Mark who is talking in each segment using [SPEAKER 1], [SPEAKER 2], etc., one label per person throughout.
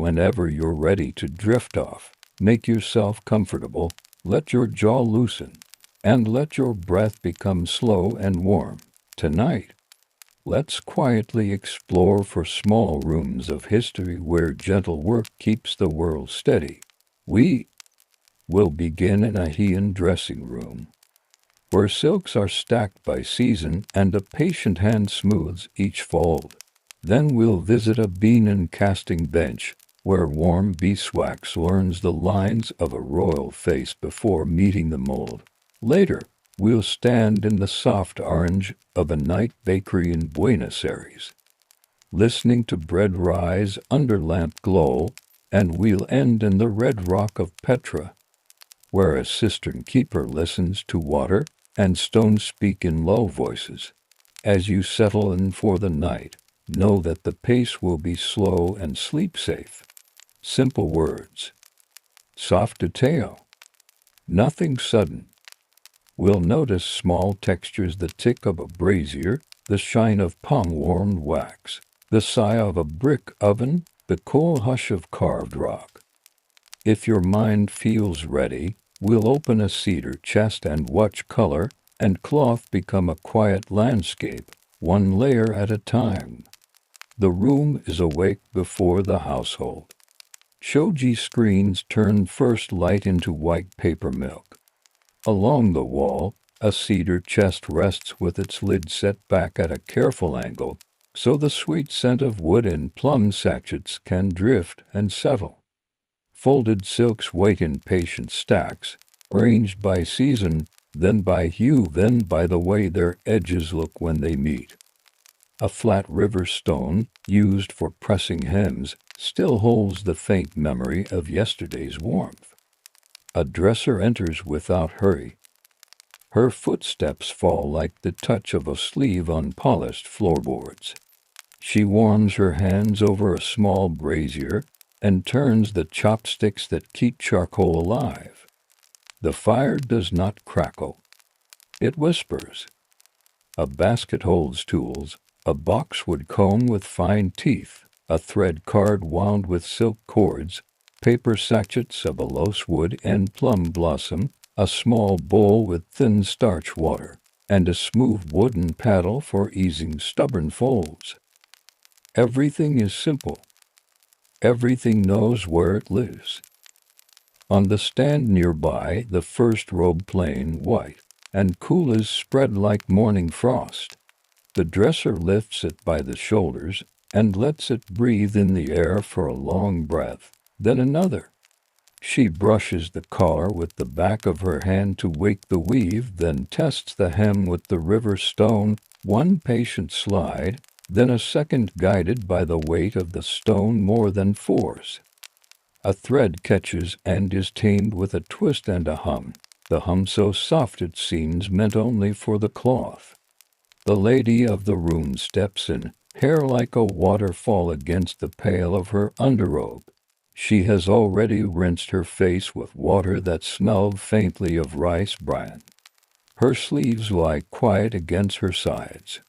[SPEAKER 1] Whenever you're ready to drift off, make yourself comfortable, let your jaw loosen, and let your breath become slow and warm. Tonight, let's quietly explore for small rooms of history where gentle work keeps the world steady. We will begin in a Heian dressing room, where silks are stacked by season and a patient hand smooths each fold. Then we'll visit a Benin casting bench, where warm beeswax learns the lines of a royal face before meeting the mold. Later, we'll stand in the soft orange of a night bakery in Buenos Aires, listening to bread rise under lamp glow, and we'll end in the red rock of Petra, where a cistern keeper listens to water and stones speak in low voices. As you settle in for the night, know that the pace will be slow and sleep safe. Simple words, soft detail, nothing sudden. We'll notice small textures, the tick of a brazier, the shine of palm-warmed wax, the sigh of a brick oven, the cool hush of carved rock. If your mind feels ready, we'll open a cedar chest and watch color and cloth become a quiet landscape, one layer at a time. The room is awake before the household. Shoji screens turn first light into white paper milk. Along the wall, a cedar chest rests with its lid set back at a careful angle, so the sweet scent of wood and plum sachets can drift and settle. Folded silks wait in patient stacks, arranged by season, then by hue, then by the way their edges look when they meet. A flat river stone, used for pressing hems, still holds the faint memory of yesterday's warmth. A dresser enters without hurry. Her footsteps fall like the touch of a sleeve on polished floorboards. She warms her hands over a small brazier and turns the chopsticks that keep charcoal alive. The fire does not crackle. It whispers. A basket holds tools, a boxwood comb with fine teeth, a thread card wound with silk cords, paper sachets of aloes wood and plum blossom, a small bowl with thin starch water, and a smooth wooden paddle for easing stubborn folds. Everything is simple. Everything knows where it lives. On the stand nearby, the first robe plain white and cool is spread like morning frost. The dresser lifts it by the shoulders and lets it breathe in the air for a long breath, then another. She brushes the collar with the back of her hand to wake the weave, then tests the hem with the river stone, one patient slide, then a second guided by the weight of the stone more than force. A thread catches and is tamed with a twist and a hum, the hum so soft it seems meant only for the cloth. The lady of the room steps in, hair like a waterfall against the pale of her underrobe. She has already rinsed her face with water that smelled faintly of rice bran. Her sleeves lie quiet against her sides.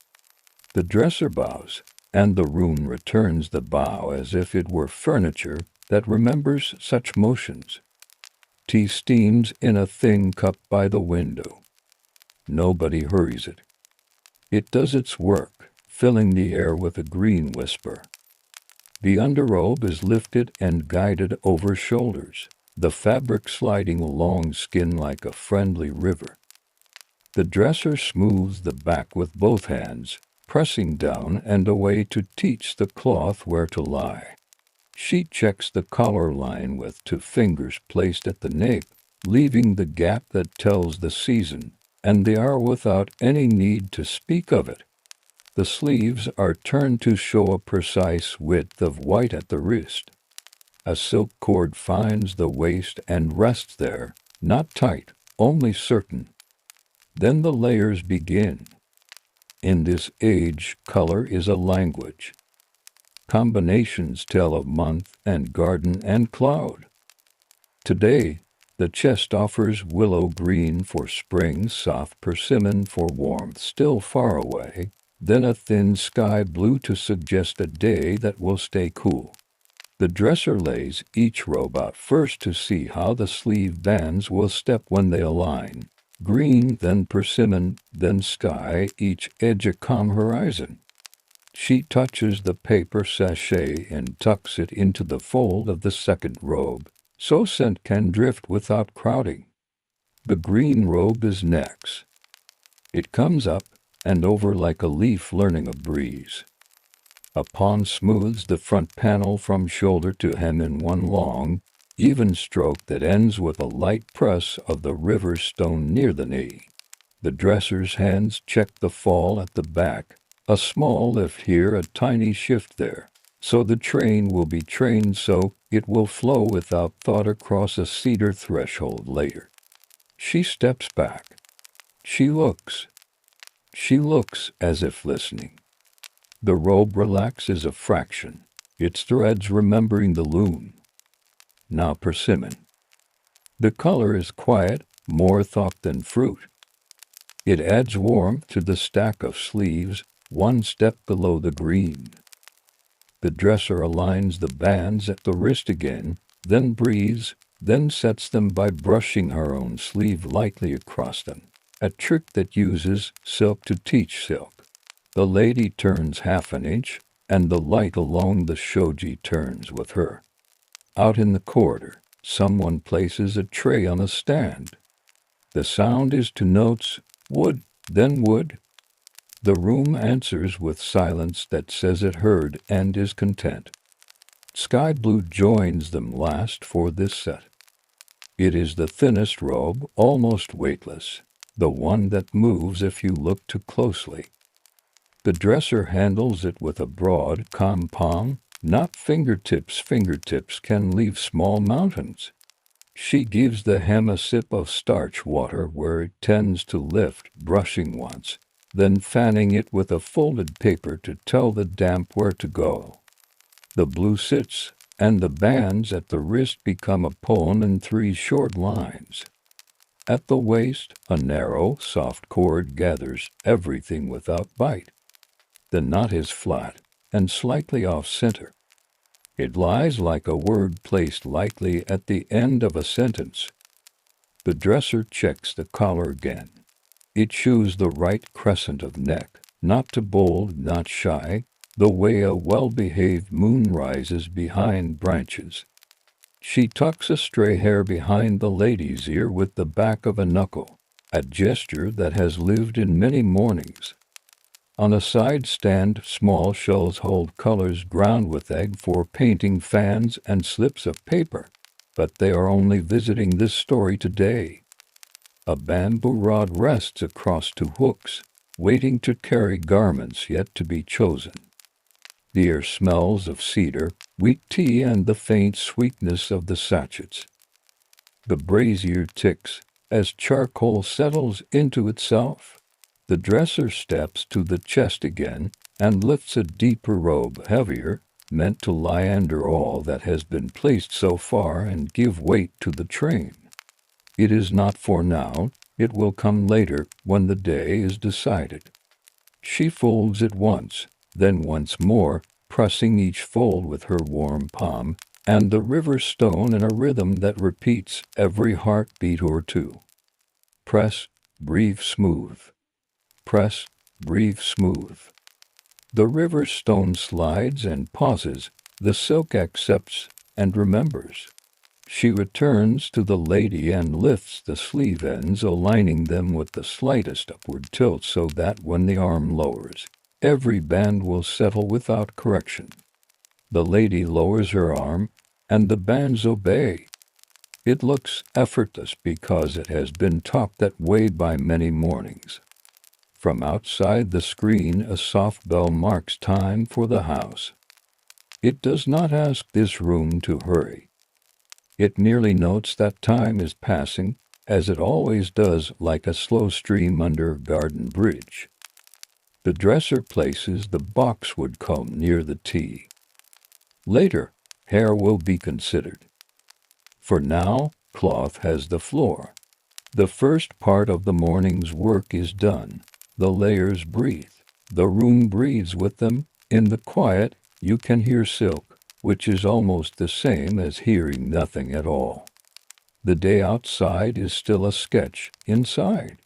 [SPEAKER 1] The dresser bows, and the room returns the bow as if it were furniture that remembers such motions. Tea steams in a thin cup by the window. Nobody hurries it. It does its work, filling the air with a green whisper. The underrobe is lifted and guided over shoulders, the fabric sliding along skin like a friendly river. The dresser smooths the back with both hands, pressing down and away to teach the cloth where to lie. She checks the collar line with 2 fingers placed at the nape, leaving the gap that tells the season, and they are without any need to speak of it. The sleeves are turned to show a precise width of white at the wrist. A silk cord finds the waist and rests there, not tight, only certain. Then the layers begin. In this age, color is a language. Combinations tell of month and garden and cloud. Today, the chest offers willow green for spring, soft persimmon for warmth still far away, then a thin sky blue to suggest a day that will stay cool. The dresser lays each robe out first to see how the sleeve bands will step when they align. Green, then persimmon, then sky, each edge a calm horizon. She touches the paper sachet and tucks it into the fold of the second robe, so scent can drift without crowding. The green robe is next. It comes up and over like a leaf learning a breeze. A pawn smooths the front panel from shoulder to hem in one long, even stroke that ends with a light press of the river stone near the knee. The dresser's hands check the fall at the back, a small lift here, a tiny shift there. So the train will be trained so it will flow without thought across a cedar threshold later. She steps back. She looks. She looks as if listening. The robe relaxes a fraction, its threads remembering the loom. Now persimmon. The color is quiet, more thought than fruit. It adds warmth to the stack of sleeves, one step below the green. The dresser aligns the bands at the wrist again, then breathes, then sets them by brushing her own sleeve lightly across them, a trick that uses silk to teach silk. The lady turns half an inch, and the light along the shoji turns with her. Out in the corridor, someone places a tray on a stand. The sound is to notes, wood, then wood. The room answers with silence that says it heard and is content. Sky blue joins them last for this set. It is the thinnest robe, almost weightless, the one that moves if you look too closely. The dresser handles it with a broad, calm palm, not fingertips. Fingertips can leave small mountains. She gives the hem a sip of starch water where it tends to lift, brushing once, then fanning it with a folded paper to tell the damp where to go. The blue sits, and the bands at the wrist become a poem in 3 short lines. At the waist, a narrow, soft cord gathers everything without bite. The knot is flat and slightly off-center. It lies like a word placed lightly at the end of a sentence. The dresser checks the collar again. It chews the right crescent of neck, not too bold, not shy, the way a well-behaved moon rises behind branches. She tucks a stray hair behind the lady's ear with the back of a knuckle, a gesture that has lived in many mornings. On a side stand, small shells hold colors ground with egg for painting, fans and slips of paper, but they are only visiting this story today. A bamboo rod rests across 2 hooks, waiting to carry garments yet to be chosen. The air smells of cedar, weak tea and the faint sweetness of the sachets. The brazier ticks as charcoal settles into itself. The dresser steps to the chest again and lifts a deeper robe, heavier, meant to lie under all that has been placed so far and give weight to the train. It is not for now, it will come later when the day is decided. She folds it once, then once more, pressing each fold with her warm palm, and the river stone in a rhythm that repeats every heartbeat or two. Press, breathe smooth. Press, breathe smooth. The river stone slides and pauses, the silk accepts and remembers. She returns to the lady and lifts the sleeve ends, aligning them with the slightest upward tilt so that when the arm lowers, every band will settle without correction. The lady lowers her arm, and the bands obey. It looks effortless because it has been taught that way by many mornings. From outside the screen, a soft bell marks time for the house. It does not ask this room to hurry. It merely notes that time is passing, as it always does, like a slow stream under a garden bridge. The dresser places the boxwood comb near the tea. Later, hair will be considered. For now, cloth has the floor. The first part of the morning's work is done. The layers breathe. The room breathes with them. In the quiet, you can hear silk, which is almost the same as hearing nothing at all. The day outside is still a sketch inside.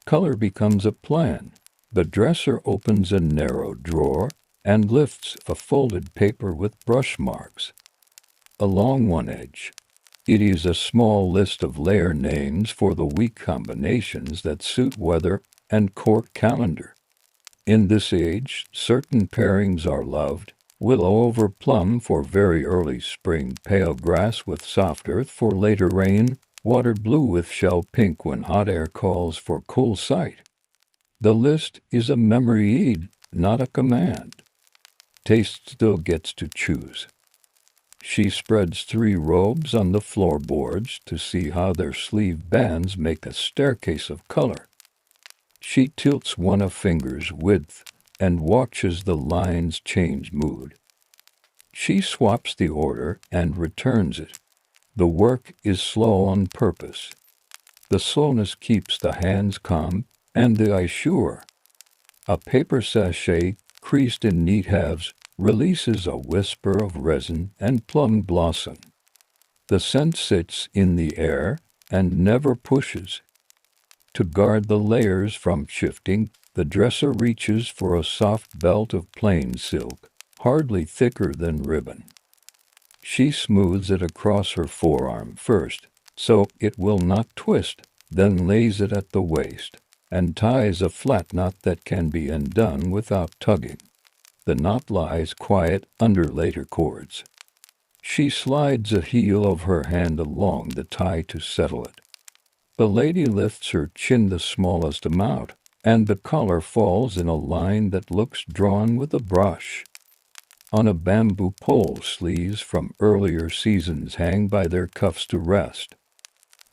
[SPEAKER 1] Color becomes a plan. The dresser opens a narrow drawer and lifts a folded paper with brush marks along one edge. It is a small list of layer names for the week combinations that suit weather and court calendar. In this age, certain pairings are loved: willow over plum for very early spring, pale grass with soft earth for later rain, water blue with shell pink when hot air calls for cool sight. The list is a memory aid, not a command. Taste still gets to choose. She spreads 3 robes on the floorboards to see how their sleeve bands make a staircase of color. She tilts one a finger's width and watches the lines change mood. She swaps the order and returns it. The work is slow on purpose. The slowness keeps the hands calm and the eye sure. A paper sachet, creased in neat halves, releases a whisper of resin and plum blossom. The scent sits in the air and never pushes. To guard the layers from shifting, the dresser reaches for a soft belt of plain silk, hardly thicker than ribbon. She smooths it across her forearm first, so it will not twist, then lays it at the waist, and ties a flat knot that can be undone without tugging. The knot lies quiet under later cords. She slides a heel of her hand along the tie to settle it. The lady lifts her chin the smallest amount, and the collar falls in a line that looks drawn with a brush. On a bamboo pole, sleeves from earlier seasons hang by their cuffs to rest.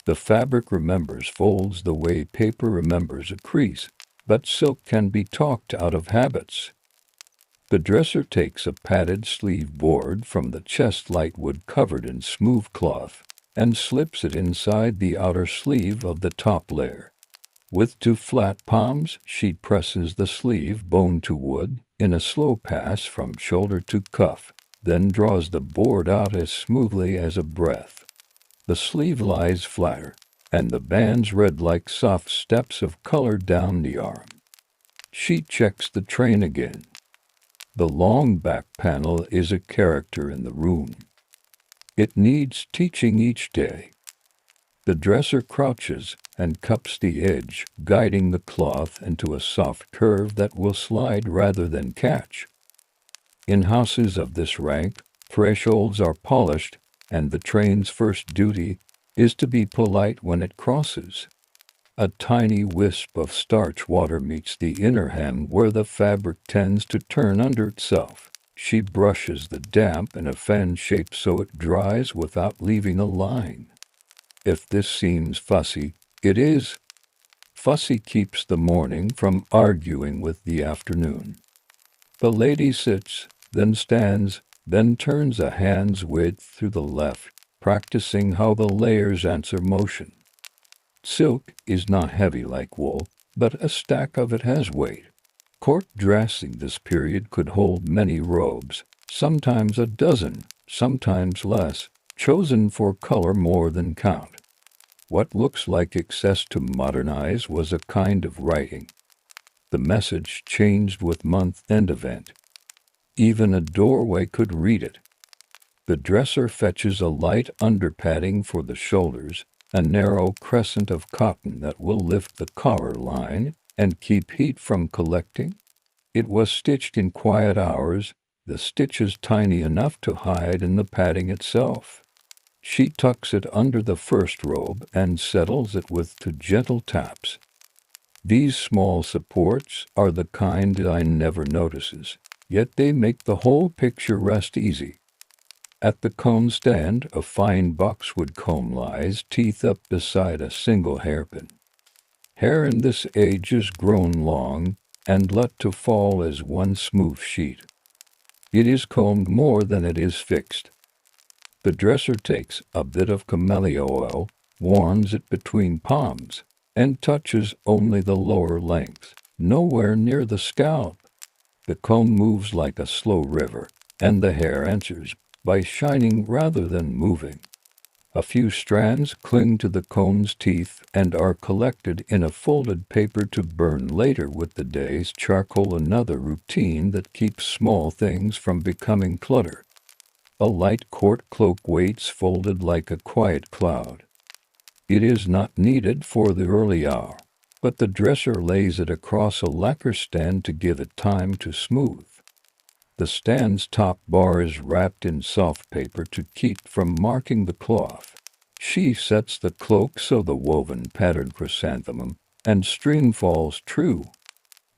[SPEAKER 1] The fabric remembers folds the way paper remembers a crease, but silk can be talked out of habits. The dresser takes a padded sleeve board from the chest, light wood covered in smooth cloth, and slips it inside the outer sleeve of the top layer. With 2 flat palms, she presses the sleeve bone to wood in a slow pass from shoulder to cuff, then draws the board out as smoothly as a breath. The sleeve lies flatter, and the bands red like soft steps of color down the arm. She checks the train again. The long back panel is a character in the room. It needs teaching each day. The dresser crouches and cups the edge, guiding the cloth into a soft curve that will slide rather than catch. In houses of this rank, thresholds are polished, and the train's first duty is to be polite when it crosses. A tiny wisp of starch water meets the inner hem where the fabric tends to turn under itself. She brushes the damp in a fan shape so it dries without leaving a line. If this seems fussy, it is. Fussy keeps the morning from arguing with the afternoon. The lady sits, then stands, then turns a hand's width through the left, practicing how the layers answer motion. Silk is not heavy like wool, but a stack of it has weight. Court dressing this period could hold many robes, sometimes a dozen, sometimes less, chosen for color more than count. What looks like excess to modernize was a kind of writing. The message changed with month and event. Even a doorway could read it. The dresser fetches a light underpadding for the shoulders, a narrow crescent of cotton that will lift the collar line and keep heat from collecting. It was stitched in quiet hours, the stitches tiny enough to hide in the padding itself. She tucks it under the first robe and settles it with 2 gentle taps. These small supports are the kind I never notices, yet they make the whole picture rest easy. At the comb stand, a fine boxwood comb lies teeth up beside a single hairpin. Hair in this age is grown long and let to fall as one smooth sheet. It is combed more than it is fixed. The dresser takes a bit of camellia oil, warms it between palms, and touches only the lower length, nowhere near the scalp. The comb moves like a slow river, and the hair answers by shining rather than moving. A few strands cling to the cone's teeth and are collected in a folded paper to burn later with the day's charcoal, another routine that keeps small things from becoming clutter. A light court cloak waits folded like a quiet cloud. It is not needed for the early hour, but the dresser lays it across a lacquer stand to give it time to smooth. The stand's top bar is wrapped in soft paper to keep from marking the cloth. She sets the cloak so the woven pattern chrysanthemum and string falls true.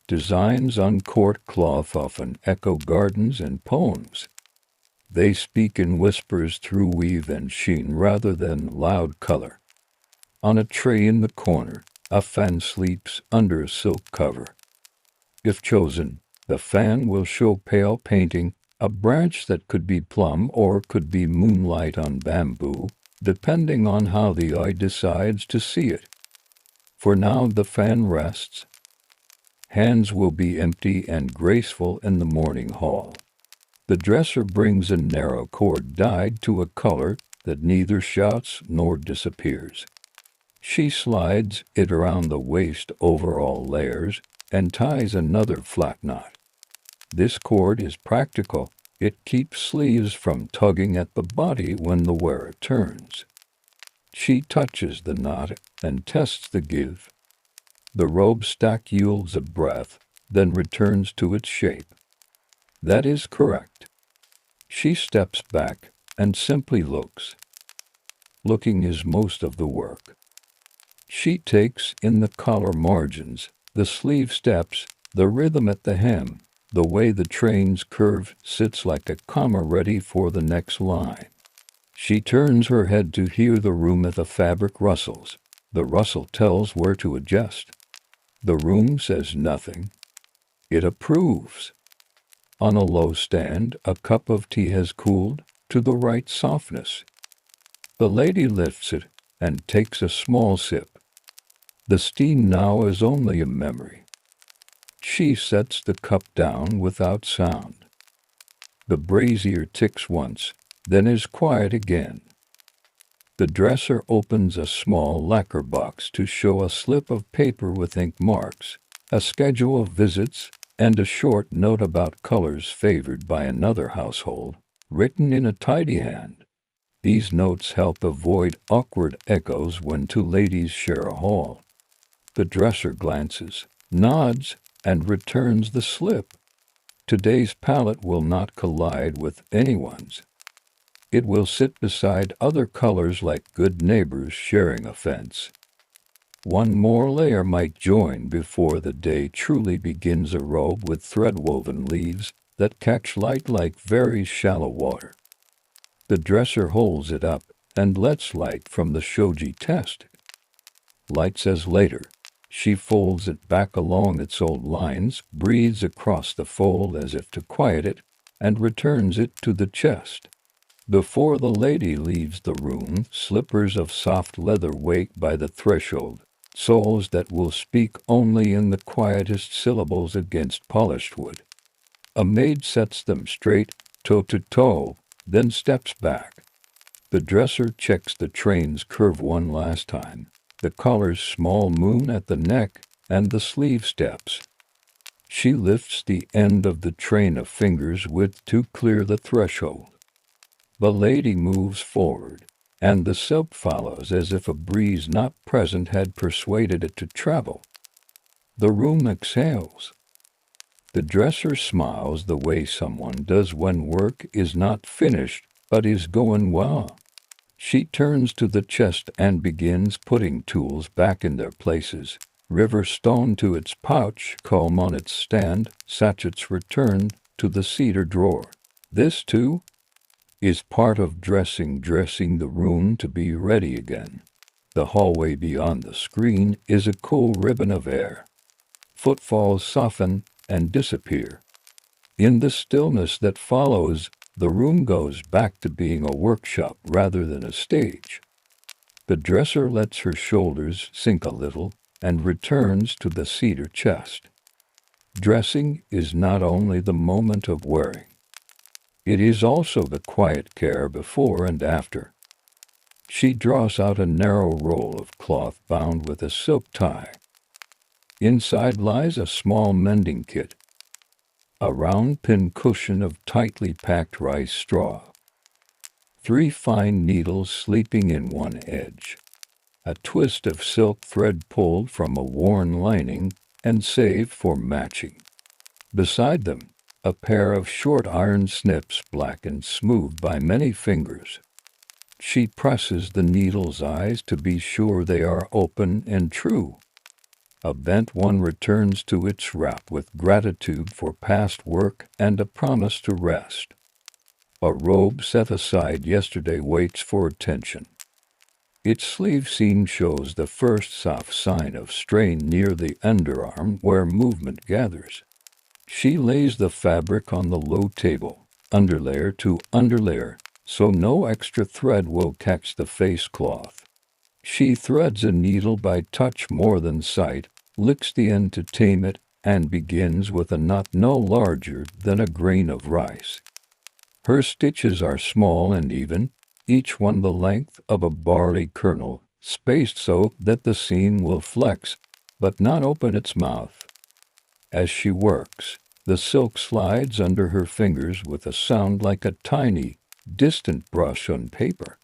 [SPEAKER 1] Designs on court cloth often echo gardens and poems. They speak in whispers through weave and sheen rather than loud color. On a tray in the corner, a fan sleeps under a silk cover. If chosen, the fan will show pale painting, a branch that could be plum or could be moonlight on bamboo, depending on how the eye decides to see it. For now the fan rests. Hands will be empty and graceful in the morning hall. The dresser brings a narrow cord dyed to a color that neither shouts nor disappears. She slides it around the waist over all layers and ties another flat knot. This cord is practical. It keeps sleeves from tugging at the body when the wearer turns. She touches the knot and tests the give. The robe stack yields a breath, then returns to its shape. That is correct. She steps back and simply looks. Looking is most of the work. She takes in the collar margins, the sleeve steps, the rhythm at the hem, the way the train's curve sits like a comma ready for the next line. She turns her head to hear the room as the fabric rustles. The rustle tells where to adjust. The room says nothing. It approves. On a low stand, a cup of tea has cooled to the right softness. The lady lifts it and takes a small sip. The steam now is only a memory. She sets the cup down without sound. The brazier ticks once, then is quiet again. The dresser opens a small lacquer box to show a slip of paper with ink marks, a schedule of visits, and a short note about colors favored by another household, written in a tidy hand. These notes help avoid awkward echoes when two ladies share a hall. The dresser glances, nods, and returns the slip. Today's palette will not collide with anyone's. It will sit beside other colors like good neighbors sharing a fence. One more layer might join before the day truly begins, a robe with thread-woven leaves that catch light like very shallow water. The dresser holds it up and lets light from the shoji test. Light says later. She folds it back along its old lines, breathes across the fold as if to quiet it, and returns it to the chest. Before the lady leaves the room, slippers of soft leather wait by the threshold, soles that will speak only in the quietest syllables against polished wood. A maid sets them straight, toe to toe, then steps back. The dresser checks the train's curve one last time. The collar's small moon at the neck, and the sleeve steps. She lifts the end of the train a finger's width to clear the threshold. The lady moves forward, and the silk follows as if a breeze not present had persuaded it to travel. The room exhales. The dresser smiles the way someone does when work is not finished but is going well. She turns to the chest and begins putting tools back in their places. River stone to its pouch, comb on its stand, sachets returned to the cedar drawer. This, too, is part of dressing the room to be ready again. The hallway beyond the screen is a cool ribbon of air. Footfalls soften and disappear. In the stillness that follows, the room goes back to being a workshop rather than a stage. The dresser lets her shoulders sink a little and returns to the cedar chest. Dressing is not only the moment of wearing. It is also the quiet care before and after. She draws out a narrow roll of cloth bound with a silk tie. Inside lies a small mending kit, a round pin cushion of tightly packed rice straw, 3 fine needles sleeping in one edge, a twist of silk thread pulled from a worn lining and saved for matching. Beside them, a pair of short iron snips black and smooth by many fingers. She presses the needle's eyes to be sure they are open and true. A bent one returns to its wrap with gratitude for past work and a promise to rest. A robe set aside yesterday waits for attention. Its sleeve seam shows the first soft sign of strain near the underarm where movement gathers. She lays the fabric on the low table, underlayer to underlayer, so no extra thread will catch the face cloth. She threads a needle by touch more than sight, licks the end to tame it, and begins with a knot no larger than a grain of rice. Her stitches are small and even, each one the length of a barley kernel, spaced so that the seam will flex, but not open its mouth. As she works, the silk slides under her fingers with a sound like a tiny, distant brush on paper.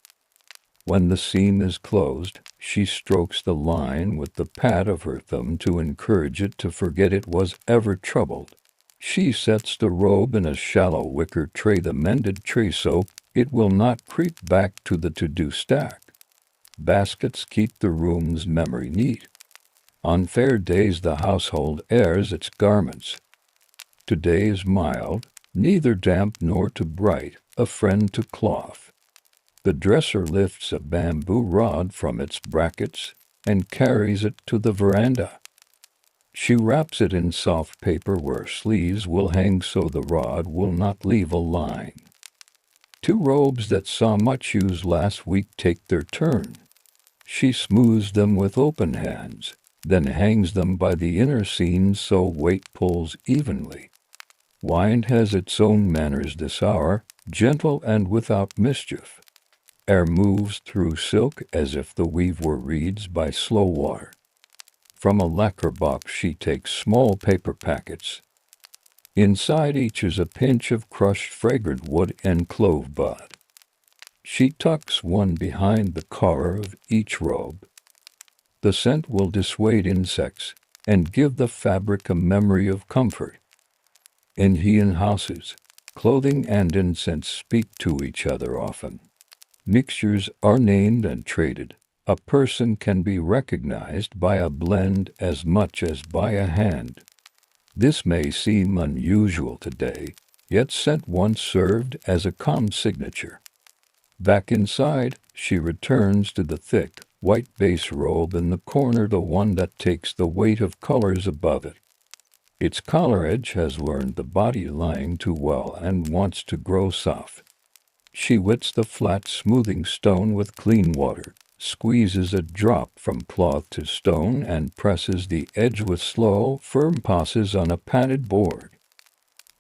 [SPEAKER 1] When the seam is closed, she strokes the line with the pad of her thumb to encourage it to forget it was ever troubled. She sets the robe in a shallow wicker tray, the mended tray, so it will not creep back to the to-do stack. Baskets keep the room's memory neat. On fair days the household airs its garments. Today is mild, neither damp nor too bright, a friend to cloth. The dresser lifts a bamboo rod from its brackets and carries it to the veranda. She wraps it in soft paper where sleeves will hang so the rod will not leave a line. 2 robes that saw much use last week take their turn. She smooths them with open hands, then hangs them by the inner seams so weight pulls evenly. Wine has its own manners this hour, gentle and without mischief. Air moves through silk as if the weave were reeds by slow water. From a lacquer box she takes small paper packets. Inside each is a pinch of crushed fragrant wood and clove bud. She tucks one behind the collar of each robe. The scent will dissuade insects and give the fabric a memory of comfort. In Heian houses, clothing and incense speak to each other often. Mixtures are named and traded. A person can be recognized by a blend as much as by a hand. This may seem unusual today, yet scent once served as a calm signature. Back inside, she returns to the thick, white base robe in the corner, the one that takes the weight of colors above it. Its collar edge has learned the body lying too well and wants to grow soft. She wets the flat smoothing stone with clean water, squeezes a drop from cloth to stone and presses the edge with slow, firm passes on a padded board.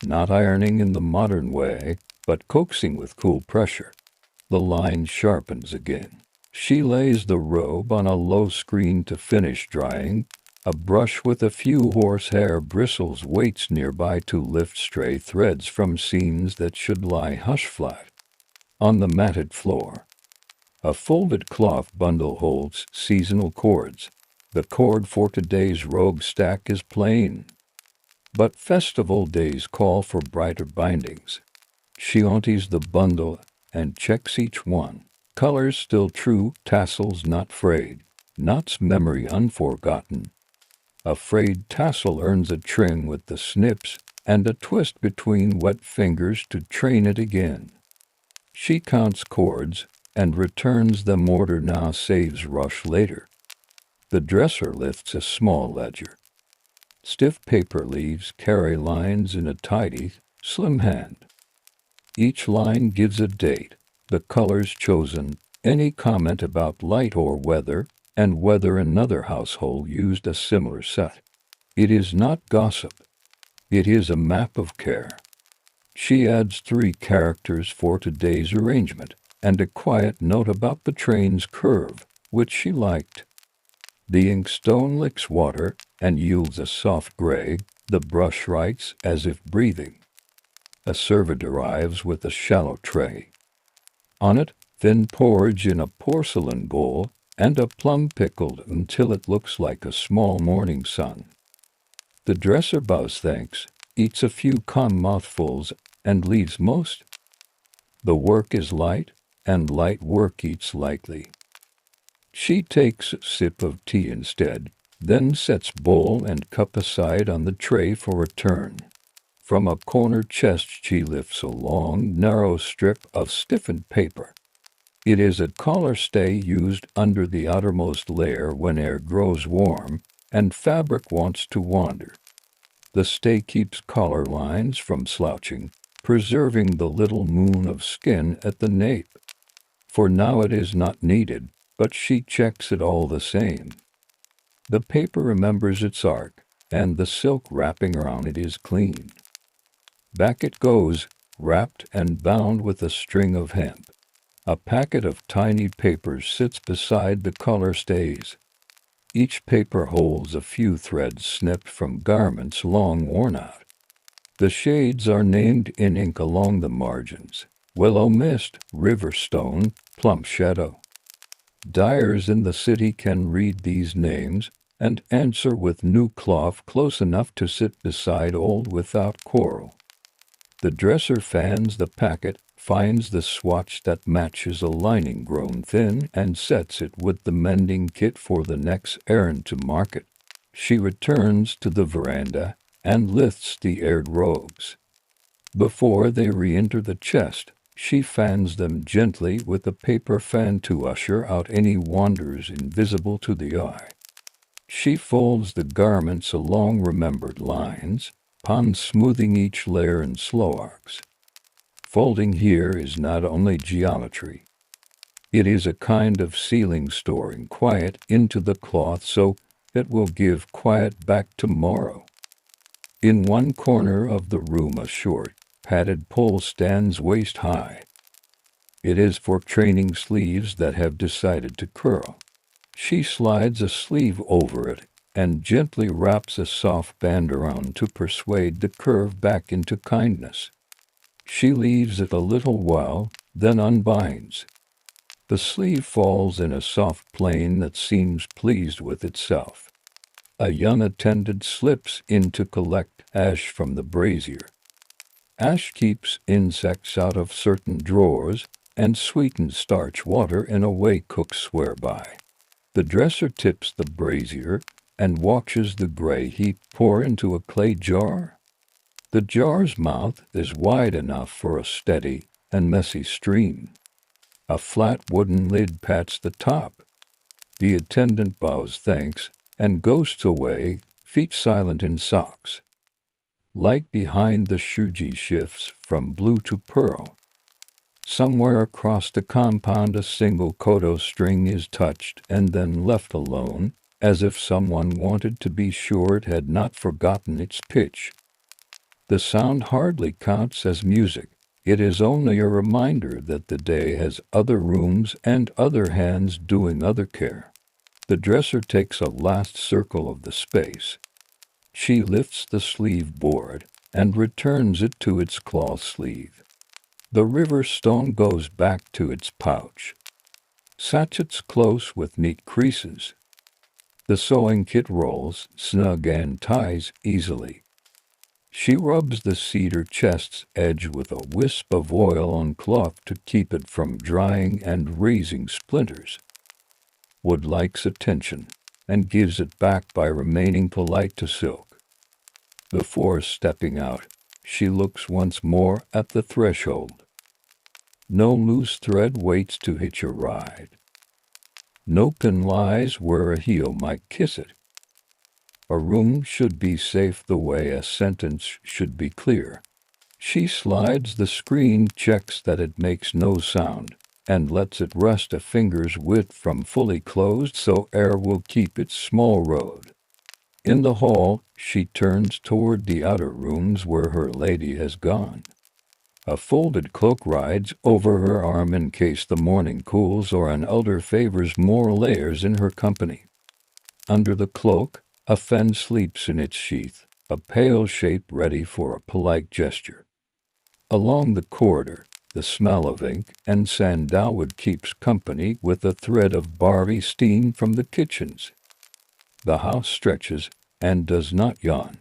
[SPEAKER 1] Not ironing in the modern way, but coaxing with cool pressure. The line sharpens again. She lays the robe on a low screen to finish drying. A brush with a few horsehair bristles waits nearby to lift stray threads from seams that should lie hush-flat on the matted floor. A folded cloth bundle holds seasonal cords. The cord for today's robe stack is plain, but festival days call for brighter bindings. She empties the bundle and checks each one. Colors still true, tassels not frayed, knots memory unforgotten. A frayed tassel earns a tring with the snips and a twist between wet fingers to train it again. She counts cords and returns them. Order now saves rush later. The dresser lifts a small ledger. Stiff paper leaves carry lines in a tidy, slim hand. Each line gives a date, the colors chosen, any comment about light or weather, and whether another household used a similar set. It is not gossip. It is a map of care. She adds 3 characters for today's arrangement, and a quiet note about the train's curve, which she liked. The inkstone licks water and yields a soft gray, the brush writes as if breathing. A servant arrives with a shallow tray. On it, thin porridge in a porcelain bowl, and a plum pickled until it looks like a small morning sun. The dresser bows thanks, eats a few calm mouthfuls, and leaves most. The work is light, and light work eats lightly. She takes a sip of tea instead, then sets bowl and cup aside on the tray for a turn. From a corner chest she lifts a long, narrow strip of stiffened paper. It is a collar stay used under the outermost layer when air grows warm and fabric wants to wander. The stay keeps collar lines from slouching, preserving the little moon of skin at the nape. For now it is not needed, but she checks it all the same. The paper remembers its arc, and the silk wrapping around it is clean. Back it goes, wrapped and bound with a string of hemp. A packet of tiny papers sits beside the collar stays. Each paper holds a few threads snipped from garments long worn out. The shades are named in ink along the margins: willow mist, river stone, plum shadow. Dyers in the city can read these names and answer with new cloth close enough to sit beside old without quarrel. The dresser fans the packet, finds the swatch that matches a lining grown thin, and sets it with the mending kit for the next errand to market. She returns to the veranda and lifts the aired robes. Before they re-enter the chest, she fans them gently with a paper fan to usher out any wanderers invisible to the eye. She folds the garments along remembered lines, smoothing each layer in slow arcs. Folding here is not only geometry. It is a kind of sealing, storing quiet into the cloth so it will give quiet back tomorrow. In one corner of the room a short, padded pole stands waist high. It is for training sleeves that have decided to curl. She slides a sleeve over it and gently wraps a soft band around to persuade the curve back into kindness. She leaves it a little while, then unbinds. The sleeve falls in a soft plane that seems pleased with itself. A young attendant slips in to collect ash from the brazier. Ash keeps insects out of certain drawers and sweetens starch water in a way cooks swear by. The dresser tips the brazier and watches the gray heap pour into a clay jar. The jar's mouth is wide enough for a steady and messy stream. A flat wooden lid pats the top. The attendant bows thanks and ghosts away, feet silent in socks. Light behind the shuji shifts from blue to pearl. Somewhere across the compound a single koto string is touched and then left alone, as if someone wanted to be sure it had not forgotten its pitch. The sound hardly counts as music. It is only a reminder that the day has other rooms and other hands doing other care. The dresser takes a last circle of the space. She lifts the sleeve board and returns it to its cloth sleeve. The river stone goes back to its pouch. Sachets close with neat creases. The sewing kit rolls snug and ties easily. She rubs the cedar chest's edge with a wisp of oil on cloth to keep it from drying and raising splinters. Wood likes attention and gives it back by remaining polite to silk. Before stepping out, she looks once more at the threshold. No loose thread waits to hitch a ride. No pin lies where a heel might kiss it. A room should be safe the way a sentence should be clear. She slides the screen, checks that it makes no sound, and lets it rest a finger's width from fully closed so air will keep its small road. In the hall, she turns toward the outer rooms where her lady has gone. A folded cloak rides over her arm in case the morning cools or an elder favors more layers in her company. Under the cloak, a fan sleeps in its sheath, a pale shape ready for a polite gesture. Along the corridor, the smell of ink and sandalwood keeps company with a thread of barley steam from the kitchens. The house stretches and does not yawn.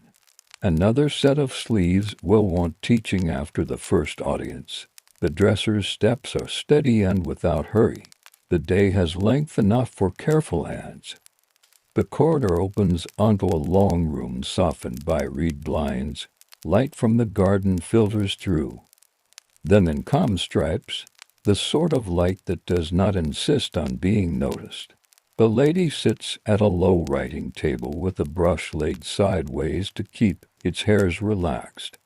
[SPEAKER 1] Another set of sleeves will want teaching after the first audience. The dresser's steps are steady and without hurry. The day has length enough for careful hands. The corridor opens onto a long room softened by reed blinds. Light from the garden filters through. Then in calm stripes, the sort of light that does not insist on being noticed. The lady sits at a low writing table with a brush laid sideways to keep its hairs relaxed.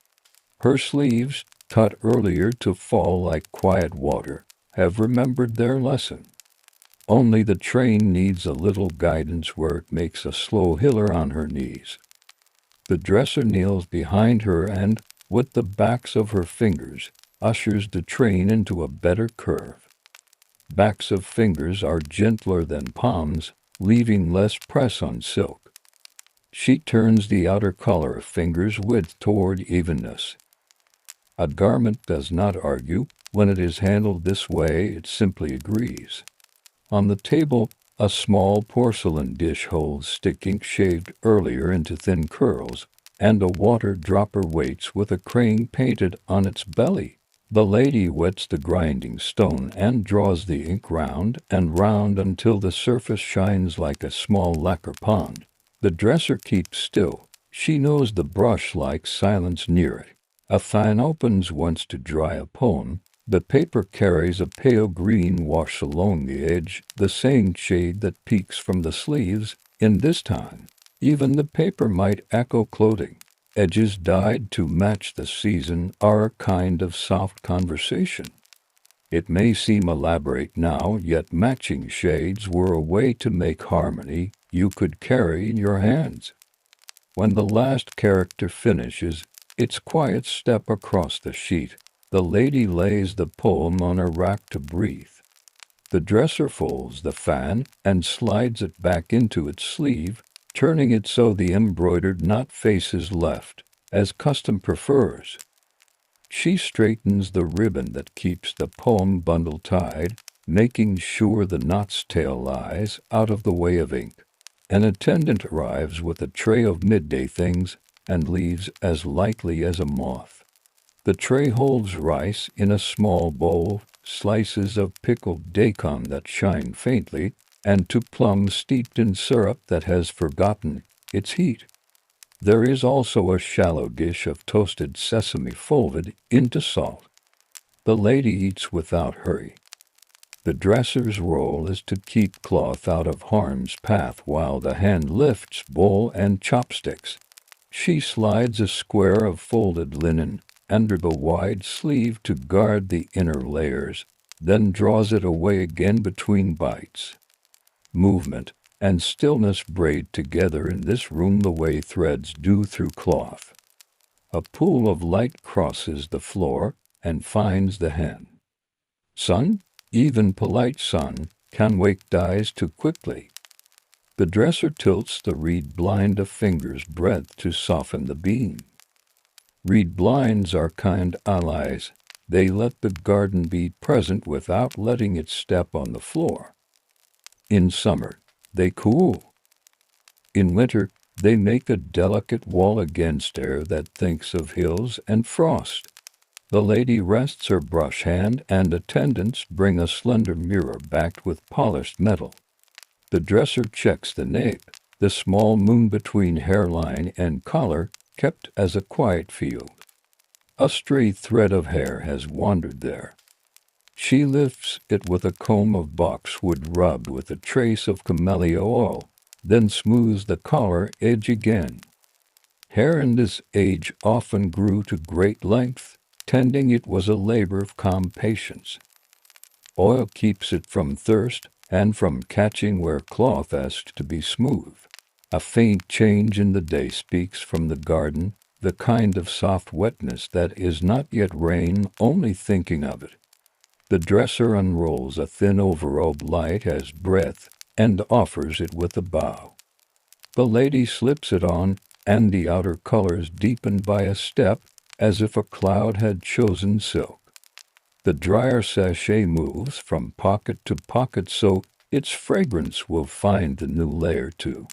[SPEAKER 1] Her sleeves, taught earlier to fall like quiet water, have remembered their lesson. Only the train needs a little guidance where it makes a slow hiller on her knees. The dresser kneels behind her and, with the backs of her fingers, ushers the train into a better curve. Backs of fingers are gentler than palms, leaving less press on silk. She turns the outer collar of fingers' width toward evenness. A garment does not argue. When it is handled this way, it simply agrees. On the table, a small porcelain dish holds stick ink shaved earlier into thin curls, and a water dropper waits with a crane painted on its belly. The lady wets the grinding stone and draws the ink round and round until the surface shines like a small lacquer pond. The dresser keeps still. She knows the brush likes silence near it. A fan opens once to dry a poem. The paper carries a pale green wash along the edge, the same shade that peeks from the sleeves. In this time, even the paper might echo clothing. Edges dyed to match the season are a kind of soft conversation. It may seem elaborate now, yet matching shades were a way to make harmony you could carry in your hands. When the last character finishes its quiet step across the sheet, the lady lays the poem on a rack to breathe. The dresser folds the fan and slides it back into its sleeve, turning it so the embroidered knot faces left, as custom prefers. She straightens the ribbon that keeps the poem bundle tied, making sure the knot's tail lies out of the way of ink. An attendant arrives with a tray of midday things and leaves as lightly as a moth. The tray holds rice in a small bowl, slices of pickled daikon that shine faintly, and 2 plums steeped in syrup that has forgotten its heat. There is also a shallow dish of toasted sesame folded into salt. The lady eats without hurry. The dresser's role is to keep cloth out of harm's path while the hand lifts bowl and chopsticks. She slides a square of folded linen under the wide sleeve to guard the inner layers, then draws it away again between bites. Movement and stillness braid together in this room the way threads do through cloth. A pool of light crosses the floor and finds the hen. Sun, even polite sun, can wake dyes too quickly. The dresser tilts the reed blind a finger's breadth to soften the beam. Reed blinds are kind allies. They let the garden be present without letting it step on the floor. In summer, they cool. In winter, they make a delicate wall against air that thinks of hills and frost. The lady rests her brush hand and attendants bring a slender mirror backed with polished metal. The dresser checks the nape, the small moon between hairline and collar, kept as a quiet field. A stray thread of hair has wandered there. She lifts it with a comb of boxwood rubbed with a trace of camellia oil, then smooths the collar edge again. Hair in this age often grew to great length. Tending it was a labor of calm patience. Oil keeps it from thirst and from catching where cloth asks to be smooth. A faint change in the day speaks from the garden. the kind of soft wetness that is not yet rain only thinking of it. The dresser unrolls a thin overrobe light as breath and offers it with a bow. The lady slips it on, and the outer colors deepen by a step, as if a cloud had chosen silk. The dryer sachet moves from pocket to pocket so its fragrance will find the new layer too.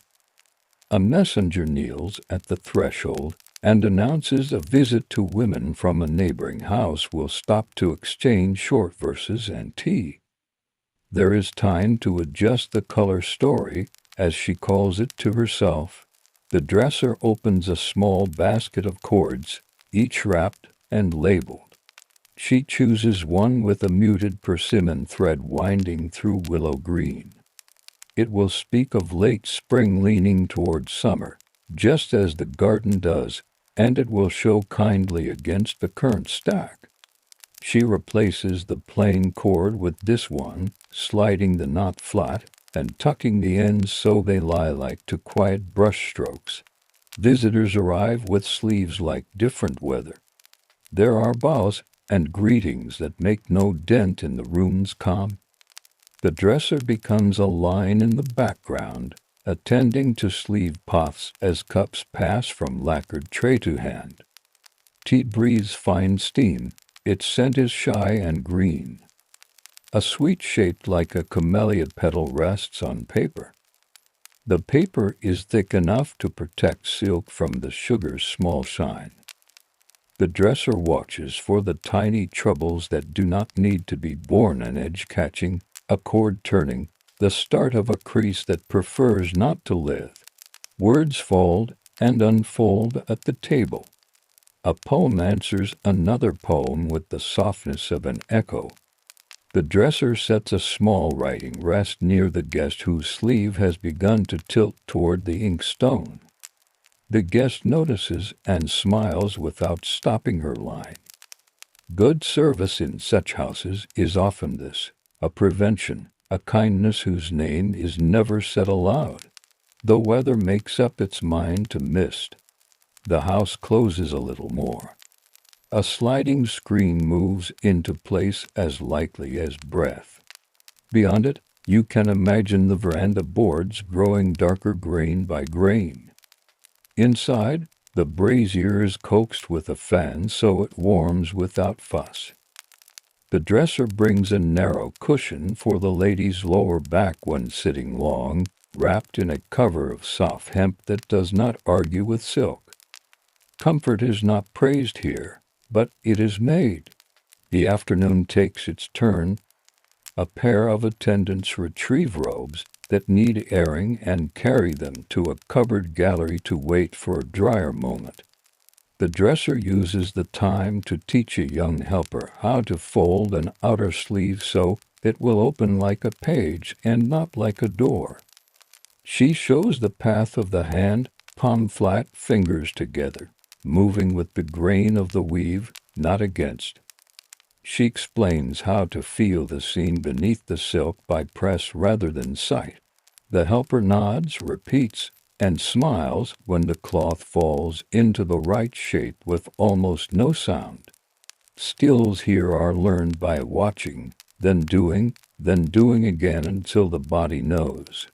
[SPEAKER 1] A messenger kneels at the threshold and announces a visit to women from a neighboring house will stop to exchange short verses and tea. There is time to adjust the color story, as she calls it to herself. The dresser opens a small basket of cords, each wrapped and labeled. She chooses one with a muted persimmon thread winding through willow green. It will speak of late spring leaning toward summer, just as the garden does, and it will show kindly against the current stack. She replaces the plain cord with this one, sliding the knot flat and tucking the ends so they lie like two quiet brush strokes. Visitors arrive with sleeves like different weather. There are bows and greetings that make no dent in the room's calm. The dresser becomes a line in the background, attending to sleeve puffs as cups pass from lacquered tray to hand. Tea breathes fine steam, its scent is shy and green. A sweet shaped like a camellia petal rests on paper. The paper is thick enough to protect silk from the sugar's small shine. The dresser watches for the tiny troubles that do not need to be born, an edge catching, a cord turning, the start of a crease that prefers not to live. Words fold and unfold at the table. A poem answers another poem with the softness of an echo. The dresser sets a small writing rest near the guest whose sleeve has begun to tilt toward the inkstone. The guest notices and smiles without stopping her line. Good service in such houses is often this, a prevention, a kindness whose name is never said aloud. The weather makes up its mind to mist. The house closes a little more. A sliding screen moves into place as lightly as breath. Beyond it, you can imagine the veranda boards growing darker grain by grain. Inside, the brazier is coaxed with a fan so it warms without fuss. The dresser brings a narrow cushion for the lady's lower back when sitting long, wrapped in a cover of soft hemp that does not argue with silk. Comfort is not praised here, but it is made. The afternoon takes its turn. A pair of attendants retrieve robes that need airing and carry them to a cupboard gallery to wait for a drier moment. The dresser uses the time to teach a young helper how to fold an outer sleeve so it will open like a page and not like a door. She shows the path of the hand, palm flat, fingers together, moving with the grain of the weave, not against. She explains how to feel the seam beneath the silk by press rather than sight. The helper nods, repeats, and smiles when the cloth falls into the right shape with almost no sound. Skills here are learned by watching, then doing again until the body knows.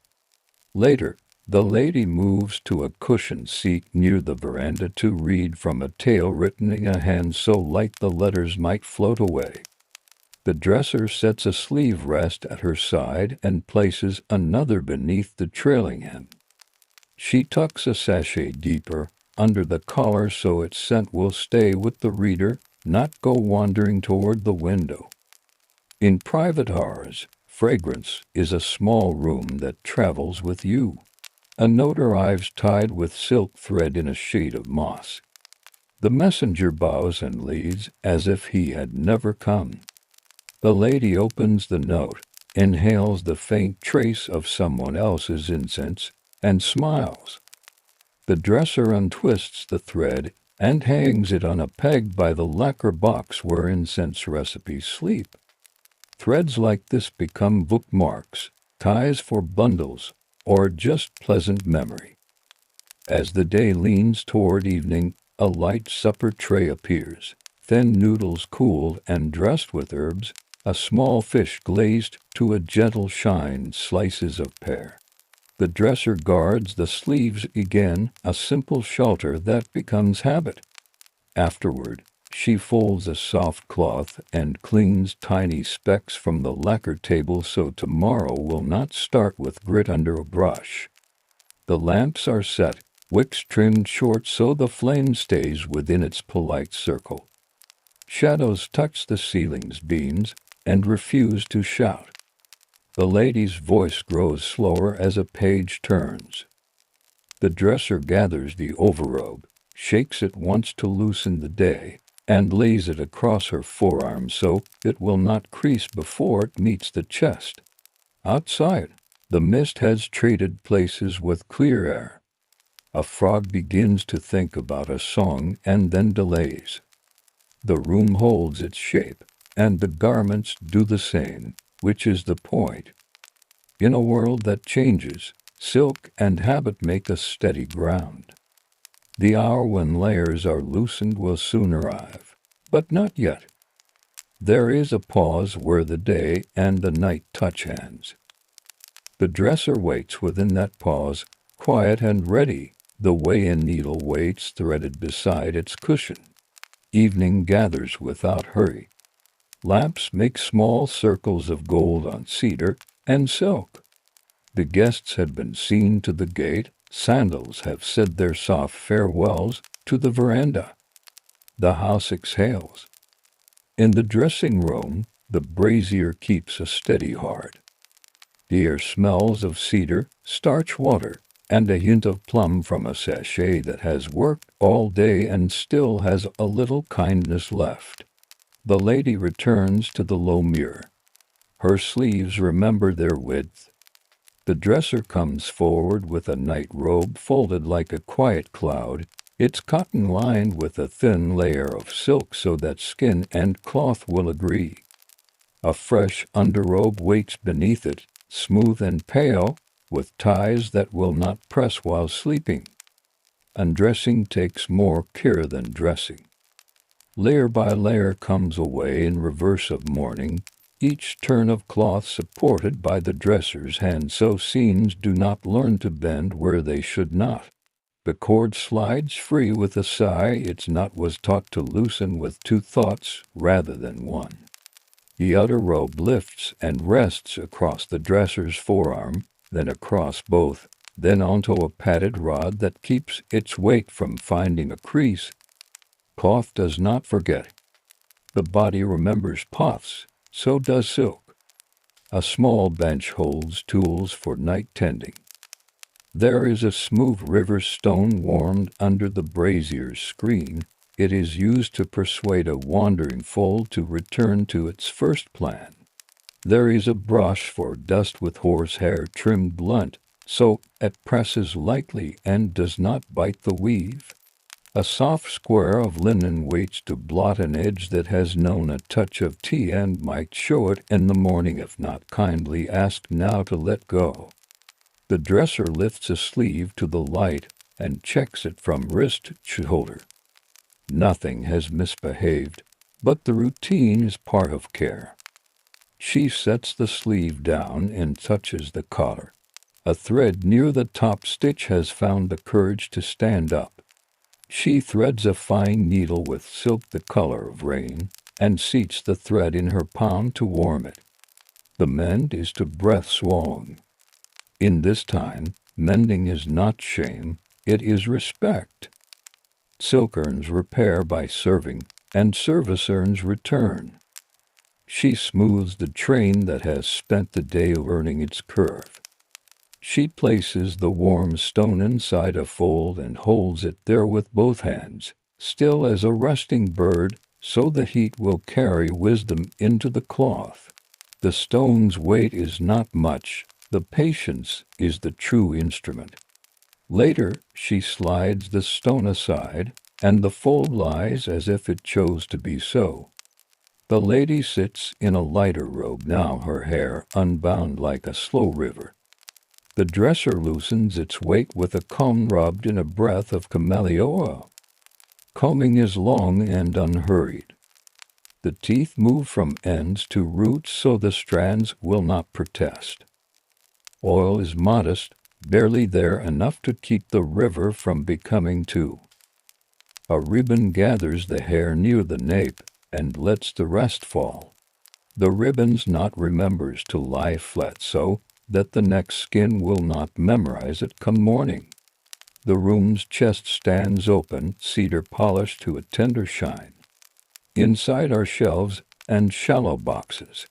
[SPEAKER 1] Later, the lady moves to a cushioned seat near the veranda to read from a tale written in a hand so light the letters might float away. The dresser sets a sleeve rest at her side and places another beneath the trailing hem. She tucks a sachet deeper under the collar so its scent will stay with the reader, not go wandering toward the window. In private hours, fragrance is a small room that travels with you. A note arrives tied with silk thread in a sheet of moss. The messenger bows and leaves as if he had never come. The lady opens the note, inhales the faint trace of someone else's incense, and smiles. The dresser untwists the thread and hangs it on a peg by the lacquer box where incense recipes sleep. Threads like this become bookmarks, ties for bundles, or just pleasant memory. As the day leans toward evening, A light supper tray appears, thin noodles cooled and dressed with herbs, a small fish glazed to a gentle shine, slices of pear. The dresser guards the sleeves again, a simple shelter that becomes habit. Afterward, she folds a soft cloth and cleans tiny specks from the lacquer table so tomorrow will not start with grit under a brush. The lamps are set, wicks trimmed short so the flame stays within its polite circle. Shadows touch the ceiling's beams and refuse to shout. The lady's voice grows slower as a page turns. The dresser gathers the overrobe, shakes it once to loosen the day, and lays it across her forearm so it will not crease before it meets the chest. Outside, the mist has traded places with clear air. A frog begins to think about a song and then delays. The room holds its shape, and the garments do the same, which is the point. In a world that changes, silk and habit make a steady ground. The hour when layers are loosened will soon arrive, but not yet. There is a pause where the day and the night touch hands. The dresser waits within that pause, quiet and ready, the weigh-in needle waits threaded beside its cushion. Evening gathers without hurry. Lamps make small circles of gold on cedar and silk. The guests had been seen to the gate, sandals have said their soft farewells to the veranda. The house exhales. In the dressing room, the brazier keeps a steady heart. The air smells of cedar, starch water, and a hint of plum from a sachet that has worked all day and still has a little kindness left. The lady returns to the low mirror. Her sleeves remember their width. The dresser comes forward with a night robe folded like a quiet cloud, its cotton lined with a thin layer of silk so that skin and cloth will agree. A fresh underrobe waits beneath it, smooth and pale, with ties that will not press while sleeping. Undressing takes more care than dressing. Layer by layer comes away in reverse of mourning, each turn of cloth supported by the dresser's hand so seams do not learn to bend where they should not. The cord slides free with a sigh its knot was taught to loosen with two thoughts rather than one. The outer robe lifts and rests across the dresser's forearm, then across both, then onto a padded rod that keeps its weight from finding a crease. Cloth does not forget. The body remembers paths, so does silk. A small bench holds tools for night tending. There is a smooth river stone warmed under the brazier's screen. It is used to persuade a wandering foal to return to its first plan. There is a brush for dust with horsehair trimmed blunt, so it presses lightly and does not bite the weave. A soft square of linen waits to blot an edge that has known a touch of tea and might show it in the morning if not kindly asked now to let go. The dresser lifts a sleeve to the light and checks it from wrist to shoulder. Nothing has misbehaved, but the routine is part of care. She sets the sleeve down and touches the collar. A thread near the top stitch has found the courage to stand up. She threads a fine needle with silk the color of rain and seats the thread in her palm to warm it. The mend is to breath swallowing. In this time, mending is not shame, it is respect. Silk earns repair by serving, and service earns return. She smooths the train that has spent the day earning its curve. She places the warm stone inside a fold and holds it there with both hands, still as a resting bird, so the heat will carry wisdom into the cloth. The stone's weight is not much, the patience is the true instrument. Later, she slides the stone aside, and the fold lies as if it chose to be so. The lady sits in a lighter robe now, her hair unbound like a slow river. The dresser loosens its weight with a comb rubbed in a breath of camellia oil. Combing is long and unhurried. The teeth move from ends to roots so the strands will not protest. Oil is modest, barely there enough to keep the river from becoming two. A ribbon gathers the hair near the nape and lets the rest fall. The ribbon's knot remembers to lie flat so that the next skin will not memorize it come morning. The room's chest stands open, cedar polished to a tender shine. Inside are shelves and shallow boxes.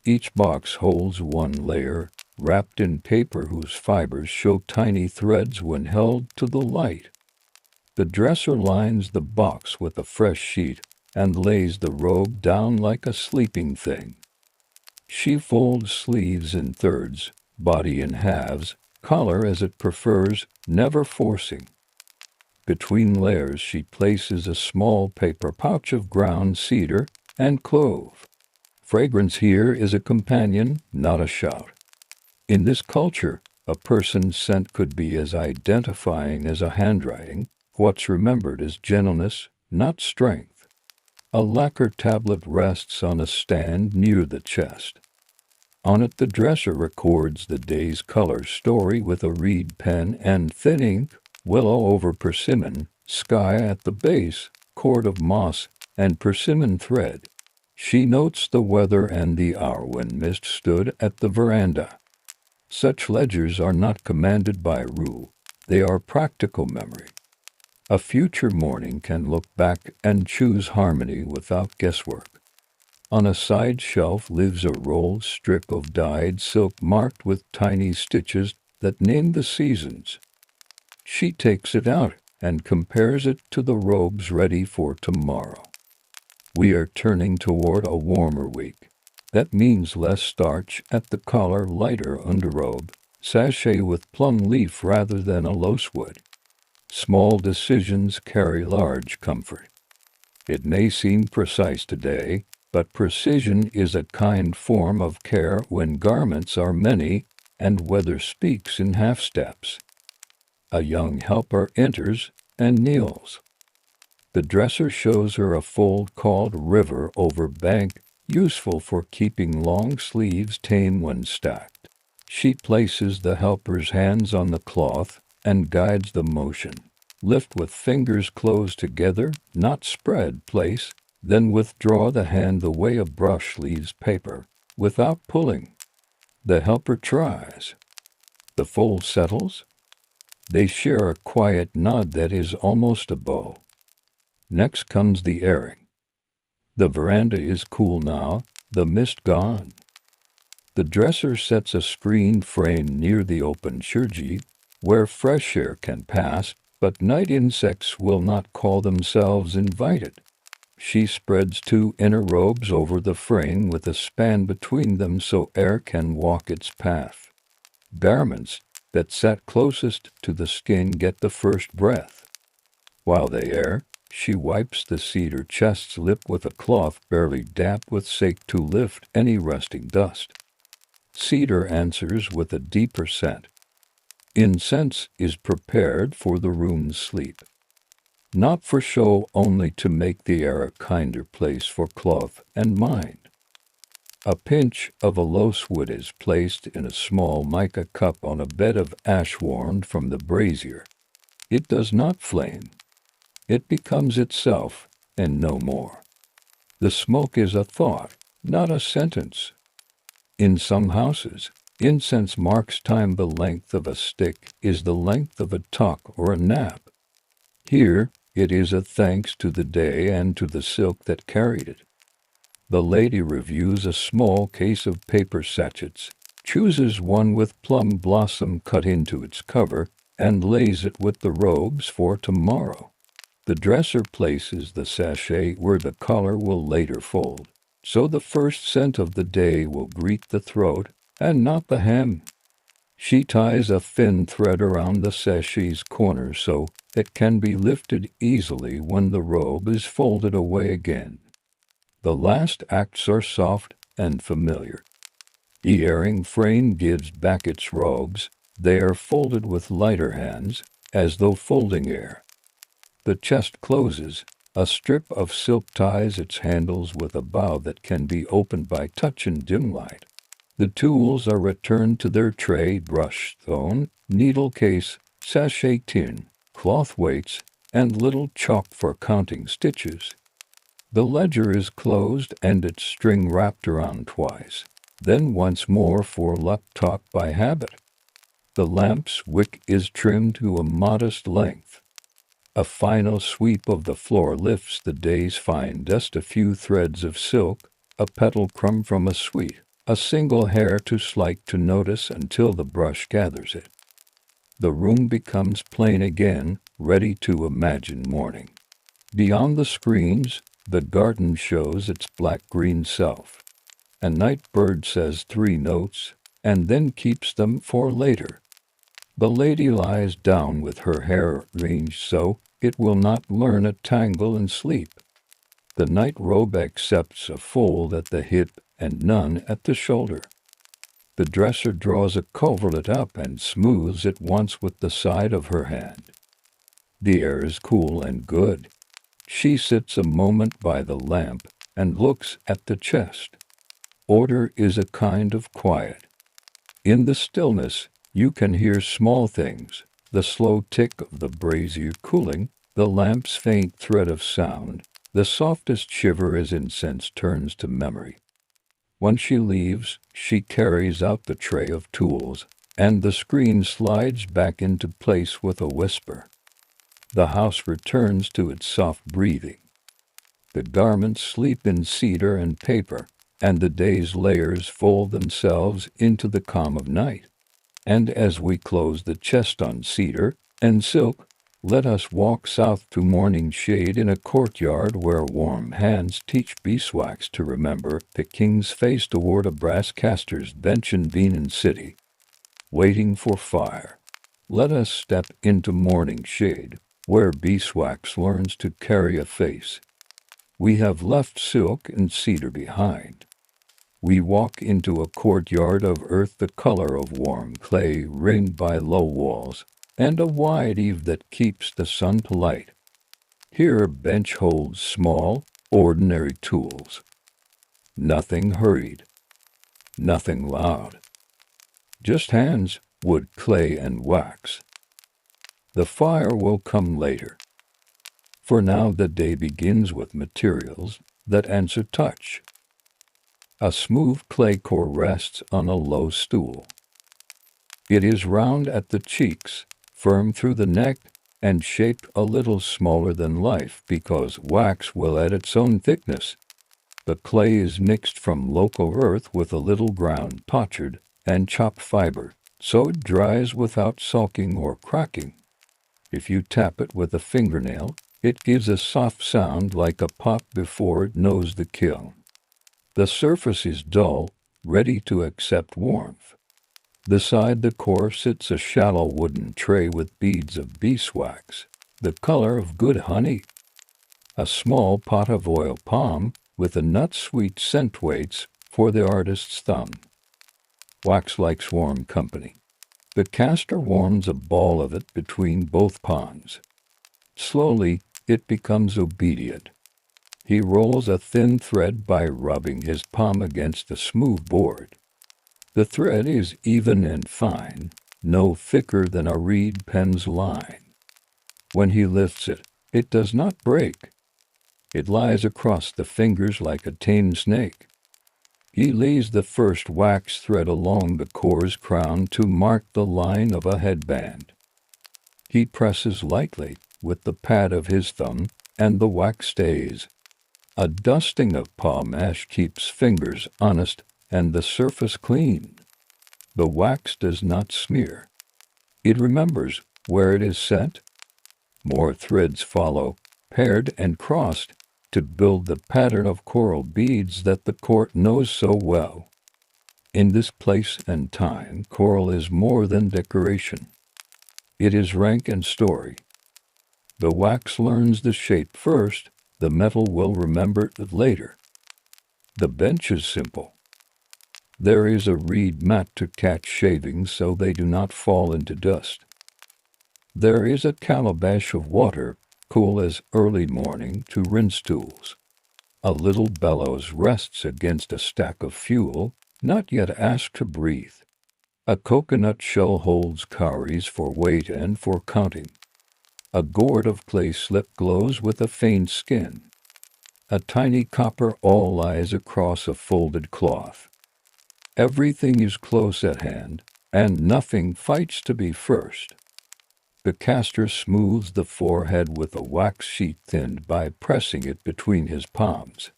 [SPEAKER 1] Each box holds one layer, wrapped in paper whose fibers show tiny threads when held to the light. The dresser lines the box with a fresh sheet and lays the robe down like a sleeping thing. She folds sleeves in thirds, body in halves, collar as it prefers, never forcing. Between layers she places a small paper pouch of ground cedar and clove. Fragrance here is a companion, not a shout. In this culture, a person's scent could be as identifying as a handwriting. What's remembered is gentleness, not strength. A lacquer tablet rests on a stand near the chest. On it the dresser records the day's color story with a reed pen and thin ink, willow over persimmon, sky at the base, cord of moss, and persimmon thread. She notes the weather and the hour when mist stood at the veranda. Such ledgers are not commanded by rule. They are practical memory. A future morning can look back and choose harmony without guesswork. On a side shelf lives a rolled strip of dyed silk marked with tiny stitches that name the seasons. She takes it out and compares it to the robes ready for tomorrow. We are turning toward a warmer week. That means less starch at the collar, lighter underrobe, sachet with plum leaf rather than a losewood. Small decisions carry large comfort. It may seem precise today, but precision is a kind form of care when garments are many and weather speaks in half steps. A young helper enters and kneels. The dresser shows her a fold called river over bank, useful for keeping long sleeves tame when stacked. She places the helper's hands on the cloth and guides the motion. Lift with fingers closed together, not spread, place, then withdraw the hand the way a brush leaves paper, without pulling. The helper tries. The fold settles. They share a quiet nod that is almost a bow. Next comes the airing. The veranda is cool now, the mist gone. The dresser sets a screen frame near the open shuji, where fresh air can pass, but night insects will not call themselves invited. She spreads two inner robes over the frame with a span between them so air can walk its path. Garments that sat closest to the skin get the first breath. While they air, she wipes the cedar chest's lip with a cloth barely damp with sake to lift any resting dust. Cedar answers with a deeper scent. Incense is prepared for the room's sleep. Not for show, only to make the air a kinder place for cloth and mind. A pinch of aloes wood is placed in a small mica cup on a bed of ash warmed from the brazier. It does not flame. It becomes itself, and no more. The smoke is a thought, not a sentence. In some houses, incense marks time. The length of a stick is the length of a talk or a nap. Here, it is a thanks to the day and to the silk that carried it. The lady reviews a small case of paper sachets, chooses one with plum blossom cut into its cover, and lays it with the robes for tomorrow. The dresser places the sachet where the collar will later fold, so the first scent of the day will greet the throat and not the hem. She ties a thin thread around the sachet's corner so it can be lifted easily when the robe is folded away again. The last acts are soft and familiar. The airing frame gives back its robes. They are folded with lighter hands, as though folding air. The chest closes. A strip of silk ties its handles with a bow that can be opened by touch in dim light. The tools are returned to their tray: brush, stone, needle case, sachet tin, cloth weights, and little chalk for counting stitches. The ledger is closed and its string wrapped around twice, then once more for luck talk by habit. The lamp's wick is trimmed to a modest length. A final sweep of the floor lifts the day's fine dust: a few threads of silk, a petal crumb from a sweet, a single hair too slight to notice until the brush gathers it. The room becomes plain again, ready to imagine morning. Beyond the screens, the garden shows its black-green self. A night bird says 3 notes, and then keeps them for later. The lady lies down with her hair arranged so it will not learn a tangle in sleep. The night robe accepts a fold at the hip and none at the shoulder. The dresser draws a coverlet up and smooths it once with the side of her hand. The air is cool and good. She sits a moment by the lamp and looks at the chest. Order is a kind of quiet. In the stillness, you can hear small things: the slow tick of the brazier cooling, the lamp's faint thread of sound, the softest shiver as incense turns to memory. When she leaves, she carries out the tray of tools, and the screen slides back into place with a whisper. The house returns to its soft breathing. The garments sleep in cedar and paper, and the day's layers fold themselves into the calm of night. And as we close the chest on cedar and silk, let us walk south to morning shade in a courtyard where warm hands teach beeswax to remember the king's face toward a brass caster's bench in Benin City, waiting for fire. Let us step into morning shade, where beeswax learns to carry a face. We have left silk and cedar behind. We walk into a courtyard of earth, the color of warm clay, ringed by low walls, and a wide eave that keeps the sun polite. Here a bench holds small, ordinary tools. Nothing hurried, nothing loud. Just hands, wood, clay, and wax. The fire will come later. For now the day begins with materials that answer touch. A smooth clay core rests on a low stool. It is round at the cheeks, firm through the neck, and shaped a little smaller than life because wax will add its own thickness. The clay is mixed from local earth with a little ground potsherd and chopped fiber, so it dries without sulking or cracking. If you tap it with a fingernail, it gives a soft sound like a pop before it knows the kiln. The surface is dull, ready to accept warmth. Beside the core sits a shallow wooden tray with beads of beeswax, the color of good honey. A small pot of oil palm, with a nut-sweet scent waits for the artist's thumb. Wax likes warm company. The caster warms a ball of it between both palms. Slowly, it becomes obedient. He rolls a thin thread by rubbing his palm against the smooth board. The thread is even and fine, no thicker than a reed pen's line. When he lifts it, it does not break. It lies across the fingers like a tame snake. He lays the first wax thread along the core's crown to mark the line of a headband. He presses lightly with the pad of his thumb, and the wax stays. A dusting of palm ash keeps fingers honest and the surface clean. The wax does not smear. It remembers where it is set. More threads follow, paired and crossed, to build the pattern of coral beads that the court knows so well. In this place and time, coral is more than decoration. It is rank and story. The wax learns the shape first, the metal will remember it later. The bench is simple. There is a reed mat to catch shavings so they do not fall into dust. There is a calabash of water, cool as early morning to rinse tools. A little bellows rests against a stack of fuel, not yet asked to breathe. A coconut shell holds cowries for weight and for counting. A gourd of clay slip glows with a faint skin. A tiny copper awl lies across a folded cloth. Everything is close at hand, and nothing fights to be first. The caster smooths the forehead with a wax sheet thinned by pressing it between his palms.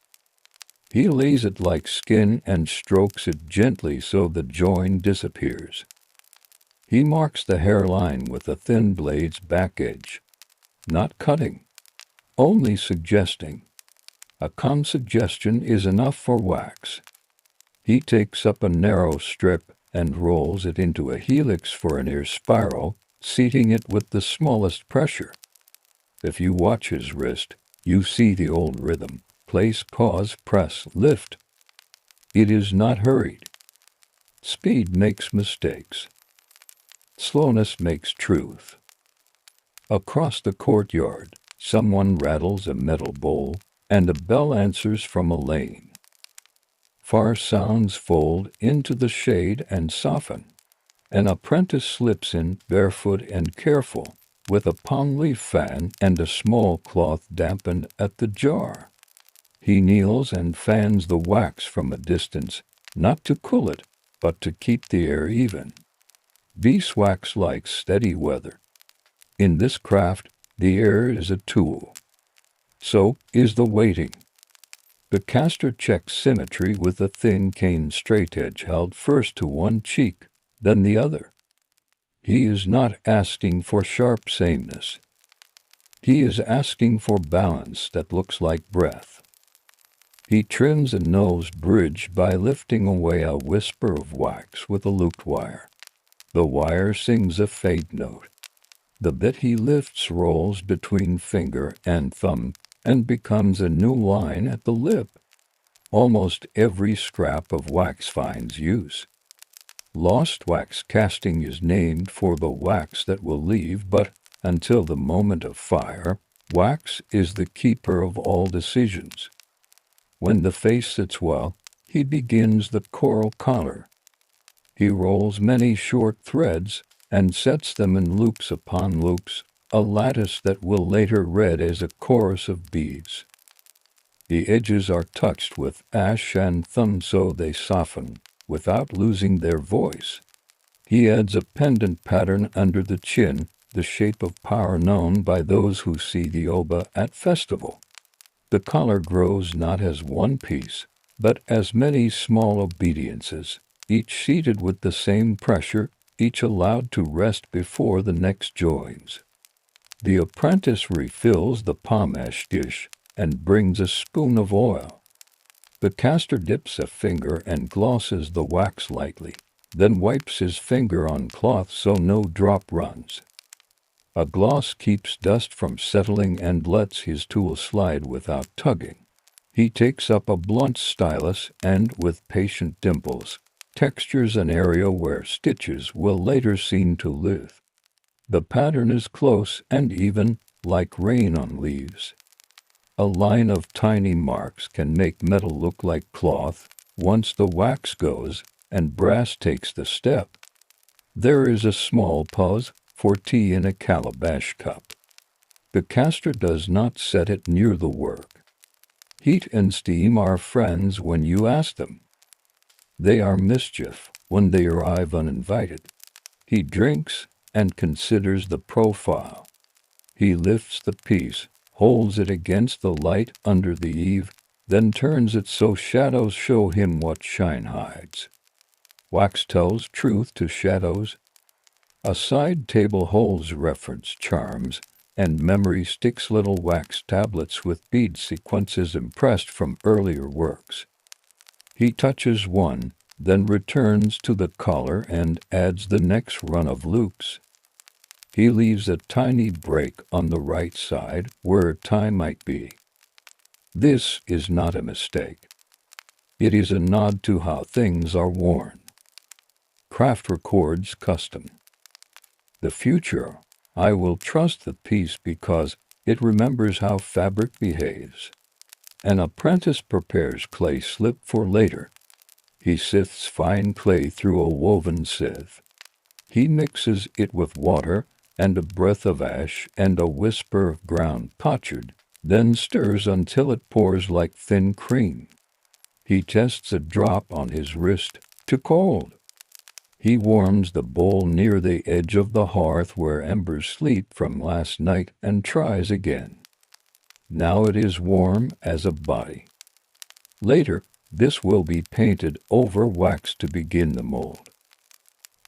[SPEAKER 1] He lays it like skin and strokes it gently so the join disappears. He marks the hairline with a thin blade's back edge, not cutting, only suggesting. A calm suggestion is enough for wax. He takes up a narrow strip and rolls it into a helix for a near spiral, seating it with the smallest pressure. If you watch his wrist, you see the old rhythm: place, pause, press, lift. It is not hurried. Speed makes mistakes. Slowness makes truth. Across the courtyard, someone rattles a metal bowl, and a bell answers from a lane. Far sounds fold into the shade and soften. An apprentice slips in, barefoot and careful, with a palm leaf fan and a small cloth dampened at the jar. He kneels and fans the wax from a distance, not to cool it, but to keep the air even. Beeswax likes steady weather. In this craft, the air is a tool. So is the waiting. The caster checks symmetry with a thin cane straightedge held first to one cheek, then the other. He is not asking for sharp sameness. He is asking for balance that looks like breath. He trims a nose bridge by lifting away a whisper of wax with a looped wire. The wire sings a faint note. The bit he lifts rolls between finger and thumb and becomes a new line at the lip. Almost every scrap of wax finds use. Lost wax casting is named for the wax that will leave, but until the moment of fire, wax is the keeper of all decisions. When the face sits well, he begins the coral collar. He rolls many short threads and sets them in loops upon loops, a lattice that will later read as a chorus of beads. The edges are touched with ash and thumb so they soften, without losing their voice. He adds a pendant pattern under the chin, the shape of power known by those who see the oba at festival. The collar grows not as one piece, but as many small obediences, each seated with the same pressure, each allowed to rest before the next joins. The apprentice refills the pomash dish and brings a spoon of oil. The caster dips a finger and glosses the wax lightly, then wipes his finger on cloth so no drop runs. A gloss keeps dust from settling and lets his tool slide without tugging. He takes up a blunt stylus and, with patient dimples, textures an area where stitches will later seem to live. The pattern is close and even, like rain on leaves. A line of tiny marks can make metal look like cloth once the wax goes and brass takes the step. There is a small pause for tea in a calabash cup. The caster does not set it near the work. Heat and steam are friends when you ask them. They are mischief when they arrive uninvited. He drinks and considers the profile. He lifts the piece, holds it against the light under the eave, then turns it so shadows show him what shine hides. Wax tells truth to shadows. A side table holds reference charms, and memory sticks little wax tablets with bead sequences impressed from earlier works. He touches one, then returns to the collar and adds the next run of loops. He leaves a tiny break on the right side where time might be. This is not a mistake. It is a nod to how things are worn. Craft records custom. The future, I will trust the piece because It remembers how fabric behaves. An apprentice prepares clay slip for later. He sifts fine clay through a woven sieve. He mixes it with water and a breath of ash and a whisper of ground potsherd, then stirs until it pours like thin cream. He tests a drop on his wrist, too cold. He warms the bowl near the edge of the hearth where embers sleep from last night and tries again. Now it is warm as a body. Later, this will be painted over wax to begin the mold.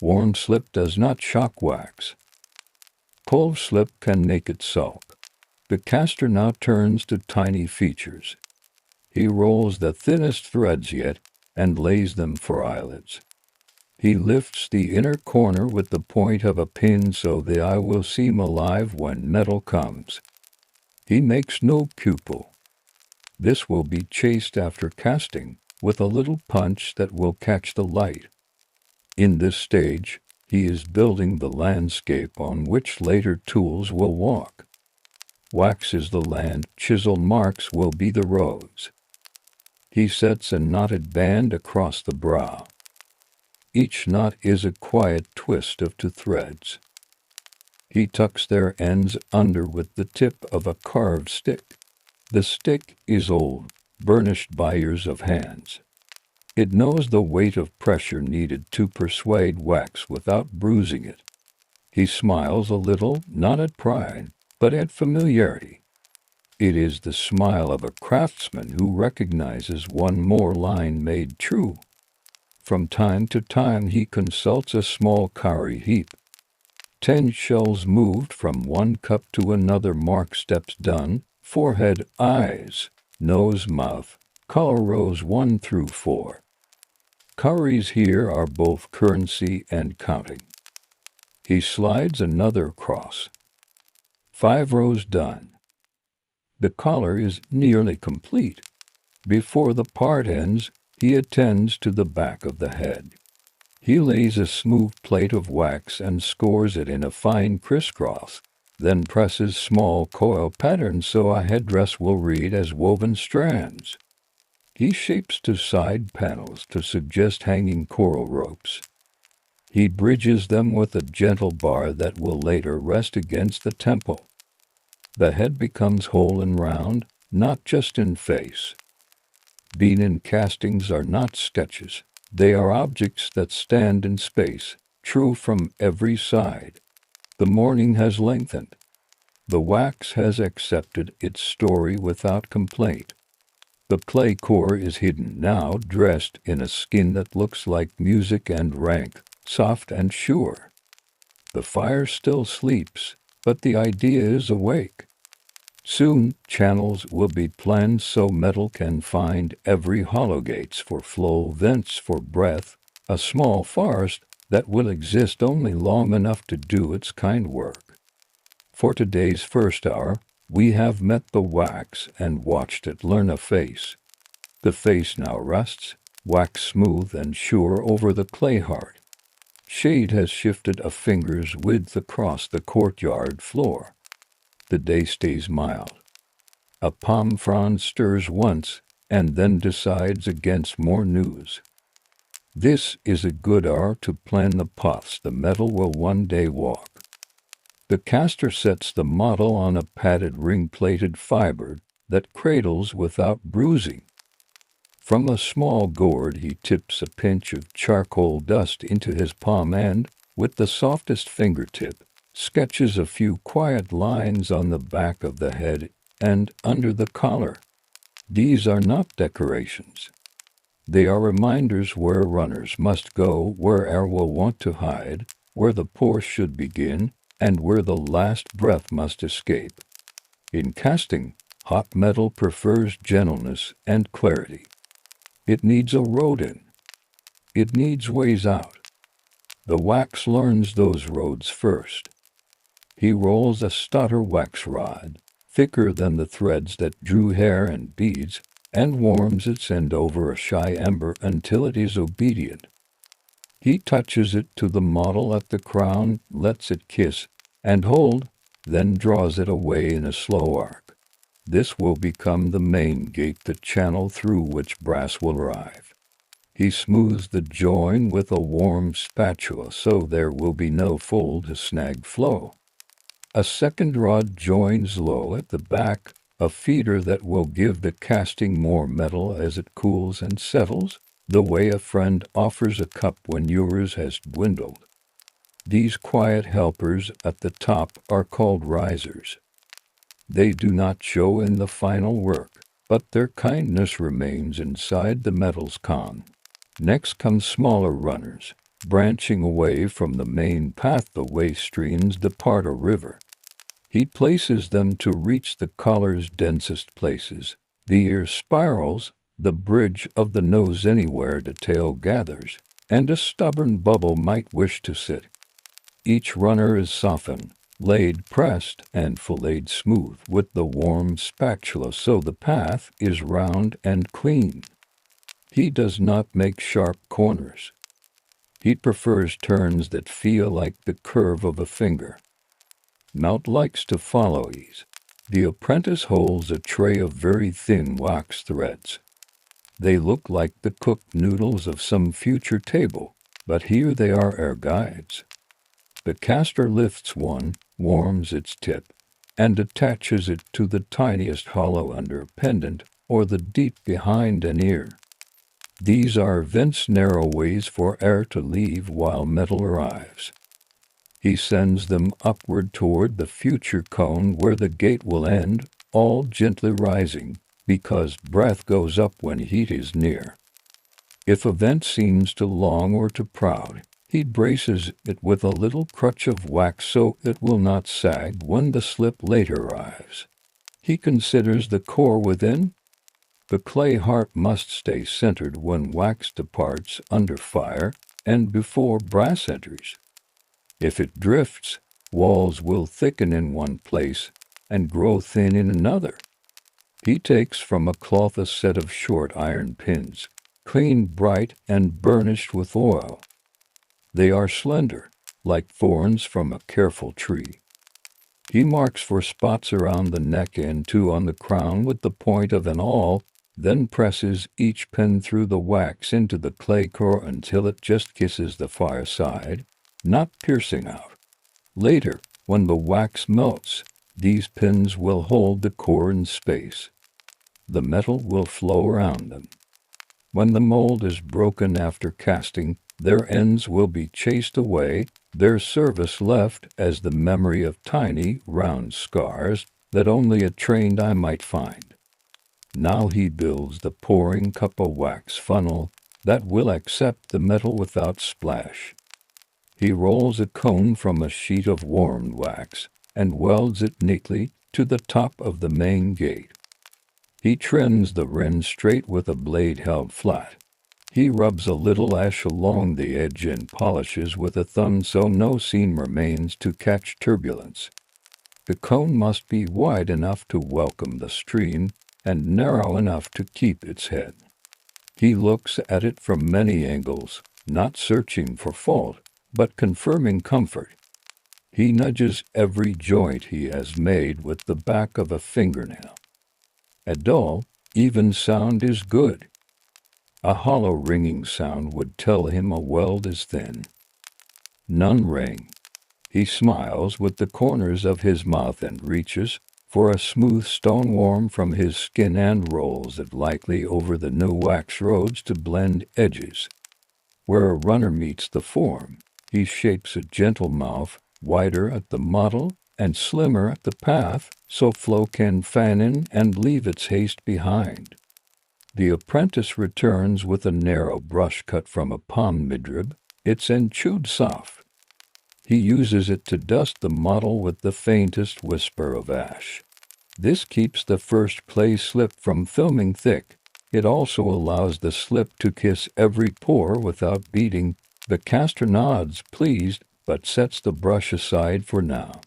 [SPEAKER 1] Warm slip does not shock wax. Cold slip can make it sulk. The caster now turns to tiny features. He rolls the thinnest threads yet and lays them for eyelids. He lifts the inner corner with the point of a pin so the eye will seem alive when metal comes. He makes no pupil. This will be chased after casting with a little punch that will catch the light. In this stage, he is building the landscape on which later tools will walk. Wax is the land, chiseled marks will be the roads. He sets a knotted band across the brow. Each knot is a quiet twist of two threads. He tucks their ends under with the tip of a carved stick. The stick is old, burnished by years of hands. It knows the weight of pressure needed to persuade wax without bruising it. He smiles a little, not at pride, but at familiarity. It is the smile of a craftsman who recognizes one more line made true. From time to time he consults a small cowrie heap. 10 shells moved from one cup to another mark steps done, forehead, eyes, nose, mouth, color rows 1 through 4. Cowries here are both currency and counting. He slides another across. 5 rows done. The collar is nearly complete. Before the part ends, he attends to the back of the head. He lays a smooth plate of wax and scores it in a fine crisscross, then presses small coil patterns so a headdress will read as woven strands. He shapes 2 side panels to suggest hanging coral ropes. He bridges them with a gentle bar that will later rest against the temple. The head becomes whole and round, not just in face. Benin castings are not sketches. They are objects that stand in space, true from every side. The morning has lengthened. The wax has accepted its story without complaint. The clay core is hidden now, dressed in a skin that looks like music and rank, soft and sure. The fire still sleeps, but the idea is awake. Soon, channels will be planned so metal can find every hollow, gates for flow, vents for breath, a small forest that will exist only long enough to do its kind work. For today's first hour, we have met the wax and watched it learn a face. The face now rests, wax smooth and sure over the clay heart. Shade has shifted a finger's width across the courtyard floor. The day stays mild. A palm frond stirs once, and then decides against more news. This is a good hour to plan the paths the metal will one day walk. The caster sets the model on a padded ring-plated fiber that cradles without bruising. From a small gourd he tips a pinch of charcoal dust into his palm and, with the softest fingertip, sketches a few quiet lines on the back of the head and under the collar. These are not decorations. They are reminders where runners must go, where air will want to hide, where the pore should begin, and where the last breath must escape. In casting, hot metal prefers gentleness and clarity. It needs a road in. It needs ways out. The wax learns those roads first. He rolls a stutter wax rod, thicker than the threads that drew hair and beads, and warms its end over a shy ember until it is obedient. He touches it to the model at the crown, lets it kiss and hold, then draws it away in a slow arc. This will become the main gate, the channel through which brass will arrive. He smooths the join with a warm spatula so there will be no fold to snag flow. A second rod joins low at the back, a feeder that will give the casting more metal as it cools and settles, the way a friend offers a cup when yours has dwindled. These quiet helpers at the top are called risers. They do not show in the final work, but their kindness remains inside the metal's con. Next come smaller runners, branching away from the main path the way streams depart a river. He places them to reach the collar's densest places, the ear spirals, the bridge of the nose anywhere the tail gathers, and a stubborn bubble might wish to sit. Each runner is softened, laid pressed, and filleted smooth with the warm spatula so the path is round and clean. He does not make sharp corners. He prefers turns that feel like the curve of a finger. Mount likes to follow ease. The apprentice holds a tray of very thin wax threads. They look like the cooked noodles of some future table, but here they are our guides. The caster lifts one, warms its tip, and attaches it to the tiniest hollow under a pendant or the deep behind an ear. These are vents, narrow ways for air to leave while metal arrives. He sends them upward toward the future cone where the gate will end, all gently rising, because breath goes up when heat is near. If a vent seems too long or too proud, he braces it with a little crutch of wax so it will not sag when the slip later arrives. He considers the core within. The clay heart must stay centered when wax departs under fire and before brass enters. If it drifts, walls will thicken in one place and grow thin in another. He takes from a cloth a set of short iron pins, cleaned bright and burnished with oil. They are slender, like thorns from a careful tree. He marks for spots around the neck and two on the crown with the point of an awl, then presses each pin through the wax into the clay core until it just kisses the far side, not piercing out. Later, when the wax melts, these pins will hold the core in space. The metal will flow around them. When the mold is broken after casting, their ends will be chased away, their service left as the memory of tiny, round scars that only a trained eye might find. Now he builds the pouring cup of wax funnel that will accept the metal without splash. He rolls a cone from a sheet of warmed wax and welds it neatly to the top of the main gate. He trims the rim straight with a blade held flat. He rubs a little ash along the edge and polishes with a thumb so no seam remains to catch turbulence. The cone must be wide enough to welcome the stream and narrow enough to keep its head. He looks at it from many angles, not searching for fault, but confirming comfort. He nudges every joint he has made with the back of a fingernail. A dull, even sound is good. A hollow ringing sound would tell him a weld is thin. None rang. He smiles with the corners of his mouth and reaches for a smooth stone warm from his skin and rolls it lightly over the new wax roads to blend edges. Where a runner meets the form, he shapes a gentle mouth, wider at the model and slimmer at the path, so flow can fan in and leave its haste behind. The apprentice returns with a narrow brush cut from a palm midrib, its end chewed soft. He uses it to dust the model with the faintest whisper of ash. This keeps the first clay slip from filming thick. It also allows the slip to kiss every pore without beating. The caster nods, pleased, but sets the brush aside for now.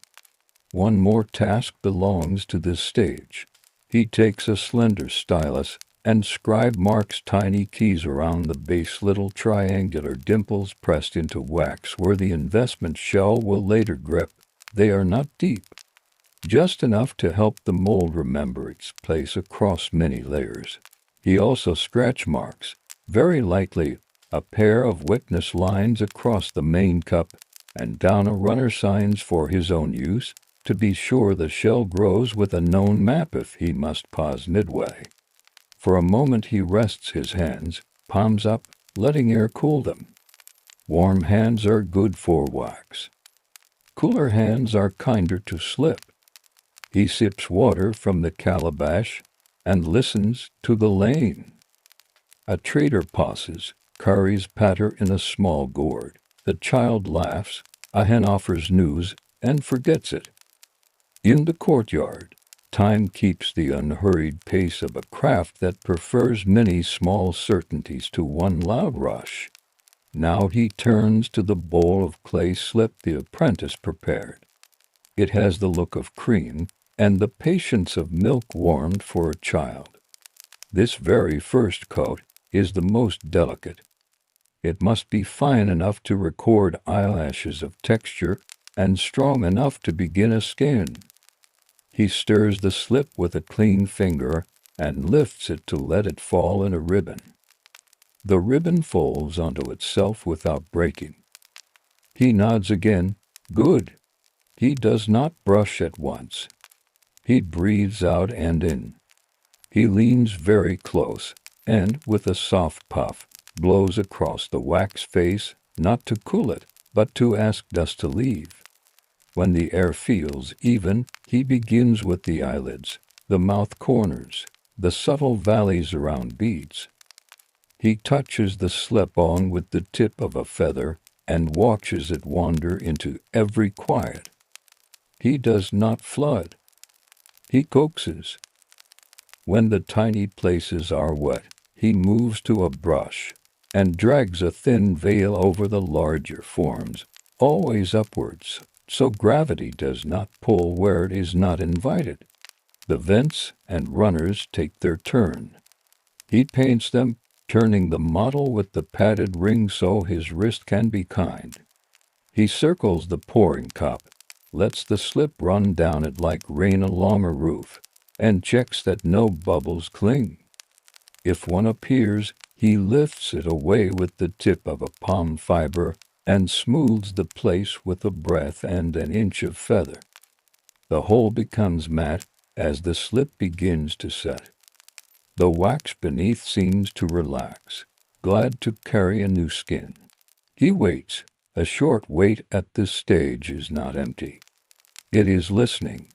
[SPEAKER 1] One more task belongs to this stage. He takes a slender stylus and scribe marks tiny keys around the base, little triangular dimples pressed into wax where the investment shell will later grip. They are not deep. just enough to help the mold remember its place across many layers. He also scratch marks, very lightly, a pair of witness lines across the main cup and down a runner signs for his own use, to be sure the shell grows with a known map if he must pause midway. For a moment he rests his hands, palms up, letting air cool them. Warm hands are good for wax. Cooler hands are kinder to slip. He sips water from the calabash and listens to the lane. A trader pauses, carries Petra in a small gourd. The child laughs, a hen offers news, and forgets it. In the courtyard, time keeps the unhurried pace of a craft that prefers many small certainties to one loud rush. Now he turns to the bowl of clay slip the apprentice prepared. It has the look of cream, and the patience of milk warmed for a child. This very first coat is the most delicate. It must be fine enough to record eyelashes of texture and strong enough to begin a skin. He stirs the slip with a clean finger and lifts it to let it fall in a ribbon. The ribbon folds onto itself without breaking. He nods again. Good. He does not brush at once. He breathes out and in. He leans very close and, with a soft puff, blows across the wax face, not to cool it, but to ask dust to leave. When the air feels even, he begins with the eyelids, the mouth corners, the subtle valleys around beads. He touches the slip-on with the tip of a feather and watches it wander into every quiet. He does not flood. He coaxes. When the tiny places are wet, he moves to a brush and drags a thin veil over the larger forms, always upwards, so gravity does not pull where it is not invited. The vents and runners take their turn. He paints them, turning the model with the padded ring so his wrist can be kind. He circles the pouring cup, lets the slip run down it like rain along a roof, and checks that no bubbles cling. If one appears, he lifts it away with the tip of a palm fiber and smooths the place with a breath and an inch of feather. The whole becomes matte as the slip begins to set. The wax beneath seems to relax, glad to carry a new skin. He waits. A short wait at this stage is not empty. It is listening.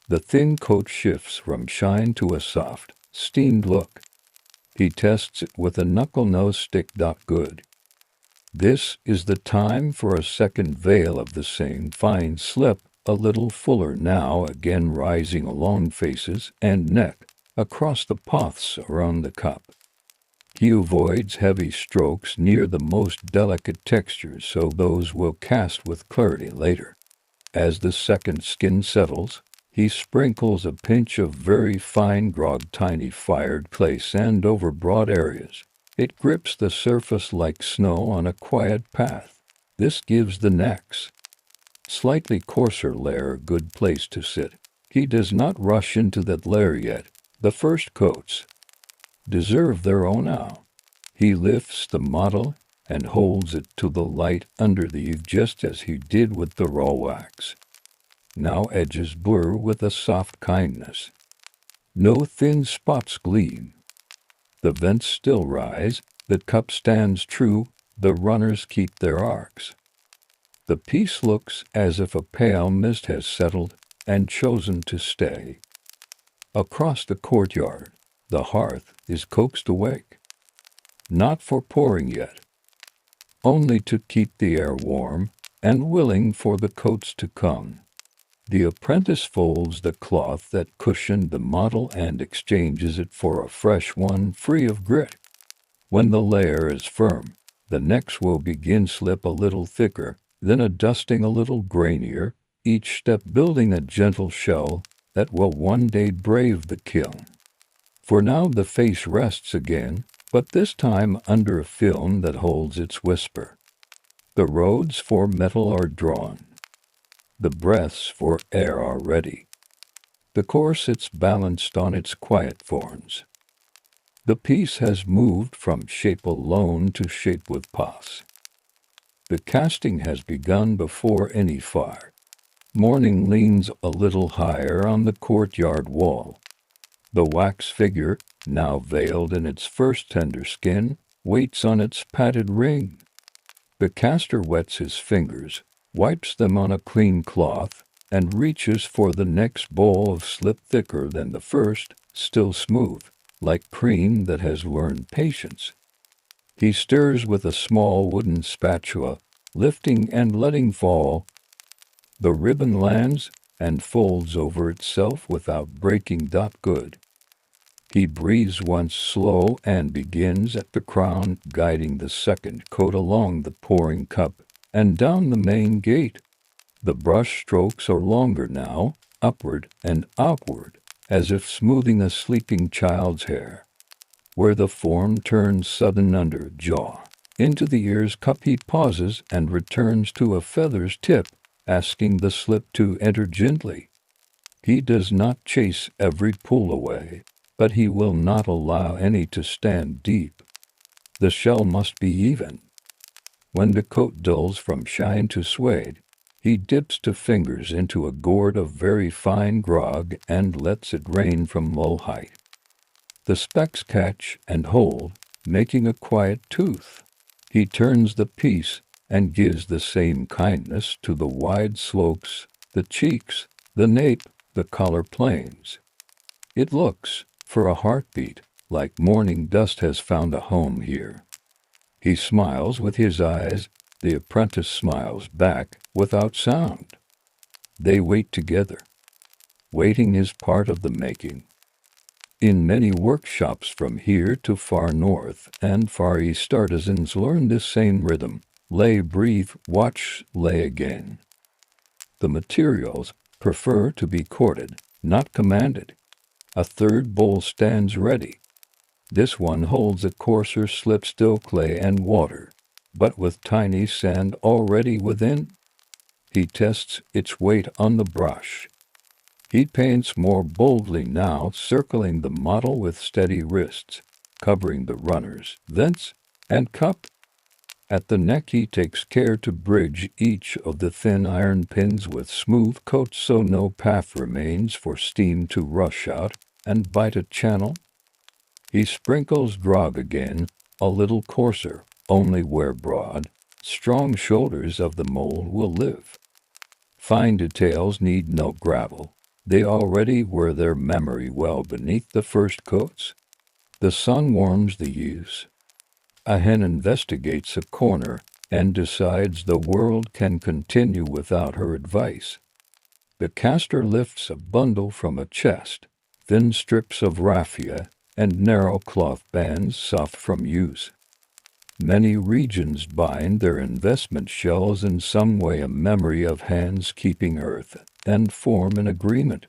[SPEAKER 1] The thin coat shifts from shine to a soft, steamed look. He tests it with a knuckle-nose stick. Good. This is the time for a second veil of the same fine slip, a little fuller now, again rising along faces and neck, across the paths around the cup. He avoids heavy strokes near the most delicate textures so those will cast with clarity later. As the second skin settles, he sprinkles a pinch of very fine grog tiny fired clay sand over broad areas. It grips the surface like snow on a quiet path. This gives the next, slightly coarser layer a good place to sit. He does not rush into that layer yet. The first coats deserve their own now. He lifts the model and holds it to the light under the eave just as he did with the raw wax. Now edges blur with a soft kindness. No thin spots gleam. The vents still rise, the cup stands true, the runners keep their arcs. The piece looks as if a pale mist has settled and chosen to stay. Across the courtyard, the hearth is coaxed awake. Not for pouring yet, only to keep the air warm and willing for the coats to come. The apprentice folds the cloth that cushioned the model and exchanges it for a fresh one free of grit. When the layer is firm, the next will begin slip a little thicker, then a dusting a little grainier, each step building a gentle shell that will one day brave the kiln. For now the face rests again, but this time under a film that holds its whisper. The roads for metal are drawn. The breaths for air are ready. The core sits balanced on its quiet thorns. The piece has moved from shape alone to shape with pause. The casting has begun before any fire. Morning leans a little higher on the courtyard wall. The wax figure, now veiled in its first tender skin, waits on its padded ring. The caster wets his fingers, wipes them on a clean cloth, and reaches for the next bowl of slip thicker than the first, still smooth, like cream that has learned patience. He stirs with a small wooden spatula, lifting and letting fall. The ribbon lands and folds over itself without breaking. Good. He breathes once slow and begins at the crown, guiding the second coat along the pouring cup and down the main gate. The brush strokes are longer now, upward and outward, as if smoothing a sleeping child's hair. Where the form turns sudden under jaw, into the ear's cup he pauses and returns to a feather's tip, asking the slip to enter gently. He does not chase every pull away, but he will not allow any to stand deep. The shell must be even. When the coat dulls from shine to suede, he dips two fingers into a gourd of very fine grog and lets it rain from low height. The specks catch and hold, making a quiet tooth. He turns the piece and gives the same kindness to the wide slopes, the cheeks, the nape, the collar planes. It looks, for a heartbeat, like morning dust has found a home here. He smiles with his eyes. The apprentice smiles back without sound. They wait together. Waiting is part of the making. In many workshops from here to far north and far east, artisans learn this same rhythm. Lay, breathe, watch, lay again. The materials prefer to be courted, not commanded. A third bowl stands ready. This one holds a coarser slip, still clay and water, but with tiny sand already within. He tests its weight on the brush. He paints more boldly now, circling the model with steady wrists, covering the runners, vents, and cup. At the neck he takes care to bridge each of the thin iron pins with smooth coats so no path remains for steam to rush out and bite a channel. He sprinkles grog again, a little coarser, only where broad, strong shoulders of the mold will live. Fine details need no gravel. They already were their memory well beneath the first coats. The sun warms the use. A hen investigates a corner and decides the world can continue without her advice. The caster lifts a bundle from a chest, thin strips of raffia and narrow cloth bands soft from use. Many regions bind their investment shells in some way, a memory of hands keeping earth, and form an agreement.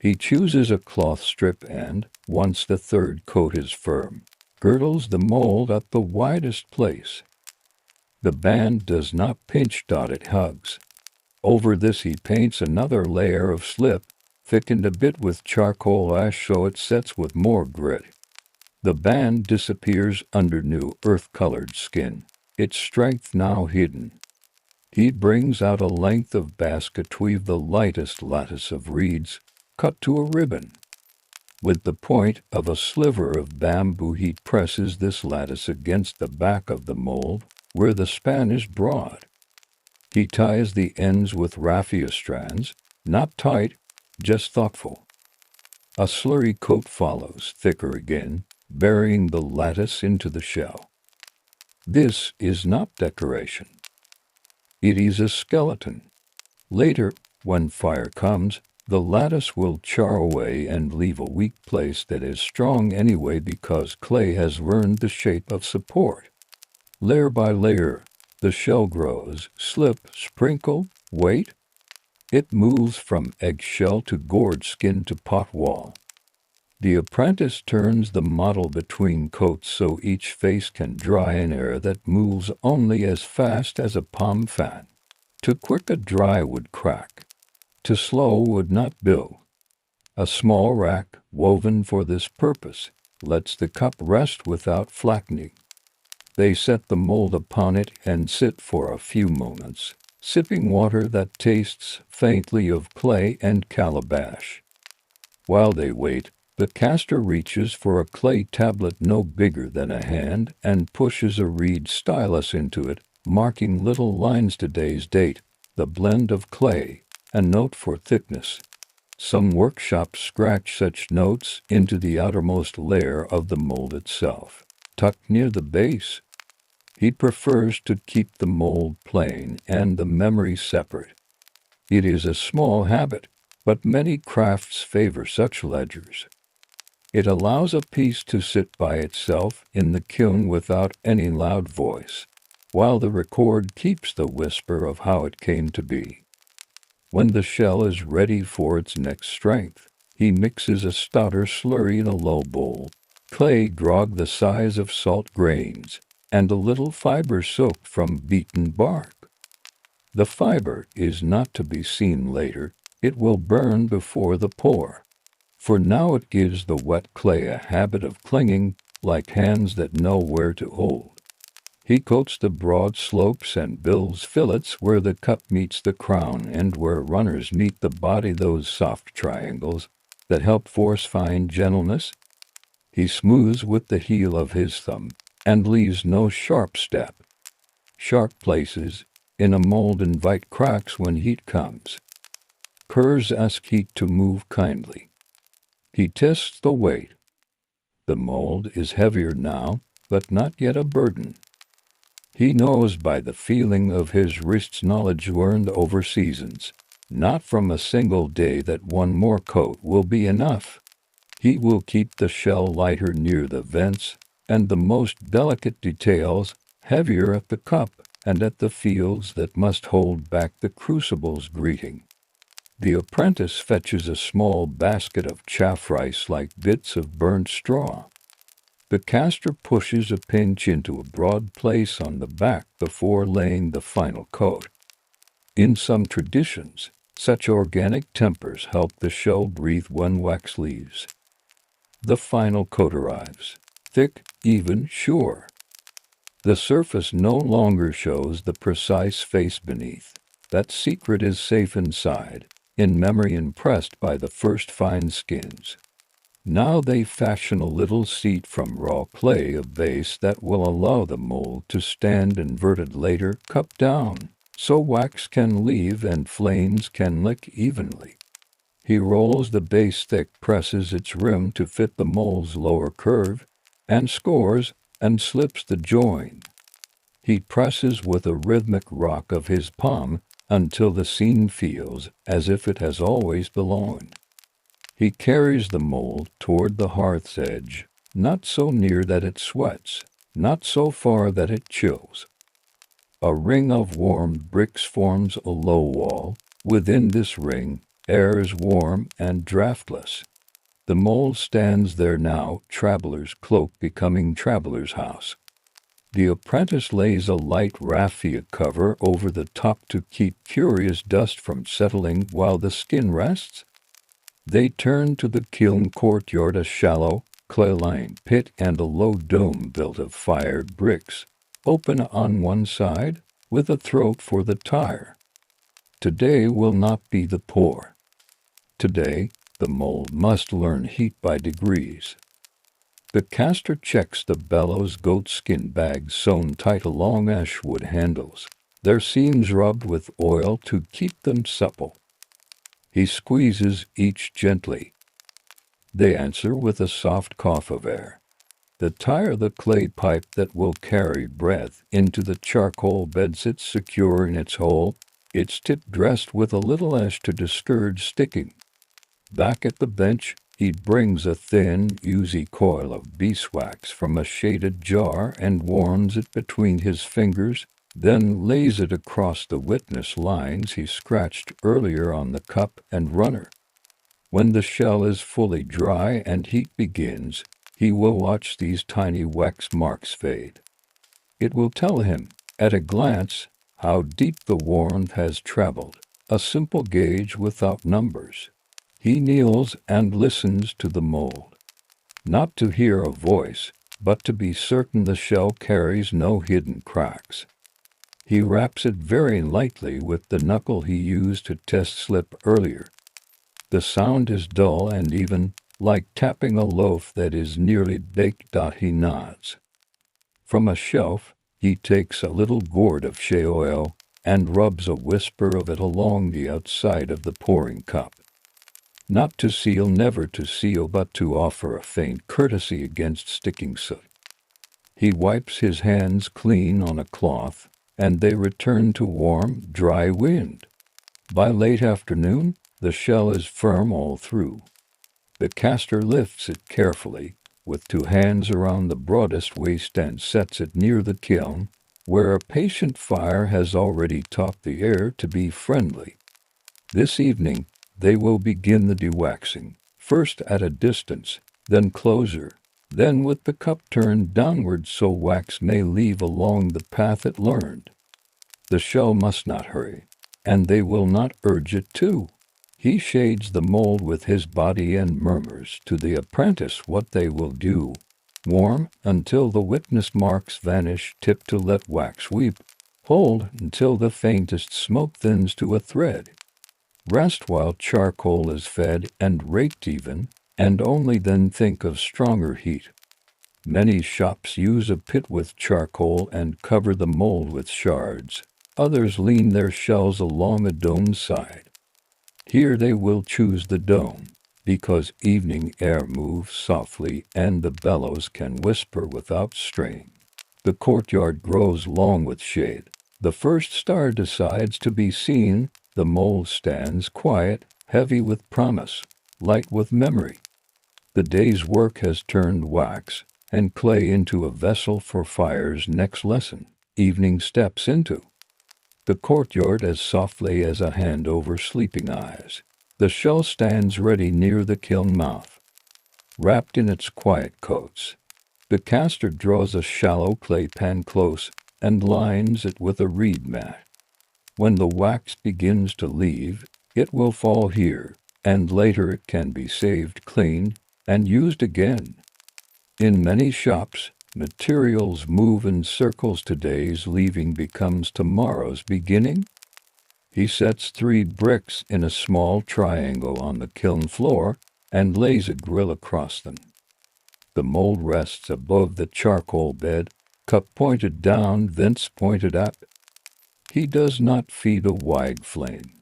[SPEAKER 1] He chooses a cloth strip and, once the third coat is firm, girdles the mold at the widest place. The band does not pinch. It hugs. Over this he paints another layer of slip, thickened a bit with charcoal ash so it sets with more grit. The band disappears under new earth-colored skin, its strength now hidden. He brings out a length of basket weave, the lightest lattice of reeds, cut to a ribbon. With the point of a sliver of bamboo he presses this lattice against the back of the mold, where the span is broad. He ties the ends with raffia strands, not tight, just thoughtful. A slurry coat follows, thicker again, burying the lattice into the shell. This is not decoration. It is a skeleton. Later, when fire comes, the lattice will char away and leave a weak place that is strong anyway because clay has learned the shape of support. Layer by layer, the shell grows, slip, sprinkle, wait. It moves from eggshell to gourd skin to pot wall. The apprentice turns the model between coats so each face can dry in air that moves only as fast as a palm fan. Too quick a dry would crack. Too slow would not bill. A small rack, woven for this purpose, lets the cup rest without flattening. They set the mold upon it and sit for a few moments, sipping water that tastes faintly of clay and calabash. While they wait, the caster reaches for a clay tablet no bigger than a hand and pushes a reed stylus into it, marking little lines: today's date, the blend of clay, a note for thickness. Some workshops scratch such notes into the outermost layer of the mold itself, tucked near the base. He prefers to keep the mold plain and the memory separate. It is a small habit, but many crafts favor such ledgers. It allows a piece to sit by itself in the kiln without any loud voice, while the record keeps the whisper of how it came to be. When the shell is ready for its next strength, he mixes a stouter slurry in a low bowl, clay grog the size of salt grains, and a little fiber soaked from beaten bark. The fiber is not to be seen later. It will burn before the pour. For now it gives the wet clay a habit of clinging, like hands that know where to hold. He coats the broad slopes and builds fillets where the cup meets the crown and where runners meet the body, those soft triangles that help force fine gentleness. He smooths with the heel of his thumb and leaves no sharp step. Sharp places in a mold invite cracks when heat comes. Curves ask heat to move kindly. He tests the weight. The mold is heavier now, but not yet a burden. He knows by the feeling of his wrists, knowledge learned over seasons, not from a single day, that one more coat will be enough. He will keep the shell lighter near the vents, and the most delicate details heavier at the cup and at the fields that must hold back the crucible's greeting. The apprentice fetches a small basket of chaff rice like bits of burnt straw. The caster pushes a pinch into a broad place on the back before laying the final coat. In some traditions, such organic tempers help the shell breathe when wax leaves. The final coat arrives, thick, even, sure. The surface no longer shows the precise face beneath. That secret is safe inside, in memory impressed by the first fine skins. Now they fashion a little seat from raw clay, a base that will allow the mold to stand inverted later, cup down, so wax can leave and flames can lick evenly. He rolls the base thick, presses its rim to fit the mold's lower curve, and scores and slips the join. He presses with a rhythmic rock of his palm until the scene feels as if it has always belonged. He carries the mold toward the hearth's edge, not so near that it sweats, not so far that it chills. A ring of warm bricks forms a low wall. Within this ring, air is warm and draughtless. The mold stands there now, traveler's cloak becoming traveler's house. The apprentice lays a light raffia cover over the top to keep curious dust from settling while the skin rests. They turn to the kiln courtyard, a shallow, clay-lined pit and a low dome built of fired bricks, open on one side, with a throat for the tire. Today will not be the pour. Today, the mold must learn heat by degrees. The caster checks the bellows goatskin bags sewn tight along ashwood handles, their seams rubbed with oil to keep them supple. He squeezes each gently. They answer with a soft cough of air. The tire, the clay pipe that will carry breath into the charcoal bed, sits secure in its hole, its tip dressed with a little ash to discourage sticking. Back at the bench, he brings a thin, oozy coil of beeswax from a shaded jar and warms it between his fingers, then lays it across the witness lines he scratched earlier on the cup and runner. When the shell is fully dry and heat begins, he will watch these tiny wax marks fade. It will tell him, at a glance, how deep the warmth has traveled, a simple gauge without numbers. He kneels and listens to the mold. Not to hear a voice, but to be certain the shell carries no hidden cracks. He raps it very lightly with the knuckle he used to test slip earlier. The sound is dull and even, like tapping a loaf that is nearly baked. He nods. From a shelf, he takes a little gourd of shea oil and rubs a whisper of it along the outside of the pouring cup. Not to seal, never to seal, but to offer a faint courtesy against sticking soot. He wipes his hands clean on a cloth, and they return to warm, dry wind. By late afternoon, the shell is firm all through. The caster lifts it carefully, with 2 hands around the broadest waist, and sets it near the kiln, where a patient fire has already taught the air to be friendly. This evening, they will begin the dewaxing, first at a distance, then closer, then with the cup turned downward so wax may leave along the path it learned. The shell must not hurry, and they will not urge it to. He shades the mold with his body and murmurs to the apprentice what they will do. Warm until the witness marks vanish, tip to let wax weep, hold until the faintest smoke thins to a thread. Rest while charcoal is fed and raked even, and only then think of stronger heat. Many shops use a pit with charcoal and cover the mold with shards. Others lean their shells along a dome side. Here they will choose the dome, because evening air moves softly and the bellows can whisper without strain. The courtyard grows long with shade. The first star decides to be seen. The mold stands quiet, heavy with promise, light with memory. The day's work has turned wax and clay into a vessel for fire's next lesson. Evening steps into the courtyard as softly as a hand over sleeping eyes. The shell stands ready near the kiln mouth, wrapped in its quiet coats. The caster draws a shallow clay pan close and lines it with a reed mat. When the wax begins to leave, it will fall here, and later it can be saved, cleaned, and used again. In many shops, materials move in circles. Today's leaving becomes tomorrow's beginning. He sets 3 bricks in a small triangle on the kiln floor and lays a grill across them. The mold rests above the charcoal bed, cup pointed down, vents pointed up. He does not feed a wide flame.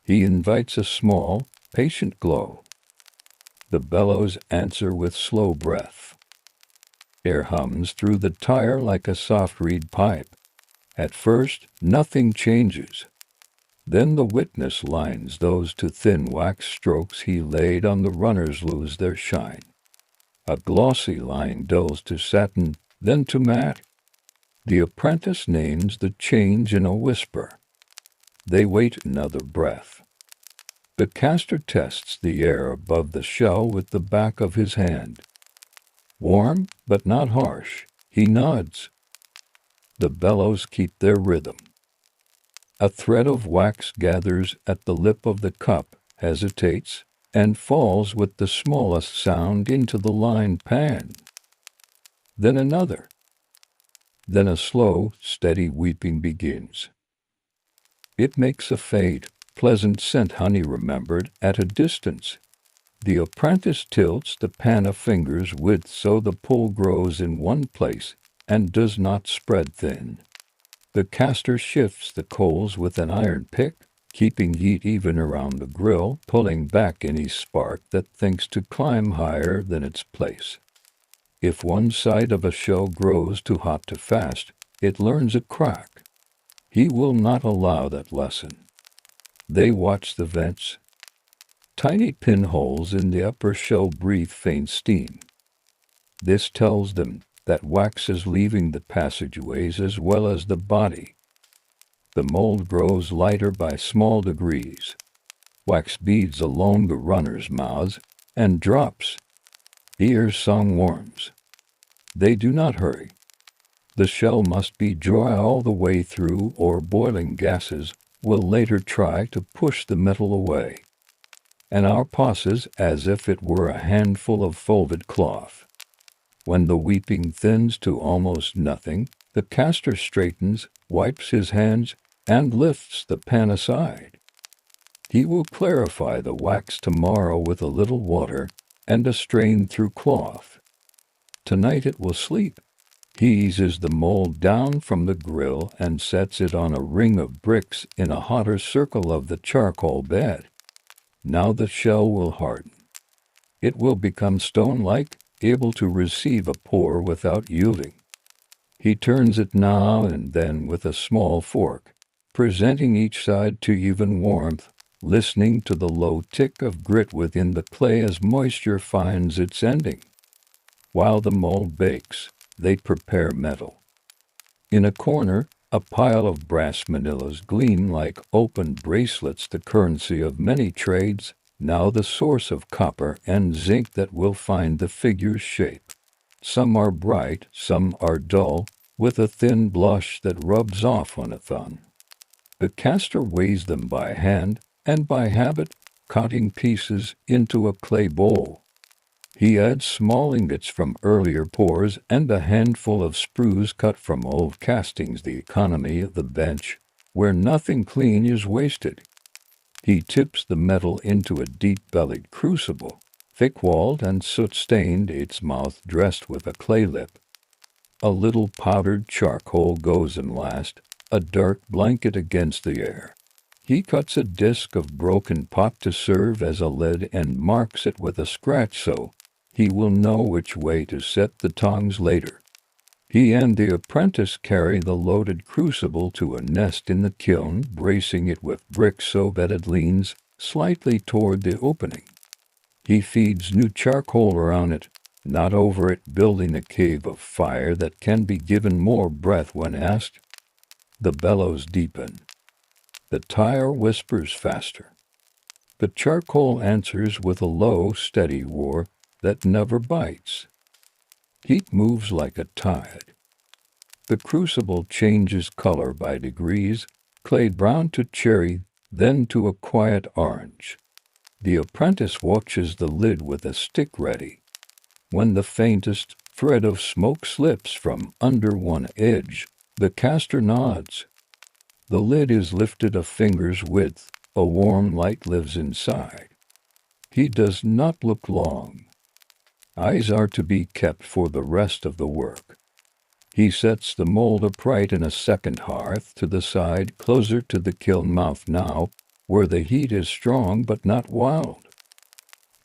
[SPEAKER 1] He invites a small, patient glow. The bellows answer with slow breath. Air hums through the tire like a soft reed pipe. At first, nothing changes. Then the witness lines those 2 thin wax strokes he laid on the runners lose their shine. A glossy line dulls to satin, then to matte. The apprentice names the change in a whisper. They wait another breath. The caster tests the air above the shell with the back of his hand. Warm, but not harsh, he nods. The bellows keep their rhythm. A thread of wax gathers at the lip of the cup, hesitates, and falls with the smallest sound into the lined pan. Then another. Then a slow, steady weeping begins. It makes a faint, pleasant scent, honey remembered at a distance. The apprentice tilts the pan a finger's width so the pull grows in one place and does not spread thin. The caster shifts the coals with an iron pick, keeping heat even around the grill, pulling back any spark that thinks to climb higher than its place. If one side of a shell grows too hot to fast, it learns a crack. He will not allow that lesson. They watch the vents. Tiny pinholes in the upper shell breathe faint steam. This tells them that wax is leaving the passageways as well as the body. The mold grows lighter by small degrees. Wax beads along the runners' mouths and drops. Ear song warms. They do not hurry. The shell must be dry all the way through, or boiling gases will later try to push the metal away. and our pauses as if it were a handful of folded cloth. When the weeping thins to almost nothing, the caster straightens, wipes his hands, and lifts the pan aside. He will clarify the wax tomorrow with a little water and a strain through cloth. Tonight it will sleep. He eases the mold down from the grill and sets it on a ring of bricks in a hotter circle of the charcoal bed. Now the shell will harden. It will become stone-like, able to receive a pour without yielding. He turns it now and then with a small fork, presenting each side to even warmth, listening to the low tick of grit within the clay as moisture finds its ending. While the mold bakes, they prepare metal. In a corner, a pile of brass manillas gleam like open bracelets, the currency of many trades, now the source of copper and zinc that will find the figure's shape. Some are bright, some are dull, with a thin blush that rubs off on a thumb. The caster weighs them by hand, and by habit, cutting pieces into a clay bowl. He adds small ingots from earlier pours and a handful of sprues cut from old castings, the economy of the bench, where nothing clean is wasted. He tips the metal into a deep-bellied crucible, thick-walled and soot-stained, its mouth dressed with a clay lip. A little powdered charcoal goes in last, a dark blanket against the air. He cuts a disc of broken pot to serve as a lid and marks it with a scratch so he will know which way to set the tongs later. He and the apprentice carry the loaded crucible to a nest in the kiln, bracing it with bricks so that it leans slightly toward the opening. He feeds new charcoal around it, not over it, building a cave of fire that can be given more breath when asked. The bellows deepen. The tire whispers faster. The charcoal answers with a low, steady roar that never bites. Heat moves like a tide. The crucible changes color by degrees, clay brown to cherry, then to a quiet orange. The apprentice watches the lid with a stick ready. When the faintest thread of smoke slips from under one edge, the caster nods. The lid is lifted a finger's width. A warm light lives inside. He does not look long. Eyes are to be kept for the rest of the work. He sets the mold upright in a second hearth to the side, closer to the kiln mouth now, where the heat is strong but not wild.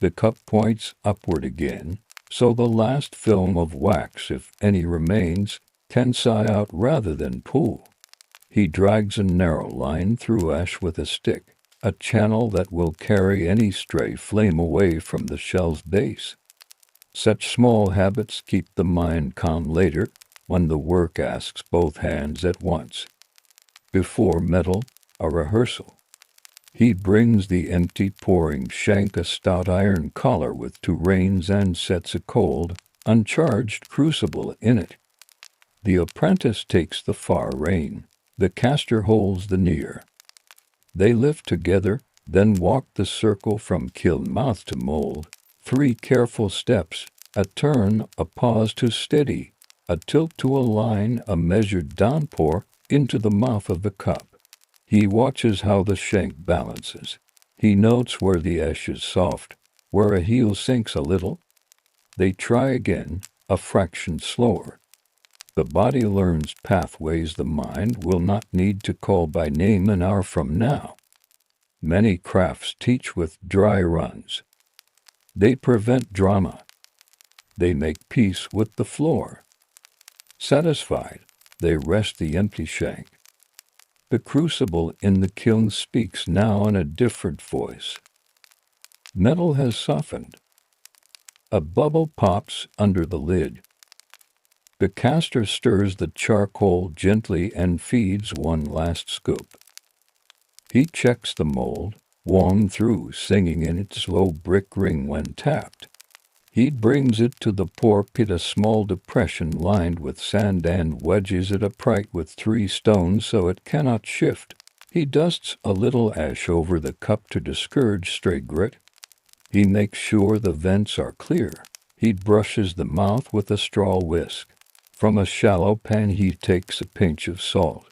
[SPEAKER 1] The cup points upward again, so the last film of wax, if any remains, can sigh out rather than pool. He drags a narrow line through ash with a stick, a channel that will carry any stray flame away from the shell's base. Such small habits keep the mind calm later, when the work asks both hands at once. Before metal, a rehearsal. He brings the empty pouring shank, a stout iron collar with 2 reins, and sets a cold, uncharged crucible in it. The apprentice takes the far rein. The caster holds the near. They lift together, then walk the circle from kiln mouth to mold. 3 careful steps, a turn, a pause to steady, a tilt to a line, a measured downpour into the mouth of the cup. He watches how the shank balances. He notes where the ash is soft, where a heel sinks a little. They try again, a fraction slower. The body learns pathways the mind will not need to call by name an hour from now. Many crafts teach with dry runs. They prevent drama. They make peace with the floor. Satisfied, they rest the empty shank. The crucible in the kiln speaks now in a different voice. Metal has softened. A bubble pops under the lid. The caster stirs the charcoal gently and feeds one last scoop. He checks the mold, warm through, singing in its low brick ring when tapped. He brings it to the pour pit, a small depression lined with sand, and wedges it upright with 3 stones so it cannot shift. He dusts a little ash over the cup to discourage stray grit. He makes sure the vents are clear. He brushes the mouth with a straw whisk. From a shallow pan he takes a pinch of salt.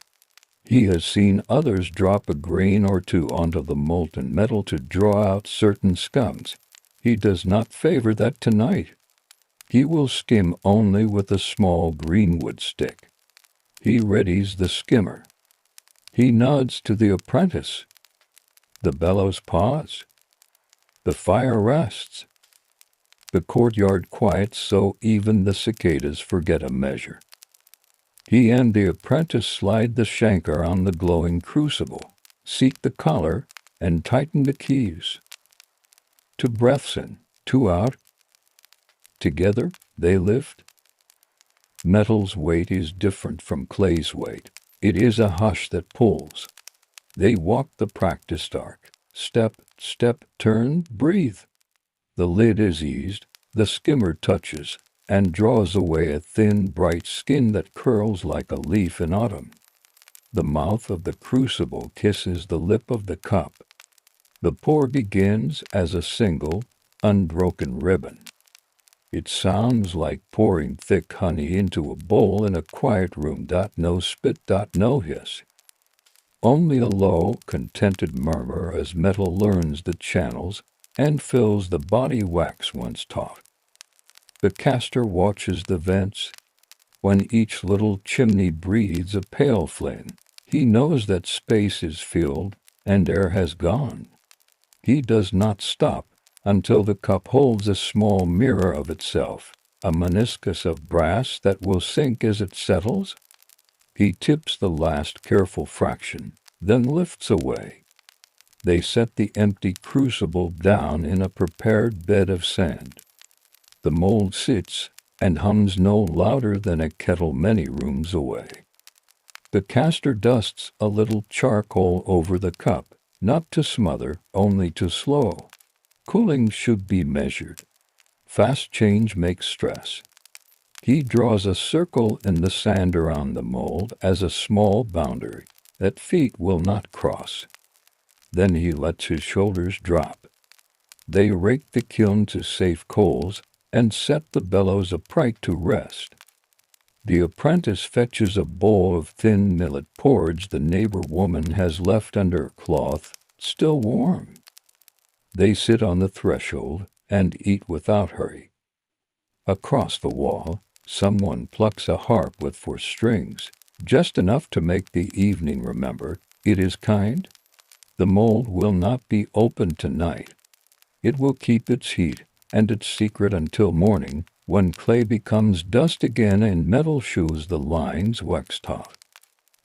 [SPEAKER 1] He has seen others drop a grain or two onto the molten metal to draw out certain scums. He does not favor that tonight. He will skim only with a small greenwood stick. He readies the skimmer. He nods to the apprentice. The bellows pause. The fire rests. The courtyard quiets so even the cicadas forget a measure. He and the apprentice slide the shank around the glowing crucible, seat the collar, and tighten the keys. 2 breaths in, 2 out. Together they lift. Metal's weight is different from clay's weight. It is a hush that pulls. They walk the practiced arc. Step, step, turn, breathe. The lid is eased. The skimmer touches and draws away a thin, bright skin that curls like a leaf in autumn. The mouth of the crucible kisses the lip of the cup. The pour begins as a single, unbroken ribbon. It sounds like pouring thick honey into a bowl in a quiet room. No spit, no hiss. Only a low, contented murmur as metal learns the channels and fills the body wax once taught. The caster watches the vents. When each little chimney breathes a pale flame, he knows that space is filled and air has gone. He does not stop until the cup holds a small mirror of itself, a meniscus of brass that will sink as it settles. He tips the last careful fraction, then lifts away. They set the empty crucible down in a prepared bed of sand. The mold sits and hums no louder than a kettle many rooms away. The caster dusts a little charcoal over the cup, not to smother, only to slow. Cooling should be measured. Fast change makes stress. He draws a circle in the sand around the mold as a small boundary that feet will not cross. Then he lets his shoulders drop. They rake the kiln to safe coals and set the bellows upright to rest. The apprentice fetches a bowl of thin millet porridge the neighbor woman has left under a cloth, still warm. They sit on the threshold and eat without hurry. Across the wall, someone plucks a harp with 4 strings, just enough to make the evening remember it is kind. The mold will not be opened tonight. It will keep its heat and its secret until morning, when clay becomes dust again and metal shoes the lines wax taut.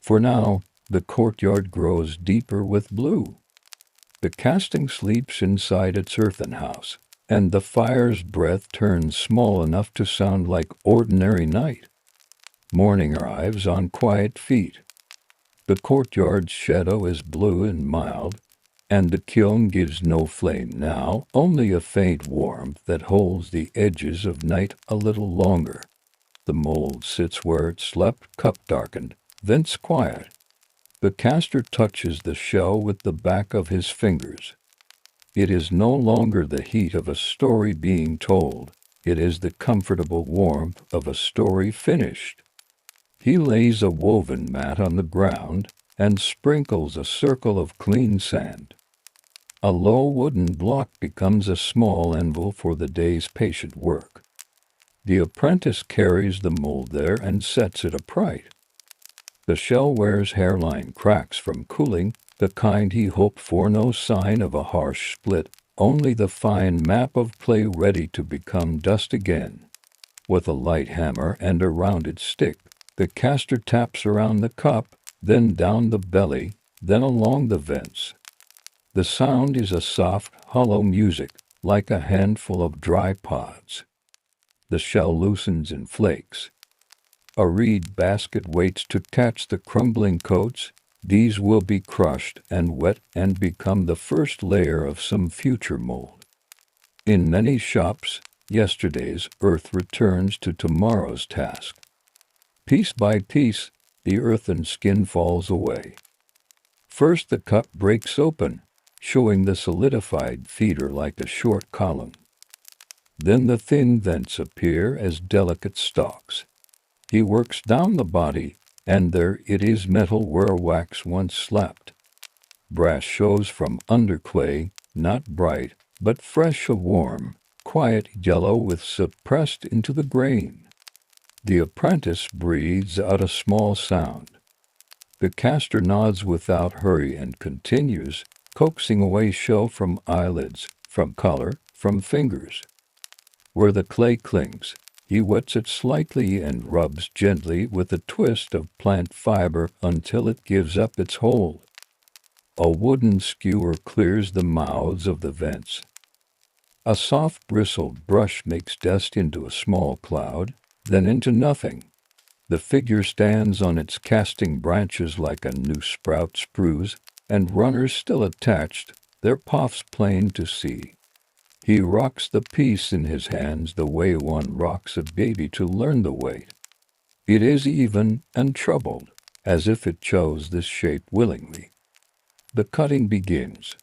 [SPEAKER 1] For now, the courtyard grows deeper with blue. The casting sleeps inside its earthen house, and the fire's breath turns small enough to sound like ordinary night. Morning arrives on quiet feet. The courtyard's shadow is blue and mild, and the kiln gives no flame now, only a faint warmth that holds the edges of night a little longer. The mold sits where it slept, cup darkened, vents quiet. The caster touches the shell with the back of his fingers. It is no longer the heat of a story being told. It is the comfortable warmth of a story finished. He lays a woven mat on the ground and sprinkles a circle of clean sand. A low wooden block becomes a small anvil for the day's patient work. The apprentice carries the mold there and sets it upright. The shellware's hairline cracks from cooling, the kind he hoped for, no sign of a harsh split, only the fine map of clay ready to become dust again. With a light hammer and a rounded stick, the caster taps around the cup, then down the belly, then along the vents. The sound is a soft, hollow music, like a handful of dry pods. The shell loosens in flakes. A reed basket waits to catch the crumbling coats. These will be crushed and wet and become the first layer of some future mold. In many shops, yesterday's earth returns to tomorrow's task. Piece by piece, the earthen skin falls away. First the cup breaks open. showing the solidified feeder like a short column. Then the thin vents appear as delicate stalks. He works down the body, and there it is, metal where wax once slept. Brass shows from under clay, not bright, but fresh, a warm, quiet yellow with suppressed into the grain. The apprentice breathes out a small sound. The caster nods without hurry and continues, coaxing away shell from eyelids, from color, from fingers. Where the clay clings, he wets it slightly and rubs gently with a twist of plant fiber until it gives up its hold. A wooden skewer clears the mouths of the vents. A soft bristled brush makes dust into a small cloud, then into nothing. The figure stands on its casting branches like a new sprout spruce, and runners still attached, their puffs plain to see. He rocks the piece in his hands the way one rocks a baby to learn the weight. It is even and troubled, as if it chose this shape willingly. The cutting begins.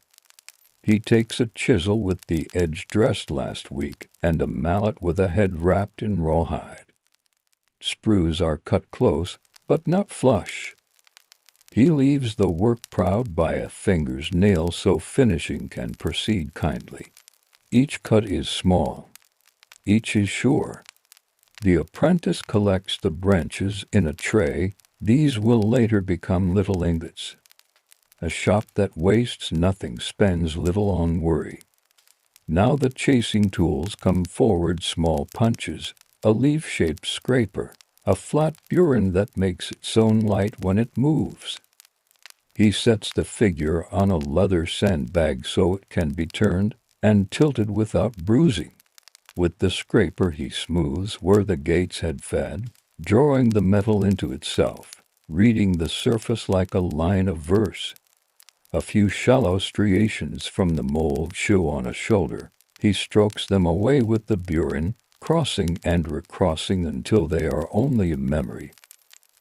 [SPEAKER 1] He takes a chisel with the edge dressed last week and a mallet with a head wrapped in rawhide. Sprues are cut close, but not flush. He leaves the work proud by a finger's nail so finishing can proceed kindly. Each cut is small. Each is sure. The apprentice collects the branches in a tray. These will later become little ingots. A shop that wastes nothing spends little on worry. Now the chasing tools come forward, small punches, a leaf-shaped scraper, a flat burin that makes its own light when it moves. He sets the figure on a leather sandbag so it can be turned and tilted without bruising. With the scraper he smooths where the gates had fed, drawing the metal into itself, reading the surface like a line of verse. A few shallow striations from the mold show on a shoulder. He strokes them away with the burin, crossing and recrossing until they are only a memory.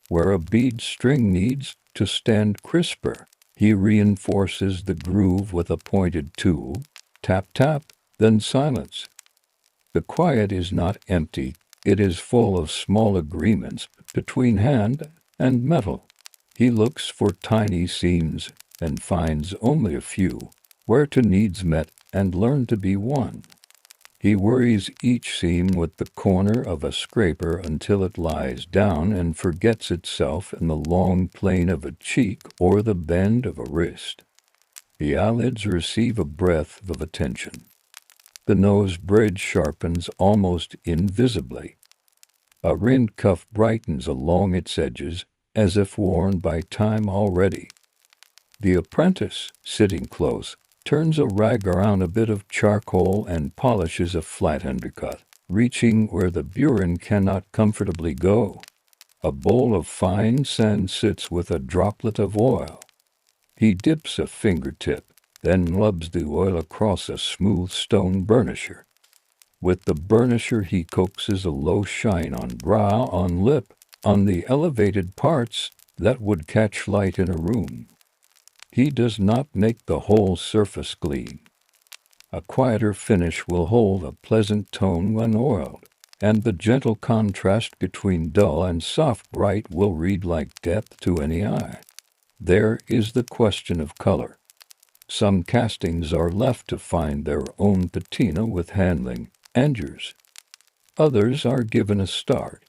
[SPEAKER 1] Where a bead string needs to stand crisper, he reinforces the groove with a pointed tool. Tap, tap, then silence. The quiet is not empty. It is full of small agreements between hand and metal. He looks for tiny seams and finds only a few, where two needs met and learn to be one. He worries each seam with the corner of a scraper until it lies down and forgets itself in the long plane of a cheek or the bend of a wrist. The eyelids receive a breath of attention. The nose bridge sharpens almost invisibly. A rind cuff brightens along its edges, as if worn by time already. The apprentice, sitting close, turns a rag around a bit of charcoal and polishes a flat undercut, reaching where the burin cannot comfortably go. A bowl of fine sand sits with a droplet of oil. He dips a fingertip, then rubs the oil across a smooth stone burnisher. With the burnisher he coaxes a low shine on brow, on lip, on the elevated parts that would catch light in a room. He does not make the whole surface gleam. A quieter finish will hold a pleasant tone when oiled, and the gentle contrast between dull and soft bright will read like depth to any eye. There is the question of color. Some castings are left to find their own patina with handling, endures. Others are given a start.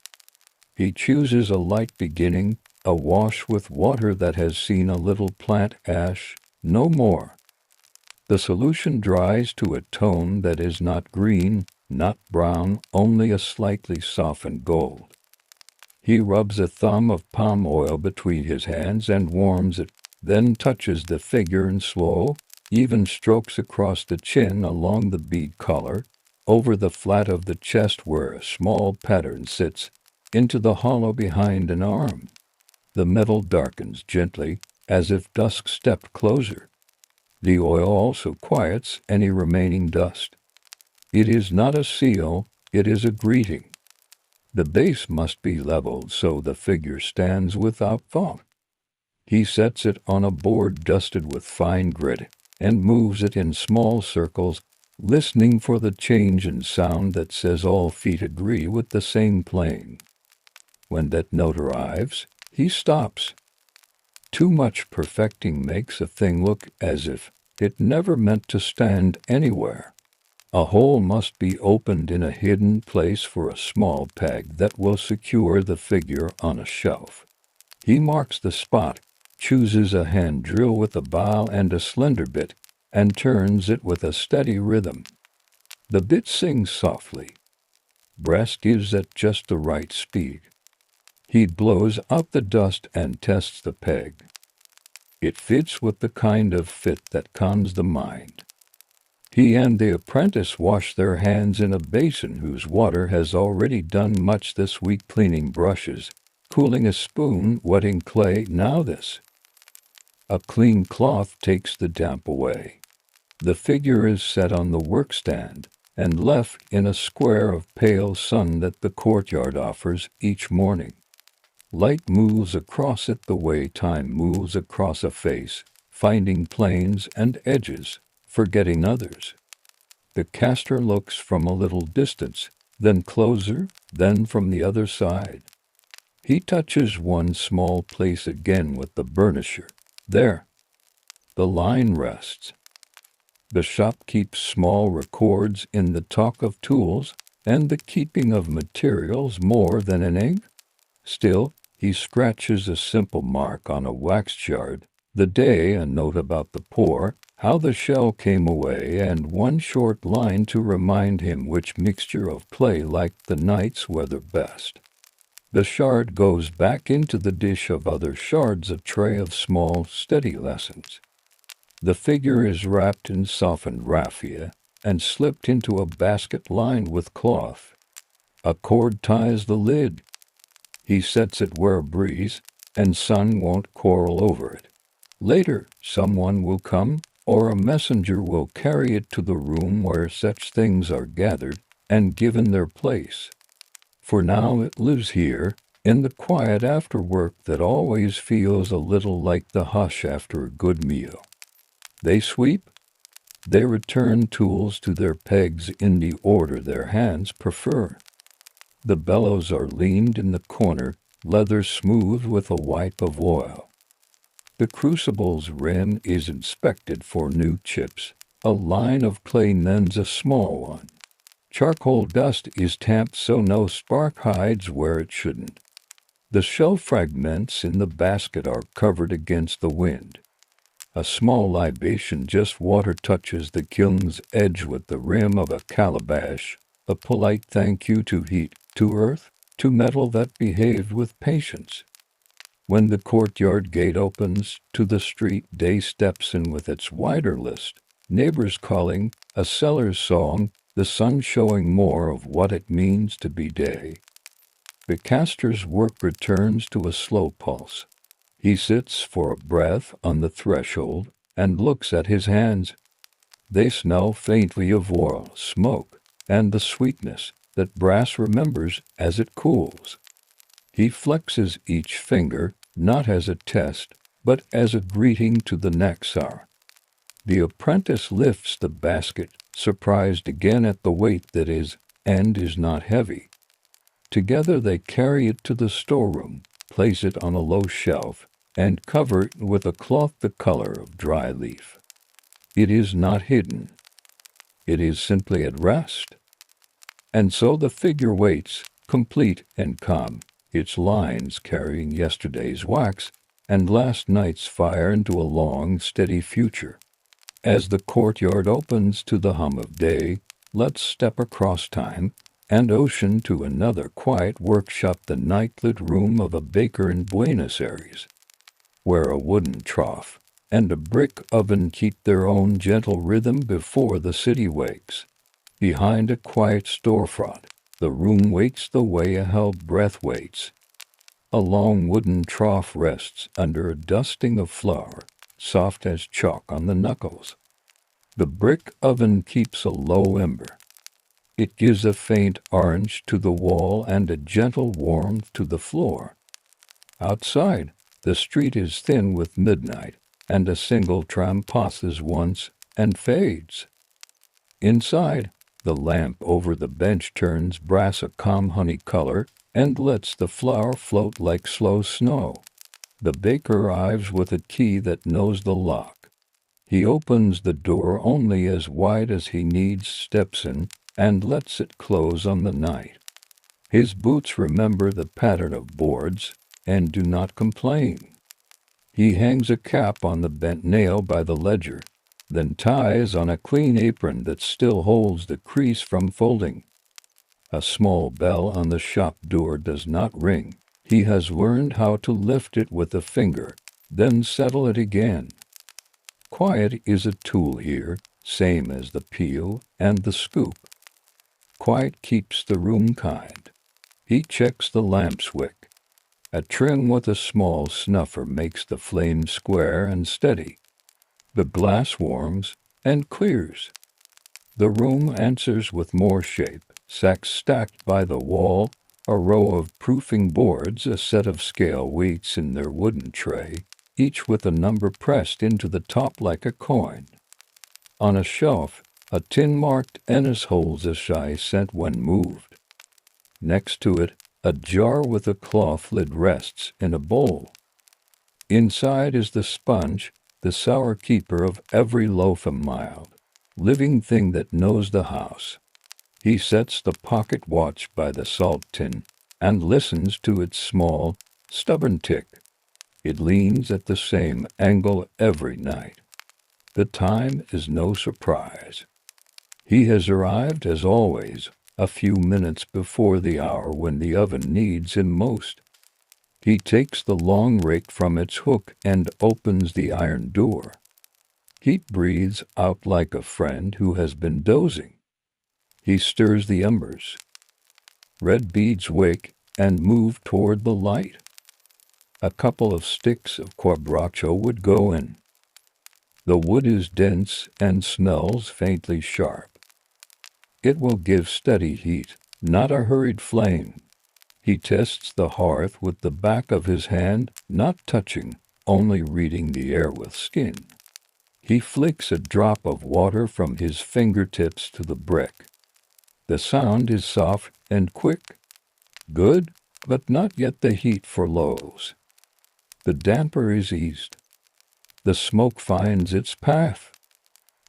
[SPEAKER 1] He chooses a light beginning, a wash with water that has seen a little plant ash, no more. The solution dries to a tone that is not green, not brown, only a slightly softened gold. He rubs a thumb of palm oil between his hands and warms it, then touches the figure in slow, even strokes across the chin along the bead collar, over the flat of the chest where a small pattern sits, into the hollow behind an arm. The metal darkens gently, as if dusk stepped closer. The oil also quiets any remaining dust. It is not a seal, it is a greeting. The base must be leveled so the figure stands without thought. He sets it on a board dusted with fine grit. and moves it in small circles, listening for the change in sound that says all feet agree with the same playing. When that note arrives, he stops. Too much perfecting makes a thing look as if it never meant to stand anywhere. A hole must be opened in a hidden place for a small peg that will secure the figure on a shelf. He marks the spot, chooses a hand drill with a bow and a slender bit, and turns it with a steady rhythm. The bit sings softly. Breast gives at just the right speed. He blows out the dust and tests the peg. It fits with the kind of fit that calms the mind. He and the apprentice wash their hands in a basin whose water has already done much this week, cleaning brushes, cooling a spoon, wetting clay. Now this. A clean cloth takes the damp away. The figure is set on the workstand and left in a square of pale sun that the courtyard offers each morning. Light moves across it the way time moves across a face, finding planes and edges, forgetting others. The caster looks from a little distance, then closer, then from the other side. He touches one small place again with the burnisher. There. The line rests. The shop keeps small records in the talk of tools and the keeping of materials more than an egg. Still, he scratches a simple mark on a waxed shard, the day, a note about the pour, how the shell came away, and one short line to remind him which mixture of clay liked the night's weather best. The shard goes back into the dish of other shards, a tray of small, steady lessons. The figure is wrapped in softened raffia and slipped into a basket lined with cloth. A cord ties the lid. He sets it where a breeze and sun won't quarrel over it. Later, someone will come, or a messenger will carry it to the room where such things are gathered and given their place. For now it lives here, in the quiet after work that always feels a little like the hush after a good meal. They sweep. They return tools to their pegs in the order their hands prefer. The bellows are leaned in the corner, leather smooth with a wipe of oil. The crucible's rim is inspected for new chips. A line of clay mends a small one. Charcoal dust is tamped so no spark hides where it shouldn't. The shell fragments in the basket are covered against the wind. A small libation, just water, touches the kiln's edge with the rim of a calabash, a polite thank you to heat, to earth, to metal that behaved with patience. When the courtyard gate opens to the street, day steps in with its wider list, neighbors calling, a seller's song, the sun showing more of what it means to be day. The caster's work returns to a slow pulse. He sits for a breath on the threshold and looks at his hands. They smell faintly of oil, smoke, and the sweetness that brass remembers as it cools. He flexes each finger, not as a test, but as a greeting to the next hour. The apprentice lifts the basket, surprised again at the weight that is not heavy. Together they carry it to the storeroom, place it on a low shelf, and cover it with a cloth the color of dry leaf. It is not hidden. It is simply at rest. And so the figure waits, complete and calm, its lines carrying yesterday's wax and last night's fire into a long, steady future. As the courtyard opens to the hum of day, let's step across time and ocean to another quiet workshop, the nightlit room of a baker in Buenos Aires, where a wooden trough and a brick oven keep their own gentle rhythm before the city wakes. Behind a quiet storefront, the room waits the way a held breath waits. A long wooden trough rests under a dusting of flour, soft as chalk on the knuckles. The brick oven keeps a low ember. It gives a faint orange to the wall and a gentle warmth to the floor. Outside, the street is thin with midnight, and a single tram passes once and fades. Inside, the lamp over the bench turns brass a calm honey color and lets the flour float like slow snow. The baker arrives with a key that knows the lock. He opens the door only as wide as he needs, steps in, and lets it close on the night. His boots remember the pattern of boards and do not complain. He hangs a cap on the bent nail by the ledger, then ties on a clean apron that still holds the crease from folding. A small bell on the shop door does not ring. He has learned how to lift it with a finger, then settle it again. Quiet is a tool here, same as the peel and the scoop. Quiet keeps the room kind. He checks the lamp's wick. A trim with a small snuffer makes the flame square and steady. The glass warms and clears. The room answers with more shape, sacks stacked by the wall, a row of proofing boards, a set of scale weights in their wooden tray, each with a number pressed into the top like a coin. On a shelf, a tin marked Ennis holds a shy scent when moved. Next to it, a jar with a cloth lid rests in a bowl. Inside is the sponge, the sour keeper of every loaf, a mild, living thing that knows the house. He sets the pocket watch by the salt tin and listens to its small, stubborn tick. It leans at the same angle every night. The time is no surprise. He has arrived, as always, a few minutes before the hour when the oven needs him most. He takes the long rake from its hook and opens the iron door. Heat breathes out like a friend who has been dozing. He stirs the embers. Red beads wake and move toward the light. A couple of sticks of quabracho would go in. The wood is dense and smells faintly sharp. It will give steady heat, not a hurried flame. He tests the hearth with the back of his hand, not touching, only reading the air with skin. He flicks a drop of water from his fingertips to the brick. The sound is soft and quick. Good, but not yet the heat for loaves. The damper is eased. The smoke finds its path.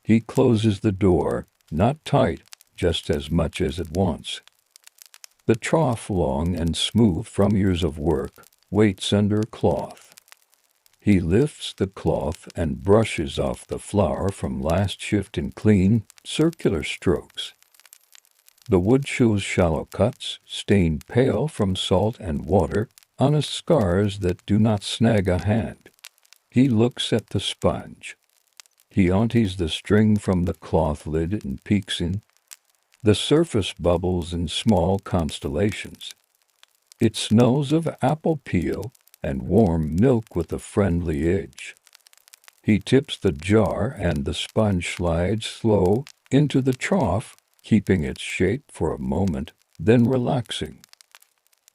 [SPEAKER 1] He closes the door, not tight, just as much as it wants. The trough, long and smooth from years of work, waits under cloth. He lifts the cloth and brushes off the flour from last shift in clean, circular strokes. The wood shows shallow cuts, stained pale from salt and water, honest scars that do not snag a hand. He looks at the sponge. He unties the string from the cloth lid and peeks in. The surface bubbles in small constellations. It smells of apple peel and warm milk with a friendly edge. He tips the jar and the sponge slides slow into the trough, keeping its shape for a moment, then relaxing.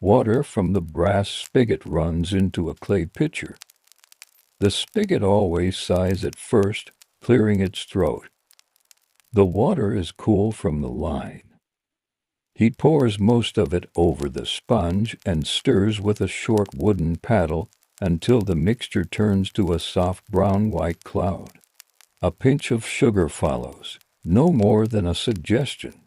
[SPEAKER 1] Water from the brass spigot runs into a clay pitcher. The spigot always sighs at first, clearing its throat. The water is cool from the line. He pours most of it over the sponge and stirs with a short wooden paddle until the mixture turns to a soft brown-white cloud. A pinch of sugar follows, no more than a suggestion.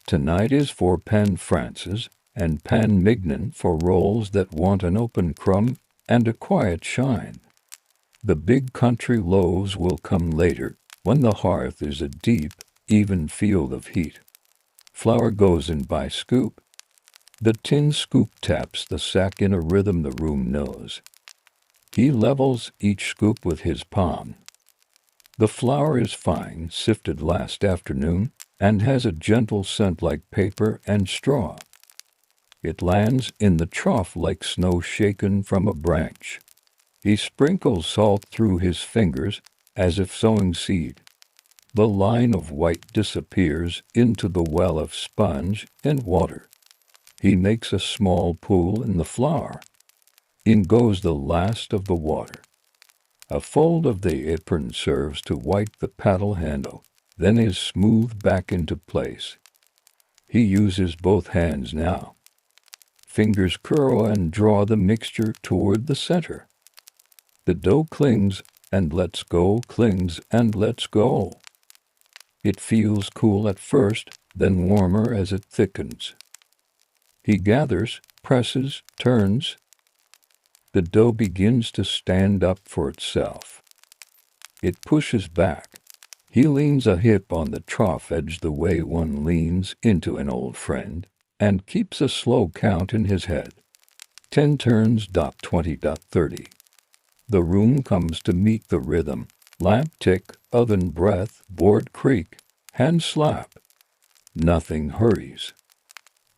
[SPEAKER 1] Tonight is for Pan Francis and Pan Mignon for rolls that want an open crumb and a quiet shine. The big country loaves will come later, when the hearth is a deep, even field of heat. Flour goes in by scoop. The tin scoop taps the sack in a rhythm the room knows. He levels each scoop with his palm. The flour is fine, sifted last afternoon, and has a gentle scent like paper and straw. It lands in the trough like snow shaken from a branch. He sprinkles salt through his fingers, as if sowing seed. The line of white disappears into the well of sponge and water. He makes a small pool in the flour. In goes the last of the water. A fold of the apron serves to wipe the paddle handle, then is smoothed back into place. He uses both hands now. Fingers curl and draw the mixture toward the center. The dough clings and lets go, clings and lets go. It feels cool at first, then warmer as it thickens. He gathers, presses, turns. The dough begins to stand up for itself. It pushes back. He leans a hip on the trough edge the way one leans into an old friend, and keeps a slow count in his head. 10 turns, 20, 30. The room comes to meet the rhythm. Lamp tick, oven breath, board creak, hand slap. Nothing hurries.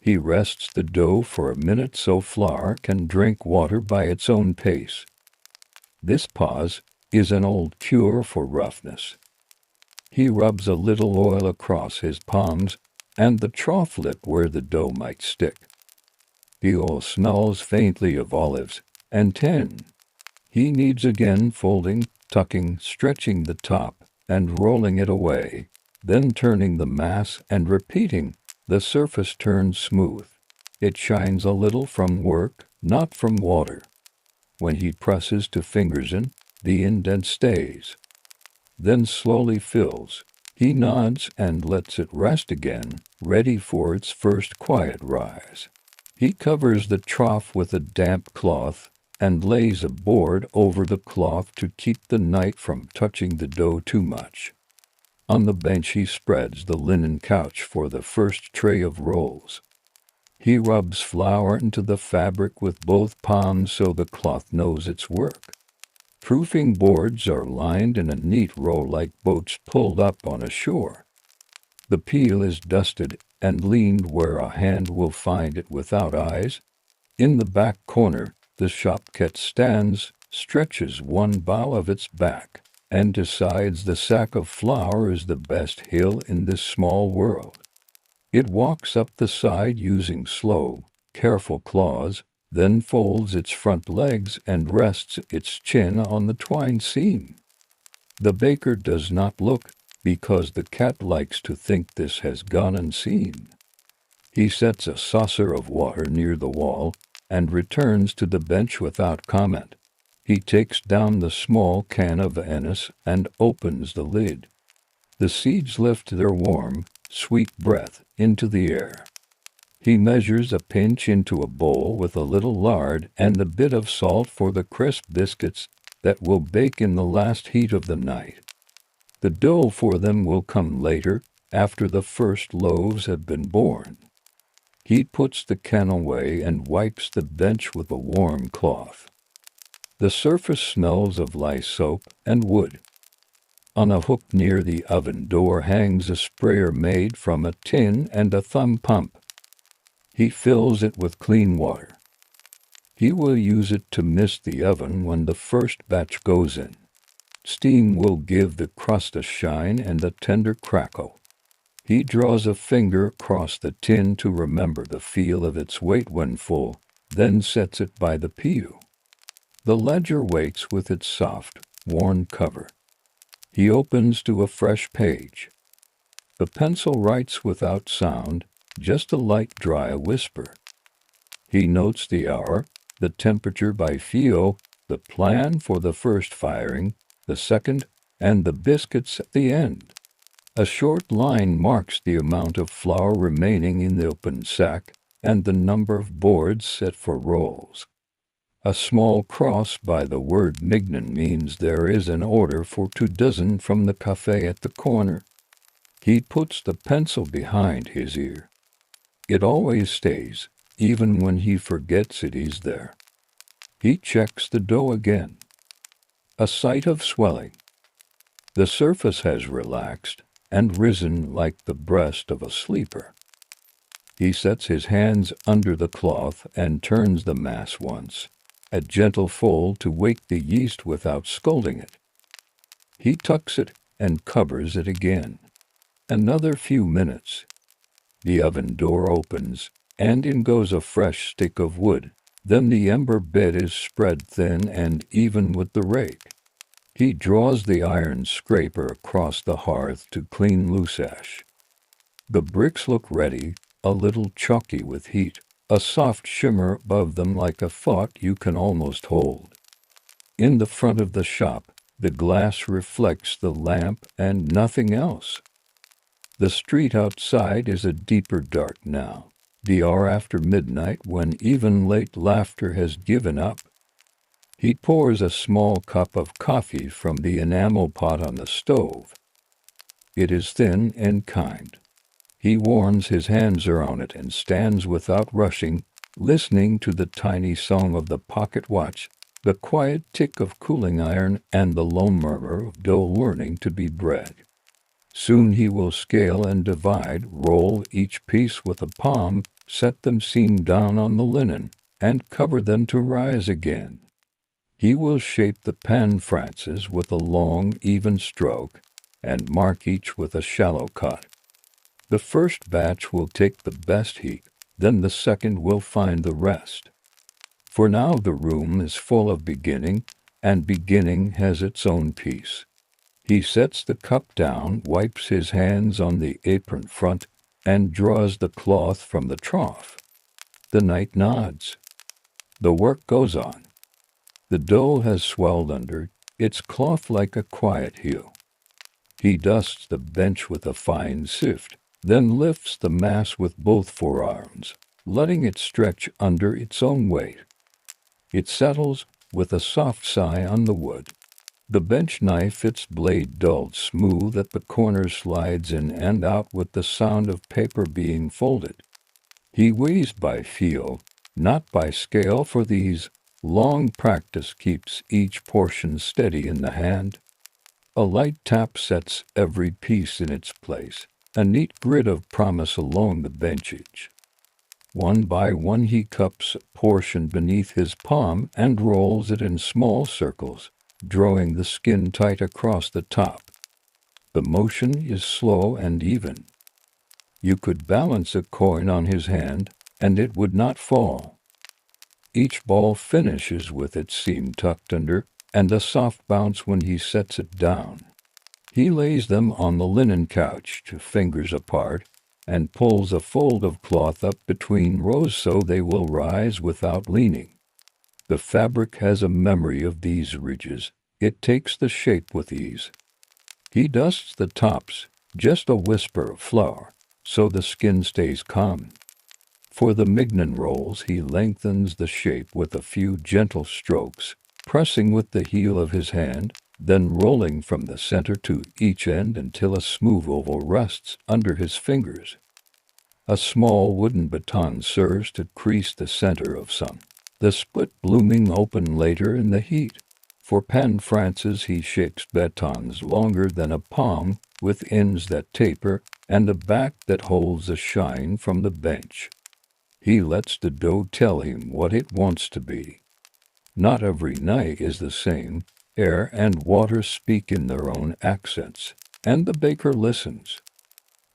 [SPEAKER 1] He rests the dough for a minute so flour can drink water by its own pace. This pause is an old cure for roughness. He rubs a little oil across his palms and the trough lip where the dough might stick. The oil smells faintly of olives, and 10. He kneads again, folding, tucking, stretching the top, and rolling it away, then turning the mass and repeating. The surface turns smooth. It shines a little from work, not from water. When he presses to fingers in, the indent stays. Then slowly fills. He nods and lets it rest again, ready for its first quiet rise. He covers the trough with a damp cloth and lays a board over the cloth to keep the night from touching the dough too much. On the bench he spreads the linen couch for the first tray of rolls. He rubs flour into the fabric with both palms so the cloth knows its work. Proofing boards are lined in a neat row like boats pulled up on a shore. The peel is dusted and leaned where a hand will find it without eyes. In the back corner, the shop cat stands, stretches one bough of its back, and decides the sack of flour is the best hill in this small world. It walks up the side using slow, careful claws, then folds its front legs and rests its chin on the twine seam. The baker does not look, because the cat likes to think this has gone unseen. He sets a saucer of water near the wall and returns to the bench without comment. He takes down the small can of anise and opens the lid. The seeds lift their warm, sweet breath into the air. He measures a pinch into a bowl with a little lard and a bit of salt for the crisp biscuits that will bake in the last heat of the night. The dough for them will come later, after the first loaves have been born. He puts the can away and wipes the bench with a warm cloth. The surface smells of lye soap and wood. On a hook near the oven door hangs a sprayer made from a tin and a thumb pump. He fills it with clean water. He will use it to mist the oven when the first batch goes in. Steam will give the crust a shine and a tender crackle. He draws a finger across the tin to remember the feel of its weight when full, then sets it by the pew. The ledger waits with its soft, worn cover. He opens to a fresh page. The pencil writes without sound, just a light dry whisper. He notes the hour, the temperature by feel, the plan for the first firing, the second, and the biscuits at the end. A short line marks the amount of flour remaining in the open sack and the number of boards set for rolls. A small cross by the word Mignon means there is an order for 24 from the cafe at the corner. He puts the pencil behind his ear. It always stays, even when he forgets it is there. He checks the dough again. A sight of swelling. The surface has relaxed and risen like the breast of a sleeper. He sets his hands under the cloth and turns the mass once, a gentle fold to wake the yeast without scalding it. He tucks it and covers it again. Another few minutes. The oven door opens, and in goes a fresh stick of wood. Then the ember bed is spread thin and even with the rake. He draws the iron scraper across the hearth to clean loose ash. The bricks look ready, a little chalky with heat, a soft shimmer above them like a thought you can almost hold. In the front of the shop, the glass reflects the lamp and nothing else. The street outside is a deeper dark now, the hour after midnight when even late laughter has given up. He pours a small cup of coffee from the enamel pot on the stove. It is thin and kind. He warms his hands around it and stands without rushing, listening to the tiny song of the pocket watch, the quiet tick of cooling iron, and the low murmur of dough learning to be bred. Soon he will scale and divide, roll each piece with a palm, set them seam down on the linen, and cover them to rise again. He will shape the pan frances with a long, even stroke, and mark each with a shallow cut. The first batch will take the best heat, then the second will find the rest. For now the room is full of beginning, and beginning has its own piece. He sets the cup down, wipes his hands on the apron front, and draws the cloth from the trough. The night nods. The work goes on. The dough has swelled under, its cloth like a quiet hue. He dusts the bench with a fine sift, then lifts the mass with both forearms, letting it stretch under its own weight. It settles with a soft sigh on the wood. The bench knife, its blade dulled smooth at the corner, slides in and out with the sound of paper being folded. He weighs by feel, not by scale, for these long practice keeps each portion steady in the hand. A light tap sets every piece in its place, a neat grid of promise along the benchage. One by one he cups a portion beneath his palm and rolls it in small circles, drawing the skin tight across the top. The motion is slow and even. You could balance a coin on his hand, and it would not fall. Each ball finishes with its seam tucked under, and a soft bounce when he sets it down. He lays them on the linen couch, 2 fingers apart, and pulls a fold of cloth up between rows so they will rise without leaning. The fabric has a memory of these ridges. It takes the shape with ease. He dusts the tops, just a whisper of flour, so the skin stays calm. For the mignon rolls he lengthens the shape with a few gentle strokes, pressing with the heel of his hand, then rolling from the center to each end until a smooth oval rests under his fingers. A small wooden baton serves to crease the center of some, the split blooming open later in the heat. For pan frances he shapes batons longer than a palm, with ends that taper, and a back that holds a shine from the bench. He lets the dough tell him what it wants to be. Not every night is the same. Air and water speak in their own accents, and the baker listens.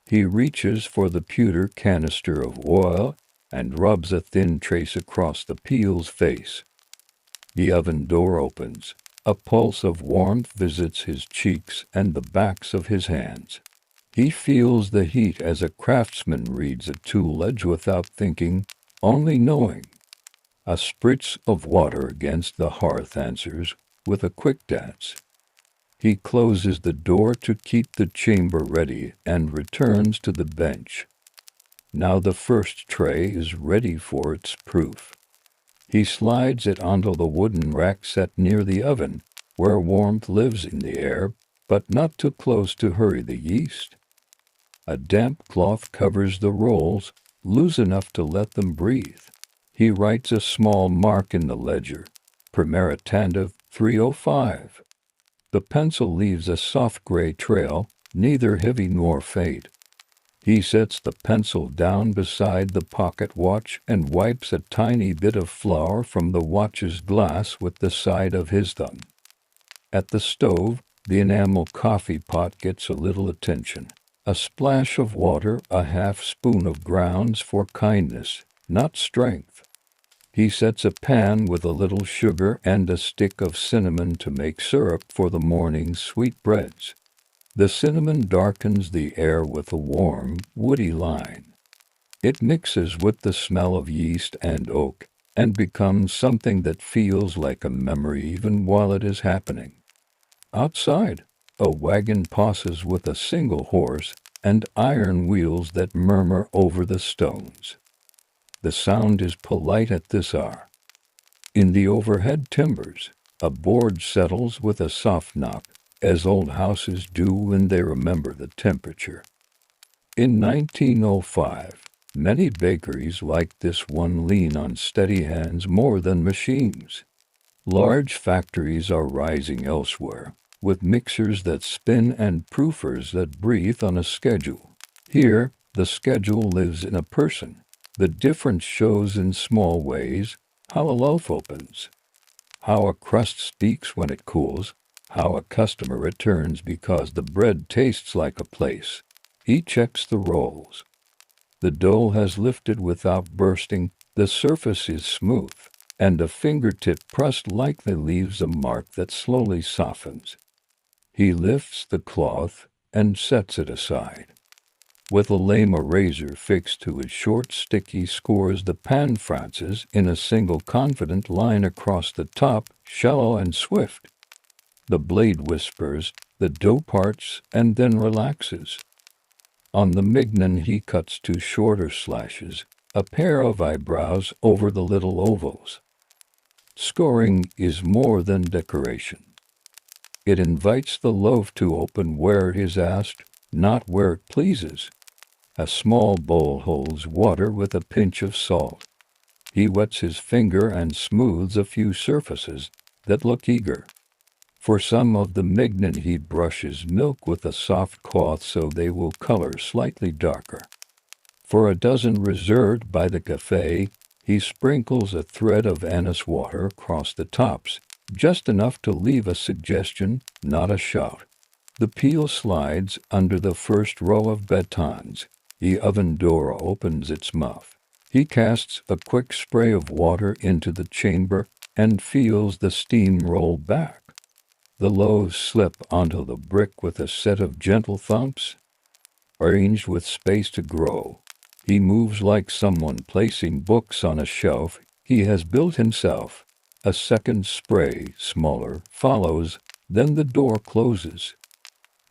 [SPEAKER 1] He reaches for the pewter canister of oil and rubs a thin trace across the peel's face. The oven door opens. A pulse of warmth visits his cheeks and the backs of his hands. He feels the heat as a craftsman reads a tool edge without thinking, only knowing. A spritz of water against the hearth answers with a quick dance. He closes the door to keep the chamber ready and returns to the bench. Now the first tray is ready for its proof. He slides it onto the wooden rack set near the oven, where warmth lives in the air, but not too close to hurry the yeast. A damp cloth covers the rolls, loose enough to let them breathe. He writes a small mark in the ledger, Primera Tanda 305. The pencil leaves a soft gray trail, neither heavy nor faint. He sets the pencil down beside the pocket watch and wipes a tiny bit of flour from the watch's glass with the side of his thumb. At the stove, the enamel coffee pot gets a little attention. A splash of water, a half spoon of grounds for kindness, not strength. He sets a pan with a little sugar and a stick of cinnamon to make syrup for the morning's sweetbreads. The cinnamon darkens the air with a warm, woody line. It mixes with the smell of yeast and oak, and becomes something that feels like a memory even while it is happening. Outside, a wagon passes with a single horse and iron wheels that murmur over the stones. The sound is polite at this hour. In the overhead timbers, a board settles with a soft knock, as old houses do when they remember the temperature. In 1905, many bakeries like this one lean on steady hands more than machines. Large factories are rising elsewhere, with mixers that spin and proofers that breathe on a schedule. Here, the schedule lives in a person. The difference shows in small ways: how a loaf opens, how a crust speaks when it cools, how a customer returns because the bread tastes like a place. He checks the rolls. The dough has lifted without bursting, the surface is smooth, and a fingertip pressed lightly leaves a mark that slowly softens. He lifts the cloth and sets it aside. With a lame razor fixed to his short stick, he scores the pan frances in a single confident line across the top, shallow and swift. The blade whispers, the dough parts, and then relaxes. On the mignon he cuts two shorter slashes, a pair of eyebrows over the little ovals. Scoring is more than decoration. It invites the loaf to open where it is asked, not where it pleases. A small bowl holds water with a pinch of salt. He wets his finger and smooths a few surfaces that look eager. For some of the mignon he brushes milk with a soft cloth so they will color slightly darker. For a dozen reserved by the cafe, he sprinkles a thread of anise water across the tops, just enough to leave a suggestion, not a shout. The peel slides under the first row of batons. The oven door opens its muff. He casts a quick spray of water into the chamber and feels the steam roll back. The loaves slip onto the brick with a set of gentle thumps. Arranged with space to grow, he moves like someone placing books on a shelf he has built himself. A second spray, smaller, follows, then the door closes.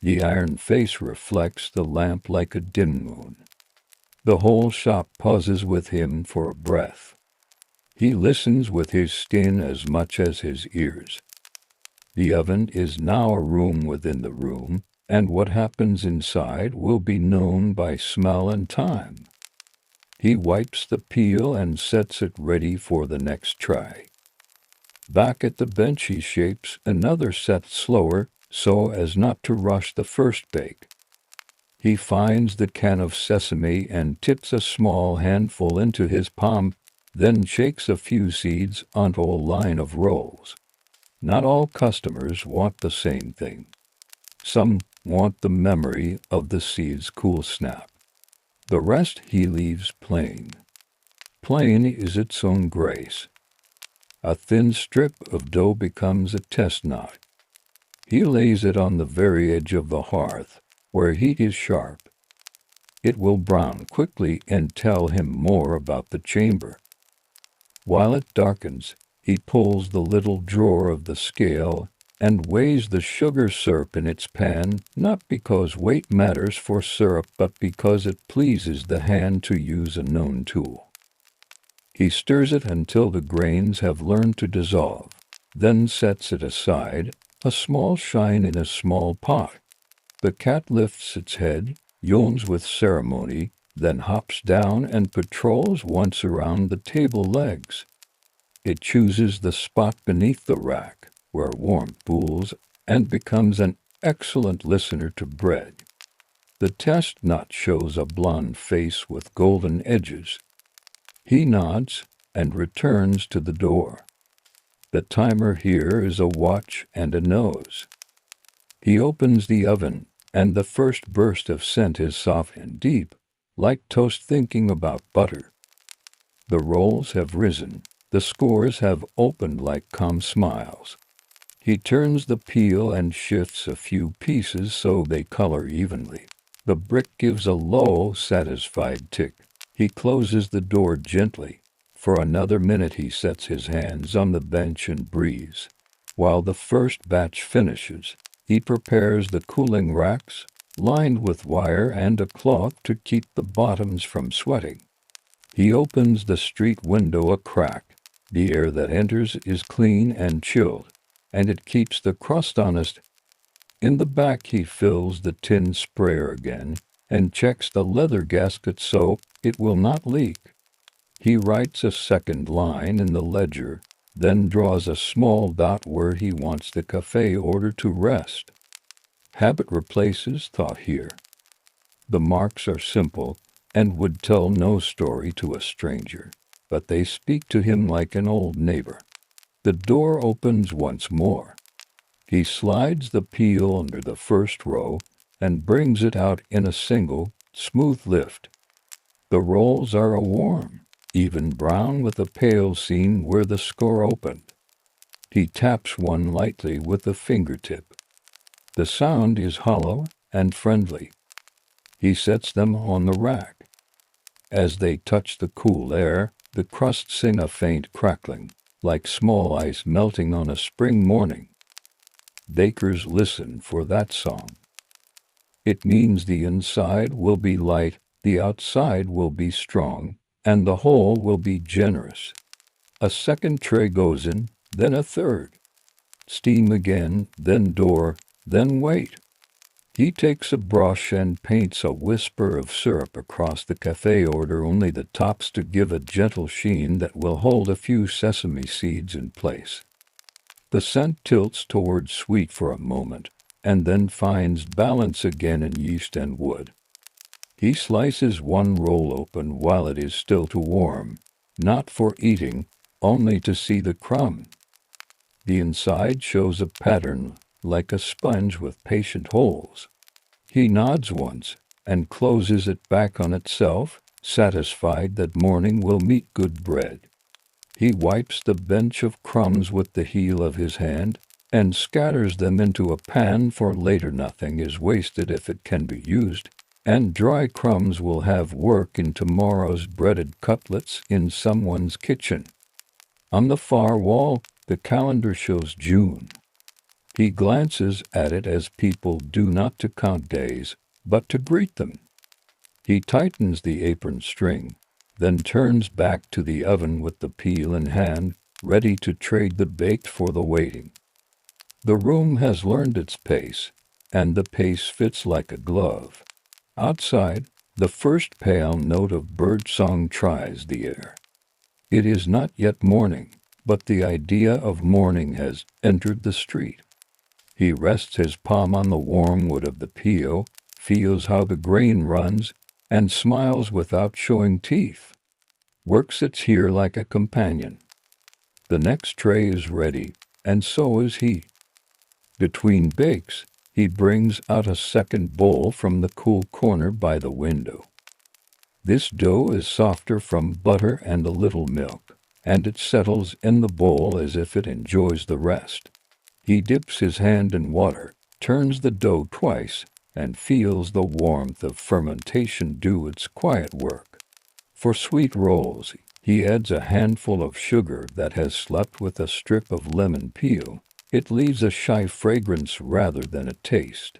[SPEAKER 1] The iron face reflects the lamp like a dim moon. The whole shop pauses with him for a breath. He listens with his skin as much as his ears. The oven is now a room within the room, and what happens inside will be known by smell and time. He wipes the peel and sets it ready for the next try. Back at the bench he shapes another set slower, so as not to rush the first bake. He finds the can of sesame and tips a small handful into his palm, then shakes a few seeds onto a line of rolls. Not all customers want the same thing. Some want the memory of the seed's cool snap. The rest he leaves plain. Plain is its own grace. A thin strip of dough becomes a test knot. He lays it on the very edge of the hearth, where heat is sharp. It will brown quickly and tell him more about the chamber. While it darkens, he pulls the little drawer of the scale and weighs the sugar syrup in its pan, not because weight matters for syrup, but because it pleases the hand to use a known tool. He stirs it until the grains have learned to dissolve, then sets it aside, a small shine in a small pot. The cat lifts its head, yawns with ceremony, then hops down and patrols once around the table legs. It chooses the spot beneath the rack, where warmth pools, and becomes an excellent listener to bread. The test knot shows a blonde face with golden edges. He nods and returns to the door. The timer here is a watch and a nose. He opens the oven, and the first burst of scent is soft and deep, like toast thinking about butter. The rolls have risen. The scores have opened like calm smiles. He turns the peel and shifts a few pieces so they color evenly. The brick gives a low, satisfied tick. He closes the door gently. For another minute he sets his hands on the bench and breathes. While the first batch finishes, he prepares the cooling racks, lined with wire and a cloth to keep the bottoms from sweating. He opens the street window a crack. The air that enters is clean and chilled, and it keeps the crust honest. In the back he fills the tin sprayer again and checks the leather gasket so it will not leak. He writes a second line in the ledger, then draws a small dot where he wants the cafe order to rest. Habit replaces thought here. The marks are simple and would tell no story to a stranger, but they speak to him like an old neighbor. The door opens once more. He slides the peel under the first row and brings it out in a single, smooth lift. The rolls are a warm, even brown with a pale seam where the score opened. He taps one lightly with the fingertip. The sound is hollow and friendly. He sets them on the rack. As they touch the cool air, the crusts sing a faint crackling, like small ice melting on a spring morning. Bakers listen for that song. It means the inside will be light, the outside will be strong, and the whole will be generous. A second tray goes in, then a third. Steam again, then door, then wait. He takes a brush and paints a whisper of syrup across the cafe order, only the tops to give a gentle sheen that will hold a few sesame seeds in place. The scent tilts toward sweet for a moment, and then finds balance again in yeast and wood. He slices one roll open while it is still too warm, not for eating, only to see the crumb. The inside shows a pattern like a sponge with patient holes. He nods once and closes it back on itself, satisfied that morning will meet good bread. He wipes the bench of crumbs with the heel of his hand and scatters them into a pan for later. Nothing is wasted if it can be used, and dry crumbs will have work in tomorrow's breaded cutlets in someone's kitchen. On the far wall, the calendar shows June. He glances at it as people do, not to count days, but to greet them. He tightens the apron string, then turns back to the oven with the peel in hand, ready to trade the baked for the waiting. The room has learned its pace, and the pace fits like a glove. Outside, the first pale note of birdsong tries the air. It is not yet morning, but the idea of morning has entered the street. He rests his palm on the warm wood of the peel, feels how the grain runs, and smiles without showing teeth. Work sits here like a companion. The next tray is ready, and so is he. Between bakes, he brings out a second bowl from the cool corner by the window. This dough is softer from butter and a little milk, and it settles in the bowl as if it enjoys the rest. He dips his hand in water, turns the dough twice, and feels the warmth of fermentation do its quiet work. For sweet rolls, he adds a handful of sugar that has slept with a strip of lemon peel. It leaves a shy fragrance rather than a taste.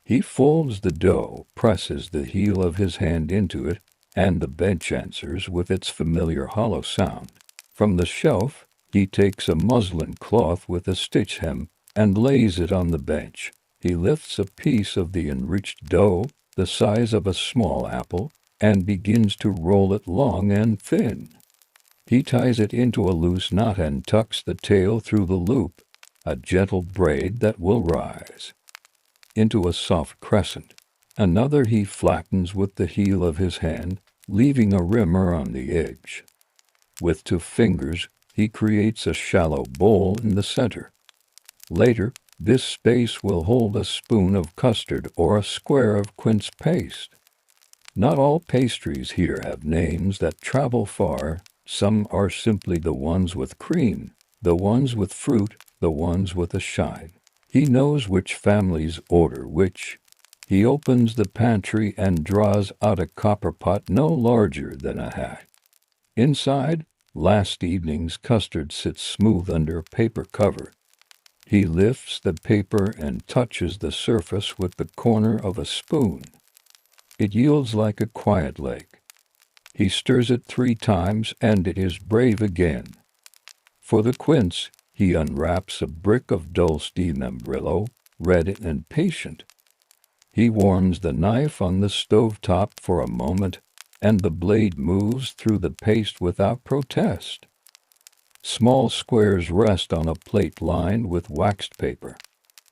[SPEAKER 1] He folds the dough, presses the heel of his hand into it, and the bench answers with its familiar hollow sound. From the shelf, he takes a muslin cloth with a stitch hem and lays it on the bench. He lifts a piece of the enriched dough, the size of a small apple, and begins to roll it long and thin. He ties it into a loose knot and tucks the tail through the loop, a gentle braid that will rise into a soft crescent. Another he flattens with the heel of his hand, leaving a rimmer on the edge. With 2 fingers, he creates a shallow bowl in the center. Later, this space will hold a spoon of custard or a square of quince paste. Not all pastries here have names that travel far, Some are simply the ones with cream, the ones with fruit, the ones with a shine. He knows which families order which. He opens the pantry and draws out a copper pot no larger than a hat. Inside, last evening's custard sits smooth under a paper cover. He lifts the paper and touches the surface with the corner of a spoon. It yields like a quiet lake. He stirs it 3 times and it is brave again. For the quince, he unwraps a brick of dulce de membrillo, red and patient. He warms the knife on the stove top for a moment, and the blade moves through the paste without protest. Small squares rest on a plate lined with waxed paper.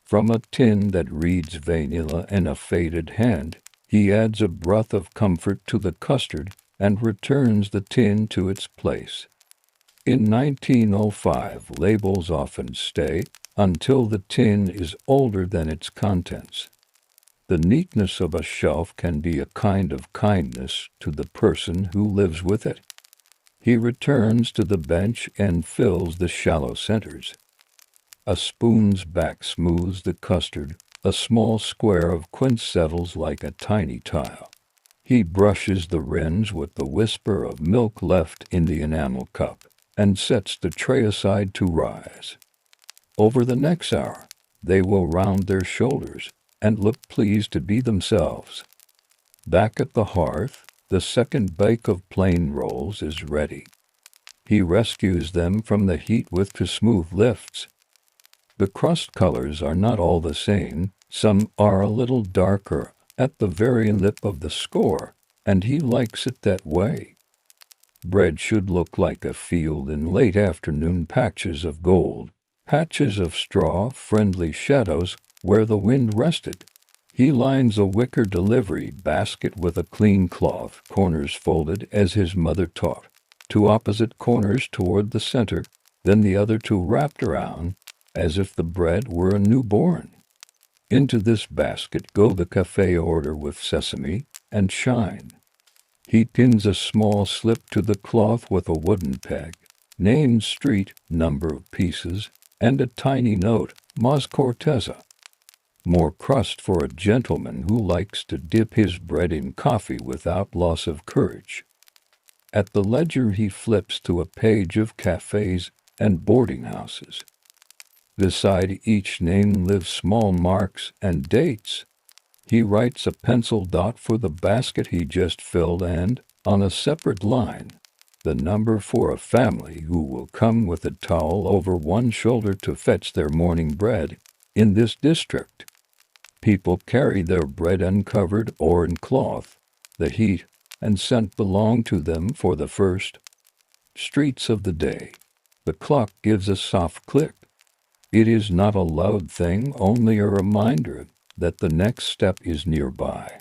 [SPEAKER 1] From a tin that reads vanilla in a faded hand, he adds a breath of comfort to the custard and returns the tin to its place. In 1905, labels often stay until the tin is older than its contents. The neatness of a shelf can be a kind of kindness to the person who lives with it. He returns to the bench and fills the shallow centers. A spoon's back smooths the custard. A small square of quince settles like a tiny tile. He brushes the rims with the whisper of milk left in the enamel cup, and sets the tray aside to rise. Over the next hour, they will round their shoulders and look pleased to be themselves. Back at the hearth, the second bake of plain rolls is ready. He rescues them from the heat with 2 smooth lifts. The crust colors are not all the same. Some are a little darker at the very lip of the score, and he likes it that way. Bread should look like a field in late afternoon, patches of gold, patches of straw, friendly shadows where the wind rested. He lines a wicker delivery basket with a clean cloth, corners folded as his mother taught, 2 opposite corners toward the center, then the other 2 wrapped around, as if the bread were a newborn. Into this basket go the cafe order with sesame and shine. He pins a small slip to the cloth with a wooden peg, named street, number of pieces, and a tiny note, Mas Corteza. More crust for a gentleman who likes to dip his bread in coffee without loss of courage. At the ledger he flips to a page of cafes and boarding houses. Beside each name live small marks and dates. He writes a pencil dot for the basket he just filled and, on a separate line, the number for a family who will come with a towel over one shoulder to fetch their morning bread. In this district, people carry their bread uncovered or in cloth. The heat and scent belong to them for the first streets of the day. The clock gives a soft click. It is not a loud thing, only a reminder that the next step is nearby.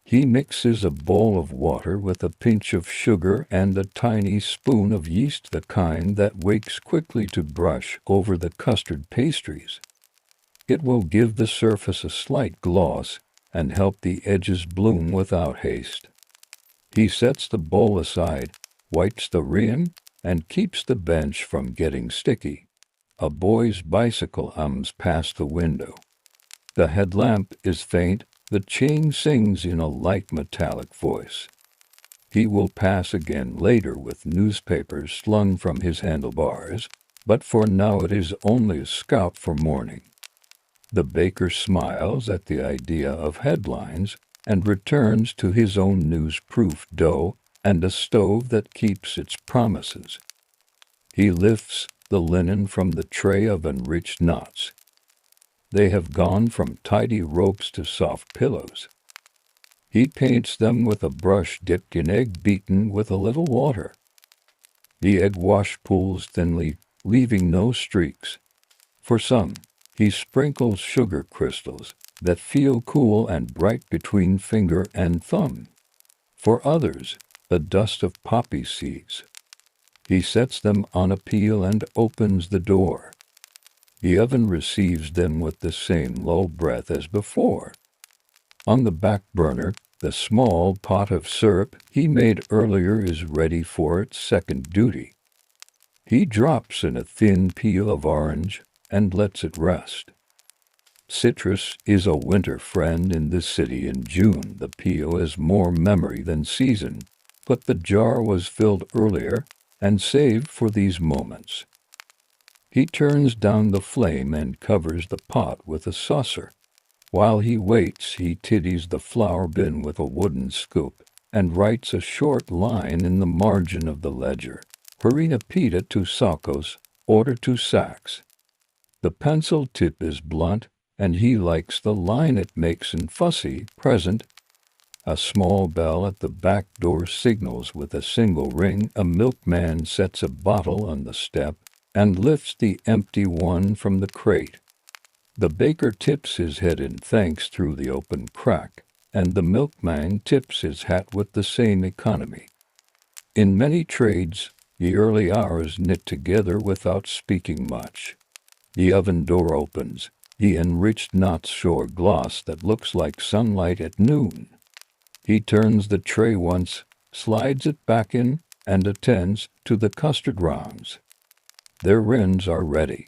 [SPEAKER 1] He mixes a bowl of water with a pinch of sugar and a tiny spoon of yeast, the kind that wakes quickly to brush over the custard pastries. It will give the surface a slight gloss and help the edges bloom without haste. He sets the bowl aside, wipes the rim, and keeps the bench from getting sticky. A boy's bicycle hums past the window. The headlamp is faint. The chain sings in a light metallic voice. He will pass again later with newspapers slung from his handlebars, but for now it is only a scout for morning. The baker smiles at the idea of headlines and returns to his own newsproof dough and a stove that keeps its promises. He lifts the linen from the tray of enriched knots. They have gone from tidy ropes to soft pillows. He paints them with a brush dipped in egg beaten with a little water. The egg wash pools thinly, leaving no streaks. For some, he sprinkles sugar crystals that feel cool and bright between finger and thumb. For others, a dust of poppy seeds. He sets them on a peel and opens the door. The oven receives them with the same low breath as before. On the back burner, The small pot of syrup he made earlier is ready for its second duty. He drops in a thin peel of orange and lets it rest. Citrus is a winter friend in this city in June. The peel is more memory than season, but the jar was filled earlier and saved for these moments. He turns down the flame and covers the pot with a saucer. While he waits, he tidies the flour bin with a wooden scoop and writes a short line in the margin of the ledger. Harina pita 2 sacos, order 2 sacks. The pencil tip is blunt, and he likes the line it makes in fussy present. A small bell at the back door signals with a single ring. A milkman sets a bottle on the step and lifts the empty one from the crate. The baker tips his head in thanks through the open crack, and the milkman tips his hat with the same economy. In many trades, the early hours knit together without speaking much. The oven door opens. The enriched knots show a gloss that looks like sunlight at noon. He turns the tray once, slides it back in, and attends to the custard rounds. Their rinds are ready.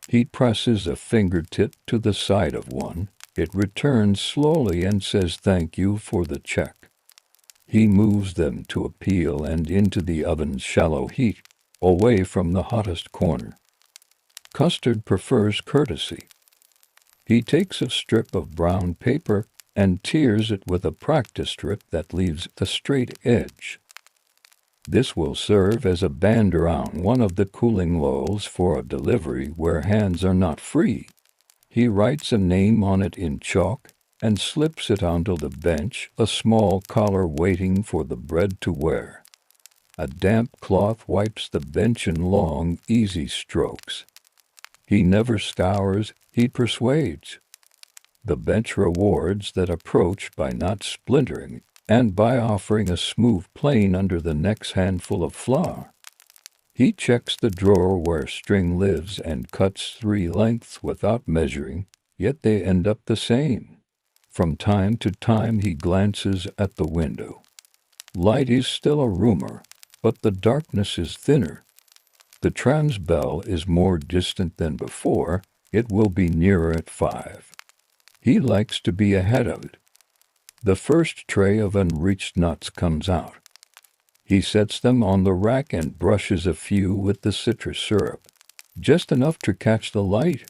[SPEAKER 1] He presses a fingertip to the side of one. It returns slowly and says thank you for the check. He moves them to a peel and into the oven's shallow heat, away from the hottest corner. Custard prefers courtesy. He takes a strip of brown paper and tears it with a practice strip that leaves a straight edge. This will serve as a banderole, one of the cooling lulls for a delivery where hands are not free. He writes a name on it in chalk and slips it onto the bench, a small collar waiting for the bread to wear. A damp cloth wipes the bench in long, easy strokes. He never scours, he persuades. The bench rewards that approach by not splintering and by offering a smooth plane under the next handful of flour. He checks the drawer where string lives and cuts 3 lengths without measuring, yet they end up the same. From time to time he glances at the window. Light is still a rumor, but the darkness is thinner. The tram's bell is more distant than before. It will be nearer at 5. He likes to be ahead of it. The first tray of unreached nuts comes out. He sets them on the rack and brushes a few with the citrus syrup, just enough to catch the light.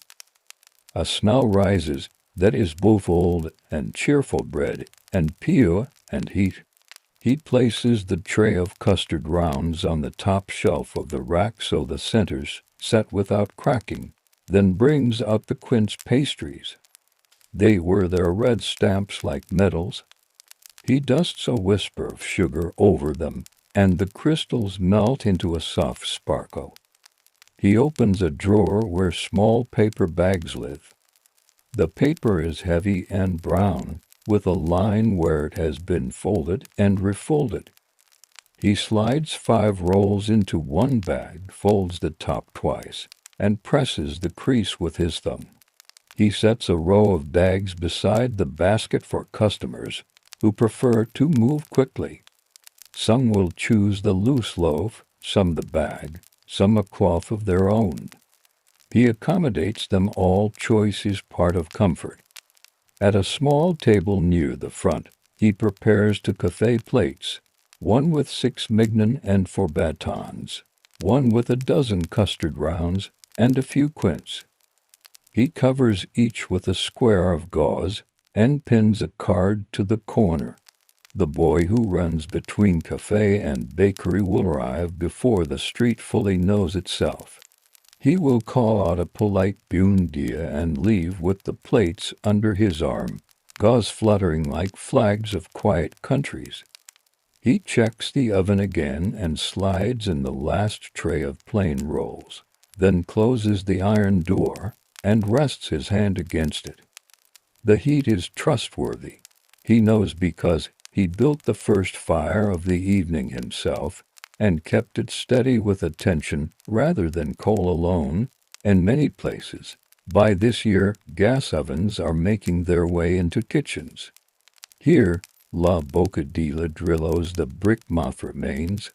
[SPEAKER 1] A smell rises that is both old and cheerful bread and peel and heat. He places the tray of custard rounds on the top shelf of the rack so the centers set without cracking, then brings out the quince pastries. They wear their red stamps like medals. He dusts a whisper of sugar over them, and the crystals melt into a soft sparkle. He opens a drawer where small paper bags live. The paper is heavy and brown, with a line where it has been folded and refolded. He slides 5 rolls into one bag, folds the top twice, and presses the crease with his thumb. He sets a row of bags beside the basket for customers who prefer to move quickly. Some will choose the loose loaf, some the bag, some a cloth of their own. He accommodates them all. Choice is part of comfort. At a small table near the front, he prepares 2 café plates, one with 6 mignon and 4 batons, one with a dozen custard rounds and a few quince. He covers each with a square of gauze and pins a card to the corner. The boy who runs between cafe and bakery will arrive before the street fully knows itself. He will call out a polite buen dia and leave with the plates under his arm, gauze fluttering like flags of quiet countries. He checks the oven again and slides in the last tray of plain rolls, then closes the iron door and rests his hand against it. The heat is trustworthy. He knows because he built the first fire of the evening himself and kept it steady with attention rather than coal alone. In many places, by this year, gas ovens are making their way into kitchens. Here, La Bocadilla drillos the brick moth remains,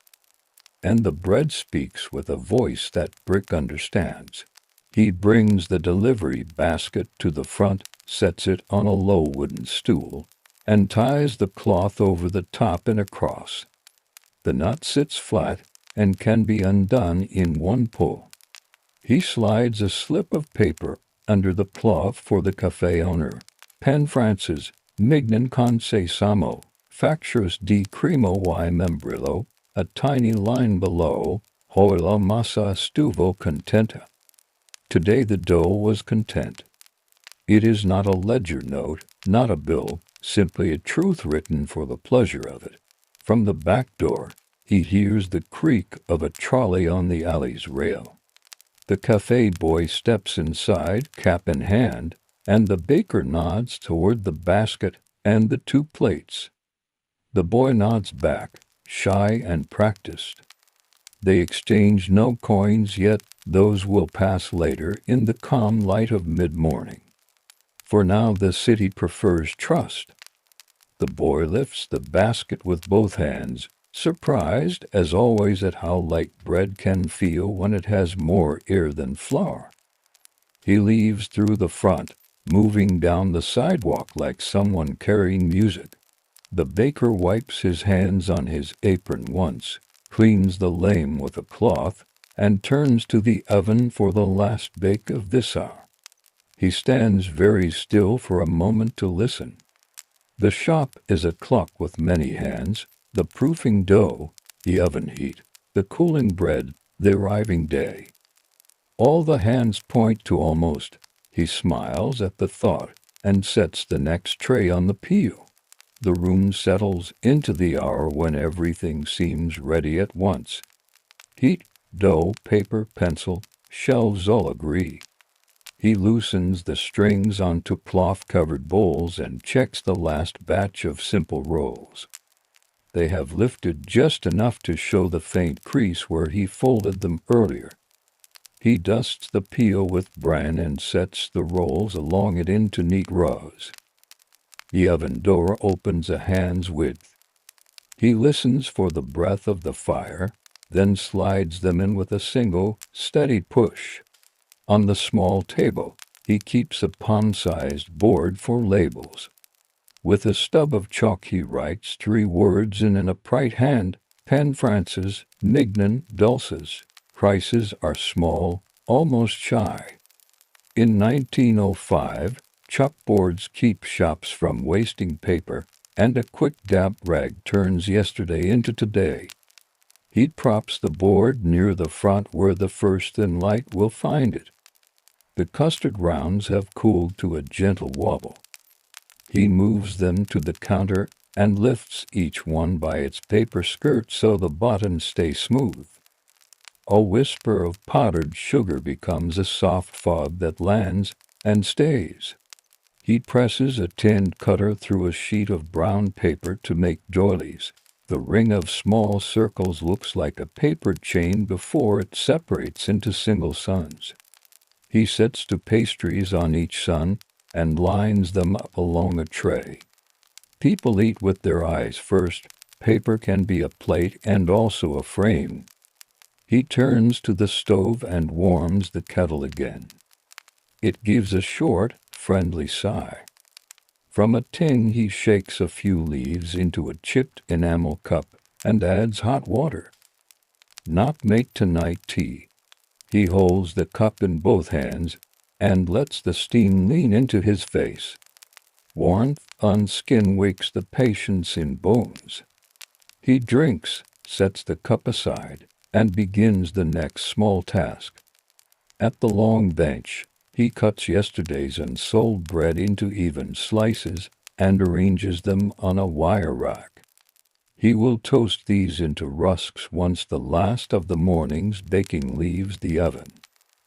[SPEAKER 1] and the bread speaks with a voice that brick understands. He brings the delivery basket to the front, sets it on a low wooden stool, and ties the cloth over the top in a cross. The knot sits flat and can be undone in one pull. He slides a slip of paper under the cloth for the cafe owner. Pen Francis, Mignon Consesamo, Facturus di Cremo y Membrilo, a tiny line below, Hoy la masa estuvo contenta. Today the dough was content. It is not a ledger note, not a bill, simply a truth written for the pleasure of it. From the back door, he hears the creak of a trolley on the alley's rail. The cafe boy steps inside, cap in hand, and the baker nods toward the basket and the two plates. The boy nods back, shy and practiced. They exchange no coins yet, those will pass later in the calm light of mid-morning. For now the city prefers trust. The boy lifts the basket with both hands, surprised as always at how light bread can feel when it has more air than flour. He leaves through the front, moving down the sidewalk like someone carrying music. The baker wipes his hands on his apron once, cleans the lame with a cloth, and turns to the oven for the last bake of this hour. He stands very still for a moment to listen. The shop is a clock with many hands, the proofing dough, the oven heat, the cooling bread, the arriving day. All the hands point to almost. He smiles at the thought and sets the next tray on the peel. The room settles into the hour when everything seems ready at once. Heat, dough, paper, pencil, shelves all agree. He loosens the strings onto cloth-covered bowls and checks the last batch of simple rolls. They have lifted just enough to show the faint crease where he folded them earlier. He dusts the peel with bran and sets the rolls along it into neat rows. The oven door opens a hand's width. He listens for the breath of the fire, then slides them in with a single, steady push. On the small table, he keeps a palm-sized board for labels. With a stub of chalk he writes 3 words in an upright hand, Pen Francis, Mignon, Dulces. Prices are small, almost shy. In 1905, chalkboards keep shops from wasting paper, and a quick damp rag turns yesterday into today. He props the board near the front where the first thin light will find it. The custard rounds have cooled to a gentle wobble. He moves them to the counter and lifts each one by its paper skirt so the bottom stays smooth. A whisper of powdered sugar becomes a soft fog that lands and stays. He presses a tin cutter through a sheet of brown paper to make doilies. The ring of small circles looks like a paper chain before it separates into single suns. He sets 2 pastries on each sun and lines them up along a tray. People eat with their eyes first. Paper can be a plate and also a frame. He turns to the stove and warms the kettle again. It gives a short, friendly sigh. From a tin he shakes a few leaves into a chipped enamel cup and adds hot water. Not make tonight tea. He holds the cup in both hands and lets the steam lean into his face. Warmth on skin wakes the patience in bones. He drinks, sets the cup aside, and begins the next small task. At the long bench, he cuts yesterday's unsold bread into even slices and arranges them on a wire rack. He will toast these into rusks once the last of the morning's baking leaves the oven.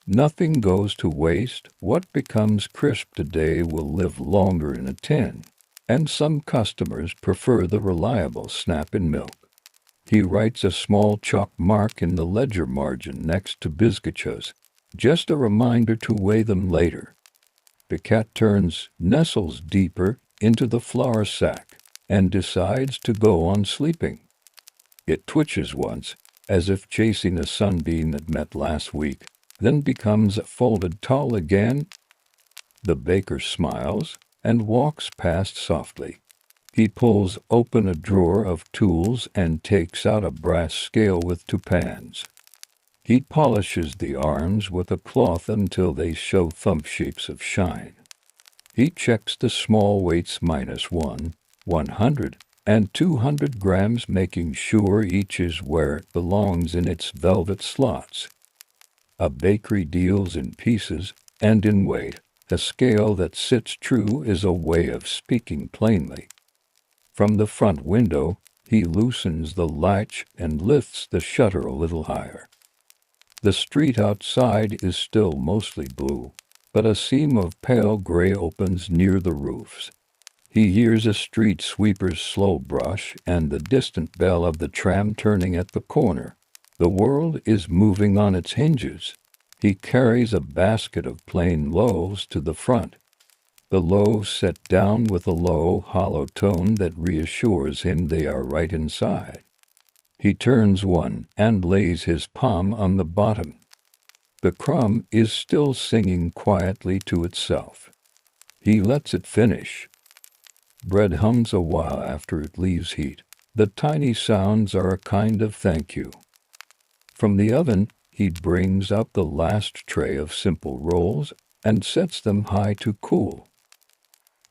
[SPEAKER 1] Nothing goes to waste. What becomes crisp today will live longer in a tin, and some customers prefer the reliable snap in milk. He writes a small chalk mark in the ledger margin next to bizcochos, just a reminder to weigh them later. The cat nestles deeper into the flour sack. and decides to go on sleeping. It twitches once, as if chasing a sunbeam that met last week, then becomes folded tall again. The baker smiles and walks past softly. He pulls open a drawer of tools and takes out a brass scale with two pans. He polishes the arms with a cloth until they show thumb shapes of shine. He checks the small weights -1, 100, and 200 grams, making sure each is where it belongs in its velvet slots. A bakery deals in pieces and in weight. A scale that sits true is a way of speaking plainly. From the front window, he loosens the latch and lifts the shutter a little higher. The street outside is still mostly blue, but a seam of pale gray opens near the roofs. He hears a street sweeper's slow brush and the distant bell of the tram turning at the corner. The world is moving on its hinges. He carries a basket of plain loaves to the front. The loaves set down with a low, hollow tone that reassures him they are right inside. He turns one and lays his palm on the bottom. The crumb is still singing quietly to itself. He lets it finish. Bread hums a while after it leaves heat. The tiny sounds are a kind of thank you. From the oven, he brings out the last tray of simple rolls and sets them high to cool.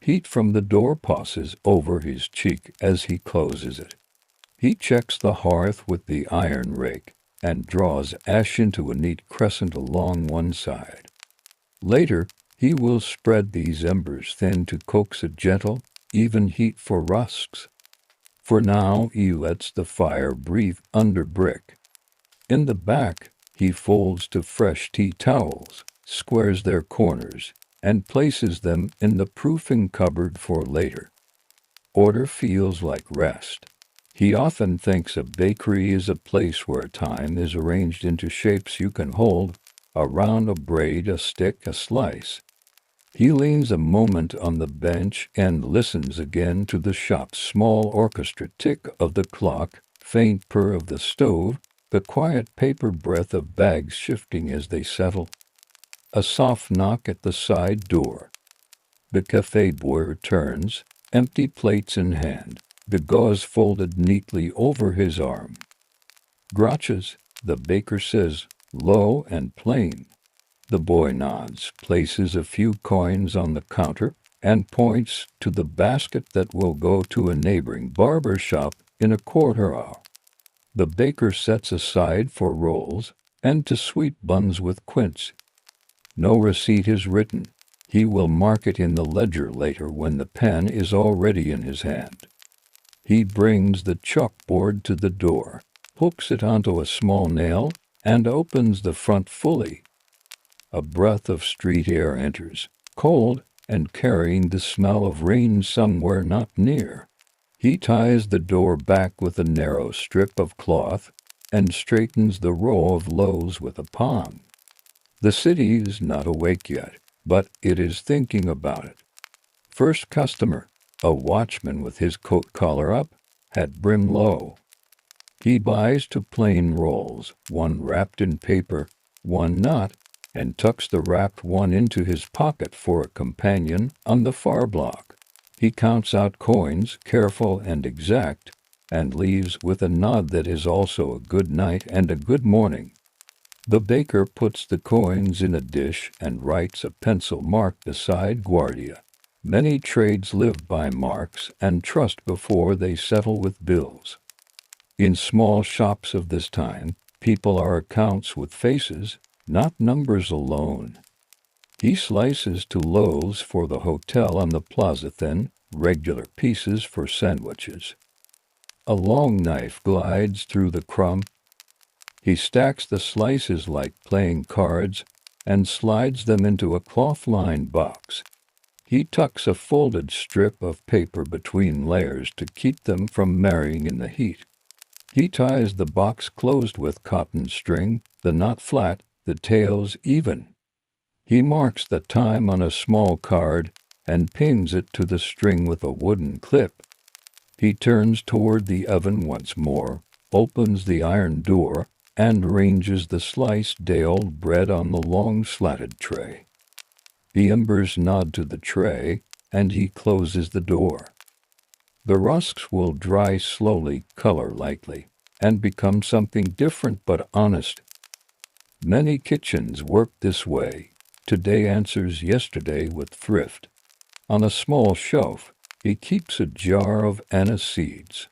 [SPEAKER 1] Heat from the door passes over his cheek as he closes it. He checks the hearth with the iron rake and draws ash into a neat crescent along one side. Later, he will spread these embers thin to coax a gentle, even heat for rusks. For now, he lets the fire breathe under brick. In the back, he folds to fresh tea towels, squares their corners, and places them in the proofing cupboard for later. Order feels like rest. He often thinks a bakery is a place where time is arranged into shapes you can hold: a round, a braid, a stick, a slice. He leans a moment on the bench and listens again to the shop's small orchestra tick of the clock, faint purr of the stove, the quiet paper breath of bags shifting as they settle. A soft knock at the side door. The cafe boy returns, empty plates in hand, the gauze folded neatly over his arm. "Gracias," the baker says, low and plain. The boy nods, places a few coins on the counter, and points to the basket that will go to a neighboring barber shop in a quarter hour. The baker sets aside for rolls and to sweet buns with quince. No receipt is written. He will mark it in the ledger later when the pen is already in his hand. He brings the chalkboard to the door, hooks it onto a small nail, and opens the front fully. A breath of street air enters, cold and carrying the smell of rain somewhere not near. He ties the door back with a narrow strip of cloth and straightens the row of loaves with a palm. The city is not awake yet, but it is thinking about it. First customer, a watchman with his coat collar up, hat brim low. He buys two plain rolls, one wrapped in paper, one not, and tucks the wrapped one into his pocket for a companion on the far block. He counts out coins, careful and exact, and leaves with a nod that is also a good night and a good morning. The baker puts the coins in a dish and writes a pencil mark beside Guardia. Many trades live by marks and trust before they settle with bills. In small shops of this time, people are accounts with faces, not numbers alone. He slices two loaves for the hotel on the plaza, thin, regular pieces for sandwiches. A long knife glides through the crumb. He stacks the slices like playing cards and slides them into a cloth-lined box. He tucks a folded strip of paper between layers to keep them from marrying in the heat. He ties the box closed with cotton string, the knot flat, the tails even. He marks the time on a small card and pins it to the string with a wooden clip. He turns toward the oven once more, opens the iron door, and arranges the sliced day-old bread on the long slatted tray. The embers nod to the tray, and he closes the door. The rusks will dry slowly, color lightly, and become something different but honest. Many kitchens work this way. Today answers yesterday with thrift. On a small shelf, he keeps a jar of anise seeds.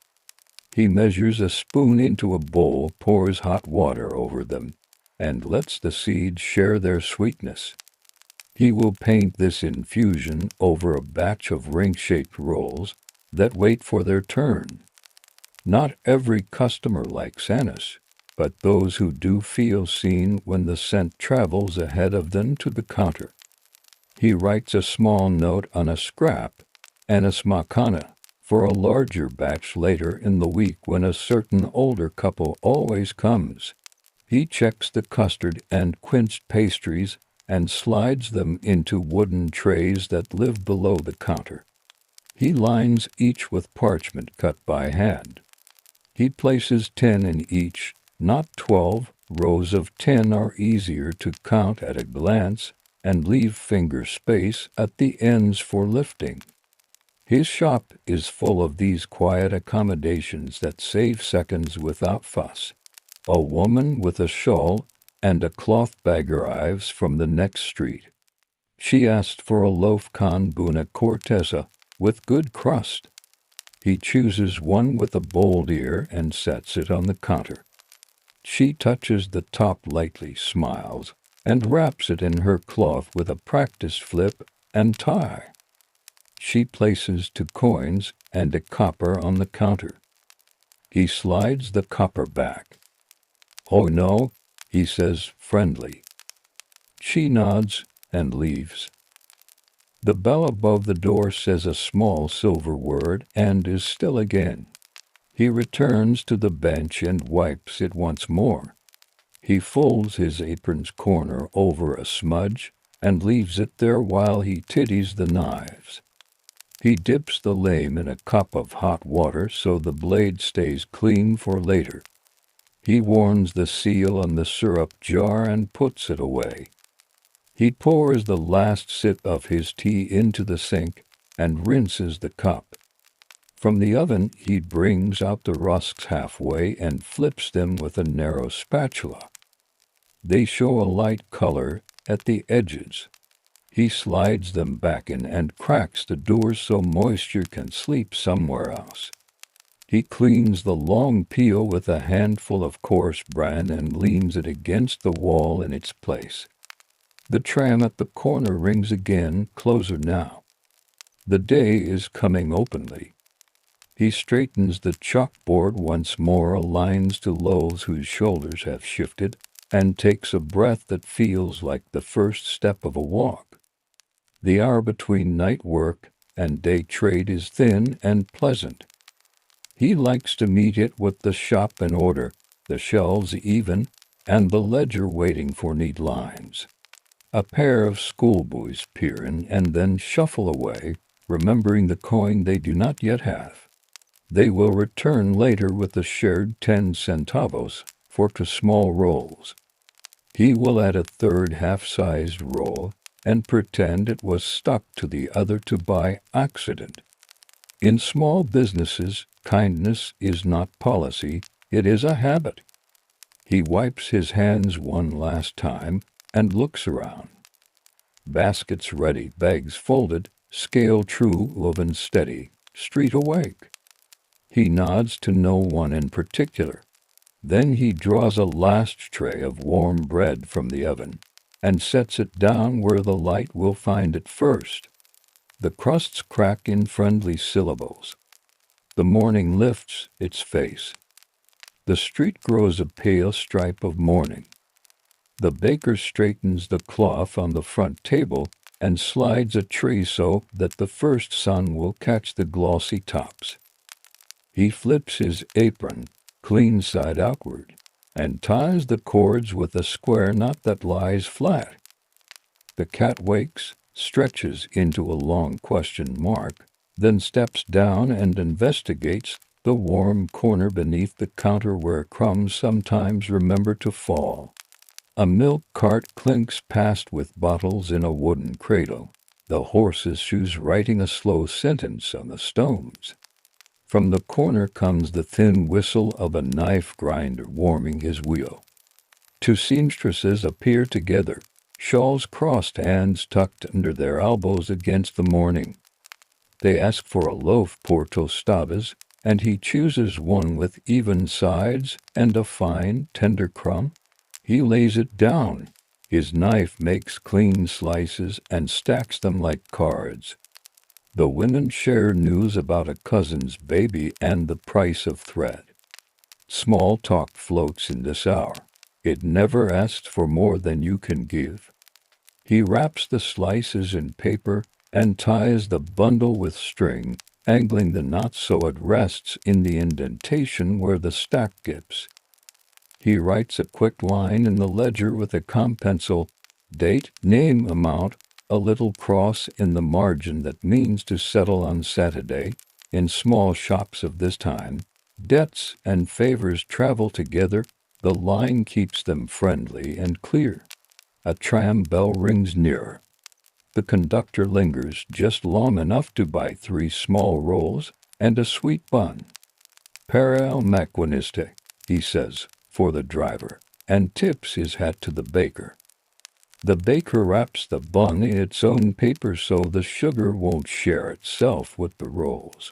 [SPEAKER 1] He measures a spoon into a bowl, pours hot water over them, and lets the seeds share their sweetness. He will paint this infusion over a batch of ring-shaped rolls that wait for their turn. Not every customer likes anise, but those who do feel seen when the scent travels ahead of them to the counter. He writes a small note on a scrap, anise macana, for a larger batch later in the week when a certain older couple always comes. He checks the custard and quenched pastries and slides them into wooden trays that live below the counter. He lines each with parchment cut by hand. He places 10 in each, not 12. Rows of 10 are easier to count at a glance and leave finger space at the ends for lifting. His shop is full of these quiet accommodations that save seconds without fuss. A woman with a shawl and a cloth bag arrives from the next street. She asked for a loaf con buna corteza with good crust. He chooses one with a bold ear and sets it on the counter. She touches the top lightly, smiles, and wraps it in her cloth with a practiced flip and tie. She places 2 coins and a copper on the counter. He slides the copper back. "Oh no," he says, friendly. She nods and leaves. The bell above the door says a small silver word and is still again. He returns to the bench and wipes it once more. He folds his apron's corner over a smudge and leaves it there while he tiddies the knives. He dips the lame in a cup of hot water so the blade stays clean for later. He warms the seal on the syrup jar and puts it away. He pours the last sip of his tea into the sink and rinses the cup. From the oven he brings out the rusks halfway and flips them with a narrow spatula. They show a light color at the edges. He slides them back in and cracks the doors so moisture can sleep somewhere else. He cleans the long peel with a handful of coarse bran and leans it against the wall in its place. The tram at the corner rings again, closer now. The day is coming openly. He straightens the chalkboard once more, aligns to loaves whose shoulders have shifted, and takes a breath that feels like the first step of a walk. The hour between night work and day trade is thin and pleasant. He likes to meet it with the shop in order, the shelves even, and the ledger waiting for neat lines. A pair of schoolboys peer in and then shuffle away, remembering the coin they do not yet have. They will return later with the shared 10 centavos for 2 small rolls. He will add a third half-sized roll and pretend it was stuck to the other 2 by accident. In small businesses, kindness is not policy, it is a habit. He wipes his hands one last time and looks around. Baskets ready, bags folded, scale true, oven steady, street awake. He nods to no one in particular. Then he draws a last tray of warm bread from the oven and sets it down where the light will find it first. The crusts crack in friendly syllables. The morning lifts its face. The street grows a pale stripe of morning. The baker straightens the cloth on the front table and slides a tray so that the first sun will catch the glossy tops. He flips his apron, clean side outward, and ties the cords with a square knot that lies flat. The cat wakes, stretches into a long question mark, then steps down and investigates the warm corner beneath the counter where crumbs sometimes remember to fall. A milk cart clinks past with bottles in a wooden cradle, the horse's shoes writing a slow sentence on the stones. From the corner comes the thin whistle of a knife grinder warming his wheel. Two seamstresses appear together, shawls crossed, hands tucked under their elbows against the morning. They ask for a loaf por tostadas, and he chooses one with even sides and a fine, tender crumb. He lays it down. His knife makes clean slices and stacks them like cards. The women share news about a cousin's baby and the price of thread. Small talk floats in this hour. It never asks for more than you can give. He wraps the slices in paper and ties the bundle with string, angling the knot so it rests in the indentation where the stack gips. He writes a quick line in the ledger with a comp pencil, date, name, amount, a little cross in the margin that means to settle on Saturday. In small shops of this time, debts and favors travel together. The line keeps them friendly and clear. A tram bell rings nearer. The conductor lingers just long enough to buy 3 small rolls and a sweet bun. "Para el maquinista," he says, for the driver, and tips his hat to the baker. The baker wraps the bun in its own paper so the sugar won't share itself with the rolls.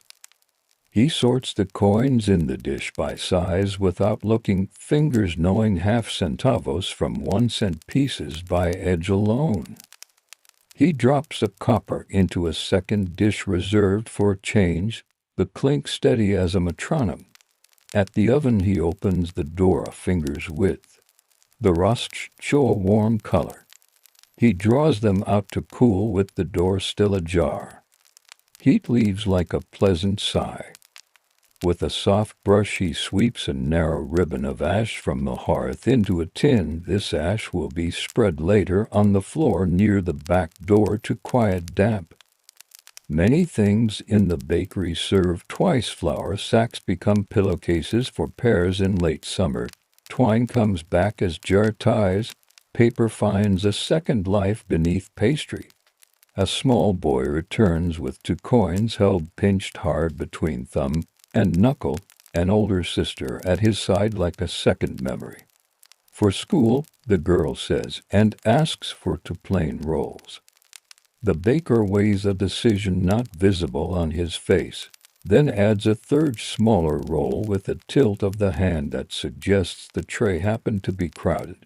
[SPEAKER 1] He sorts the coins in the dish by size without looking, fingers knowing half centavos from 1-cent pieces by edge alone. He drops a copper into a second dish reserved for change, the clink steady as a metronome. At the oven he opens the door a finger's width. The rusks show a warm color. He draws them out to cool with the door still ajar. Heat leaves like a pleasant sigh. With a soft brush he sweeps a narrow ribbon of ash from the hearth into a tin. This ash will be spread later on the floor near the back door to quiet damp. Many things in the bakery serve twice. Flour sacks become pillowcases for pears in late summer. Twine comes back as jar ties. Paper finds a second life beneath pastry. A small boy returns with 2 coins held pinched hard between thumb and knuckle, an older sister at his side like a second memory. "For school," the girl says, and asks for 2 plain rolls. The baker weighs a decision not visible on his face, then adds a third smaller roll with a tilt of the hand that suggests the tray happened to be crowded.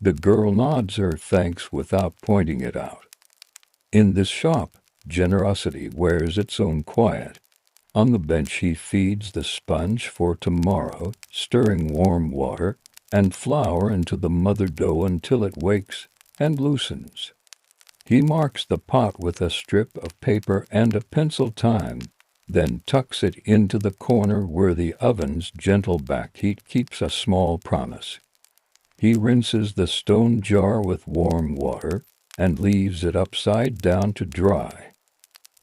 [SPEAKER 1] The girl nods her thanks without pointing it out. In this shop, generosity wears its own quiet. On the bench he feeds the sponge for tomorrow, stirring warm water and flour into the mother dough until it wakes and loosens. He marks the pot with a strip of paper and a pencil time, then tucks it into the corner where the oven's gentle back heat keeps a small promise. He rinses the stone jar with warm water and leaves it upside down to dry.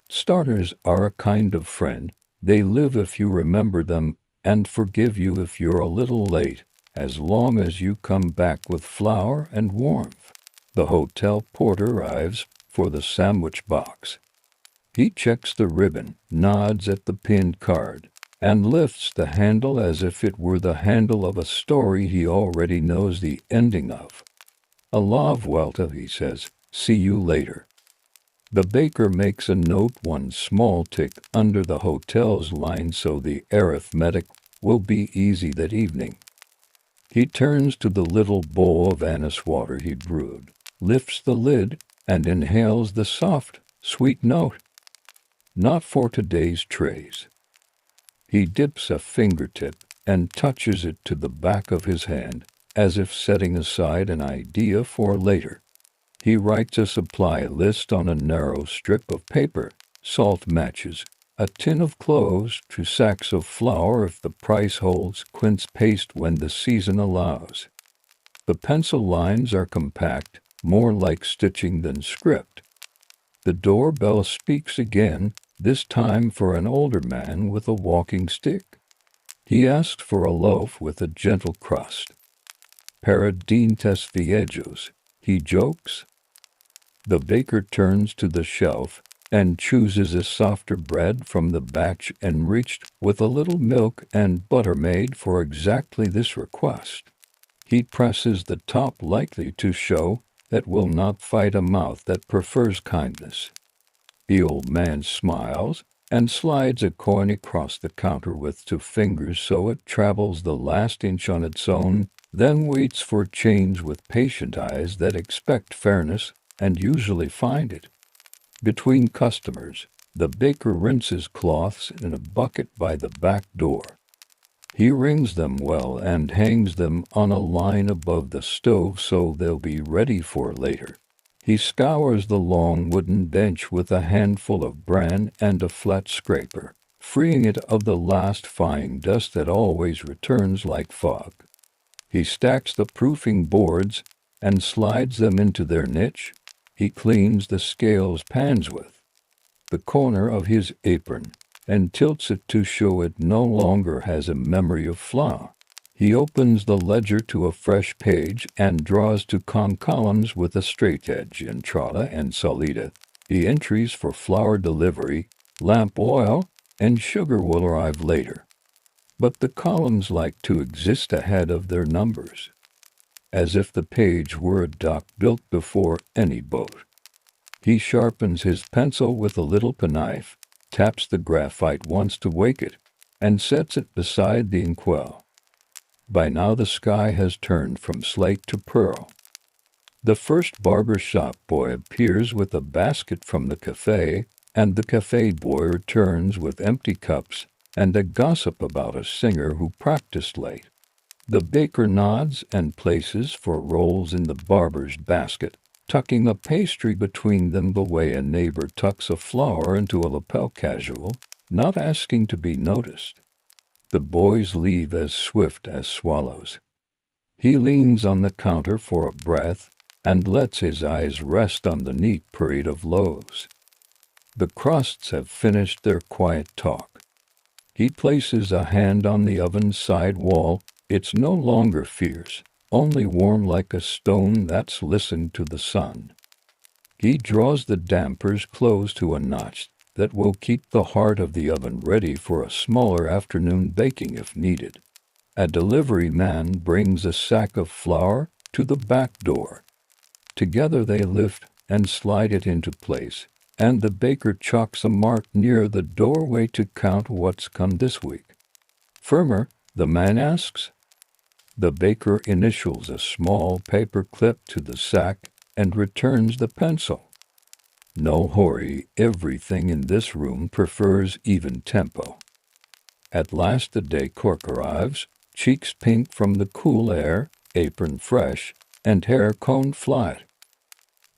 [SPEAKER 1] Starters are a kind of friend. They live if you remember them and forgive you if you're a little late, as long as you come back with flour and warmth. The hotel porter arrives for the sandwich box. He checks the ribbon, nods at the pinned card, and lifts the handle as if it were the handle of a story he already knows the ending of. "A la vuelta," he says. "See you later." The baker makes a note, 1 small tick under the hotel's line so the arithmetic will be easy that evening. He turns to the little bowl of anise water he brewed, lifts the lid, and inhales the soft, sweet note. Not for today's trays. He dips a fingertip and touches it to the back of his hand, as if setting aside an idea for later. He writes a supply list on a narrow strip of paper: salt, matches, a tin of cloves, 2 sacks of flour if the price holds, quince paste when the season allows. The pencil lines are compact, more like stitching than script. The doorbell speaks again, this time for an older man with a walking stick. He asked for a loaf with a gentle crust. Para dientes viejos, he jokes. The baker turns to the shelf and chooses a softer bread from the batch enriched with a little milk and butter made for exactly this request. He presses the top lightly to show that will not fight a mouth that prefers kindness. The old man smiles and slides a coin across the counter with 2 fingers so it travels the last inch on its own, then waits for change with patient eyes that expect fairness and usually find it. Between customers, the baker rinses cloths in a bucket by the back door. He wrings them well and hangs them on a line above the stove so they'll be ready for later. He scours the long wooden bench with a handful of bran and a flat scraper, freeing it of the last fine dust that always returns like fog. He stacks the proofing boards and slides them into their niche. He cleans the scales pans with the corner of his apron and tilts it to show it no longer has a memory of flaw. He opens the ledger to a fresh page and draws 2 columns with a straight edge. Entrada and salida. The entries for flour delivery, lamp oil, and sugar will arrive later. But the columns like to exist ahead of their numbers, as if the page were a dock built before any boat. He sharpens his pencil with a little penknife, taps the graphite once to wake it, and sets it beside the inkwell. By now the sky has turned from slate to pearl. The first barber shop boy appears with a basket from the cafe, and the cafe boy returns with empty cups and a gossip about a singer who practiced late. The baker nods and places 4 rolls in the barber's basket, tucking a pastry between them the way a neighbor tucks a flower into a lapel casual, not asking to be noticed. The boys leave as swift as swallows. He leans on the counter for a breath and lets his eyes rest on the neat parade of loaves. The crusts have finished their quiet talk. He places a hand on the oven's side wall. It's no longer fierce, only warm like a stone that's listened to the sun. He draws the dampers close to a notch that will keep the heart of the oven ready for a smaller afternoon baking if needed. A delivery man brings a sack of flour to the back door. Together they lift and slide it into place, and the baker chalks a mark near the doorway to count what's come this week. Firmer, the man asks. The baker initials a small paper clip to the sack and returns the pencil. No hurry, everything in this room prefers even tempo. At last the day cook arrives, cheeks pink from the cool air, apron fresh, and hair combed flat.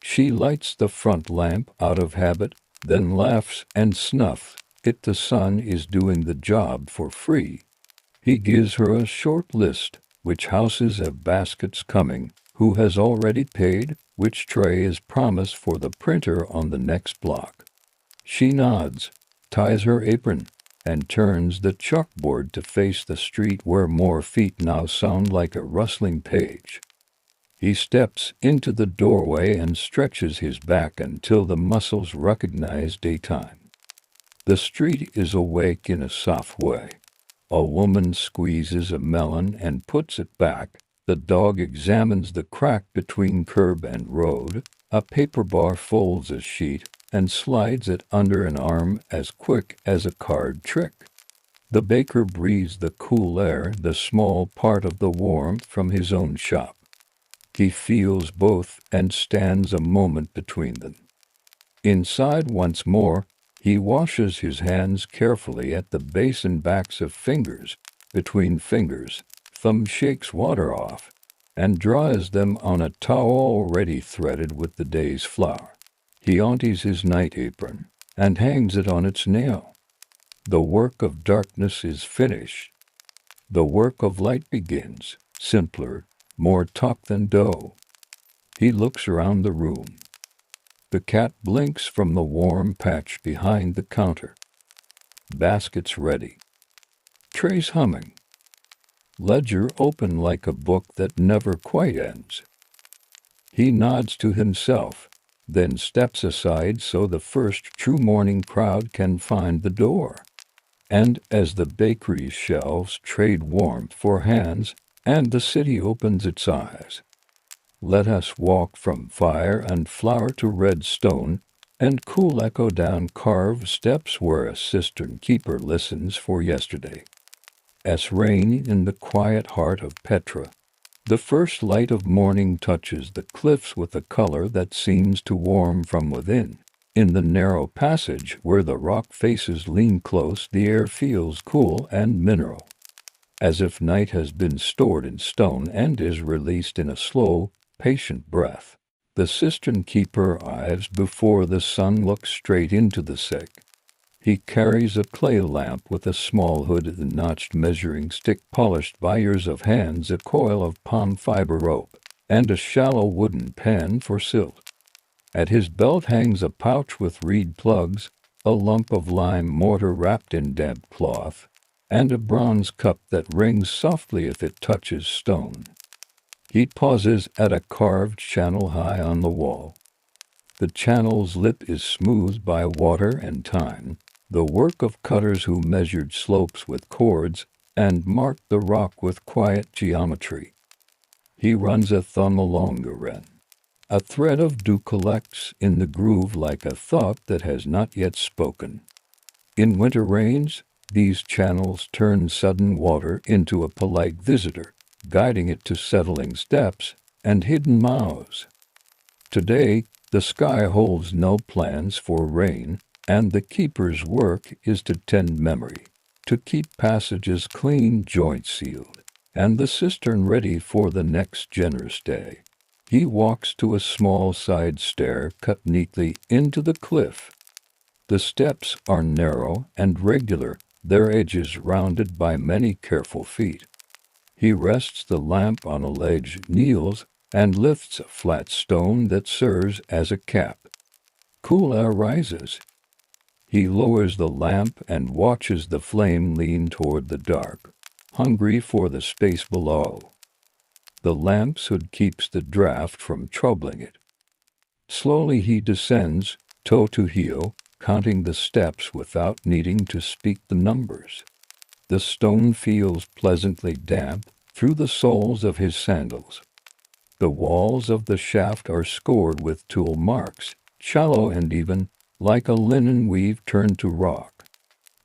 [SPEAKER 1] She lights the front lamp out of habit, then laughs and snuffs it. The sun is doing the job for free. He gives her a short list, which houses have baskets coming, who has already paid, which tray is promised for the printer on the next block. She nods, ties her apron, and turns the chalkboard to face the street where more feet now sound like a rustling page. He steps into the doorway and stretches his back until the muscles recognize daytime. The street is awake in a soft way. A woman squeezes a melon and puts it back. The dog examines the crack between curb and road. A paper bar folds a sheet and slides it under an arm as quick as a card trick. The baker breathes the cool air, the small part of the warmth from his own shop. He feels both and stands a moment between them. Inside once more, he washes his hands carefully at the basin backs of fingers. Between fingers, thumb shakes water off and dries them on a towel already threaded with the day's flour. He empties his night apron and hangs it on its nail. The work of darkness is finished. The work of light begins, simpler, more talk than dough. He looks around the room. The cat blinks from the warm patch behind the counter. Baskets ready. Trays humming. Ledger open like a book that never quite ends. He nods to himself, then steps aside so the first true morning crowd can find the door. And as the bakery's shelves trade warmth for hands, and the city opens its eyes, let us walk from fire and flower to red stone, and cool echo down carved steps where a cistern keeper listens for yesterday. As rain in the quiet heart of Petra, the first light of morning touches the cliffs with a color that seems to warm from within. In the narrow passage where the rock faces lean close, the air feels cool and mineral, as if night has been stored in stone and is released in a slow, patient breath. The cistern keeper arrives before the sun looks straight into the sick. He carries a clay lamp with a small hooded notched measuring stick polished by years of hands, a coil of palm fiber rope, and a shallow wooden pan for silt. At his belt hangs a pouch with reed plugs, a lump of lime mortar wrapped in damp cloth, and a bronze cup that rings softly if it touches stone. He pauses at a carved channel high on the wall. The channel's lip is smoothed by water and time, the work of cutters who measured slopes with cords and marked the rock with quiet geometry. He runs a thumb along the ren. A thread of dew collects in the groove like a thought that has not yet spoken. In winter rains, these channels turn sudden water into a polite visitor, guiding it to settling steps and hidden mouths. Today, the sky holds no plans for rain, and the keeper's work is to tend memory, to keep passages clean, joints sealed, and the cistern ready for the next generous day. He walks to a small side stair cut neatly into the cliff. The steps are narrow and regular, their edges rounded by many careful feet. He rests the lamp on a ledge, kneels, and lifts a flat stone that serves as a cap. Cool air rises. He lowers the lamp and watches the flame lean toward the dark, hungry for the space below. The lamp's hood keeps the draft from troubling it. Slowly he descends, toe to heel, counting the steps without needing to speak the numbers. The stone feels pleasantly damp through the soles of his sandals. The walls of the shaft are scored with tool marks, shallow and even, like a linen weave turned to rock.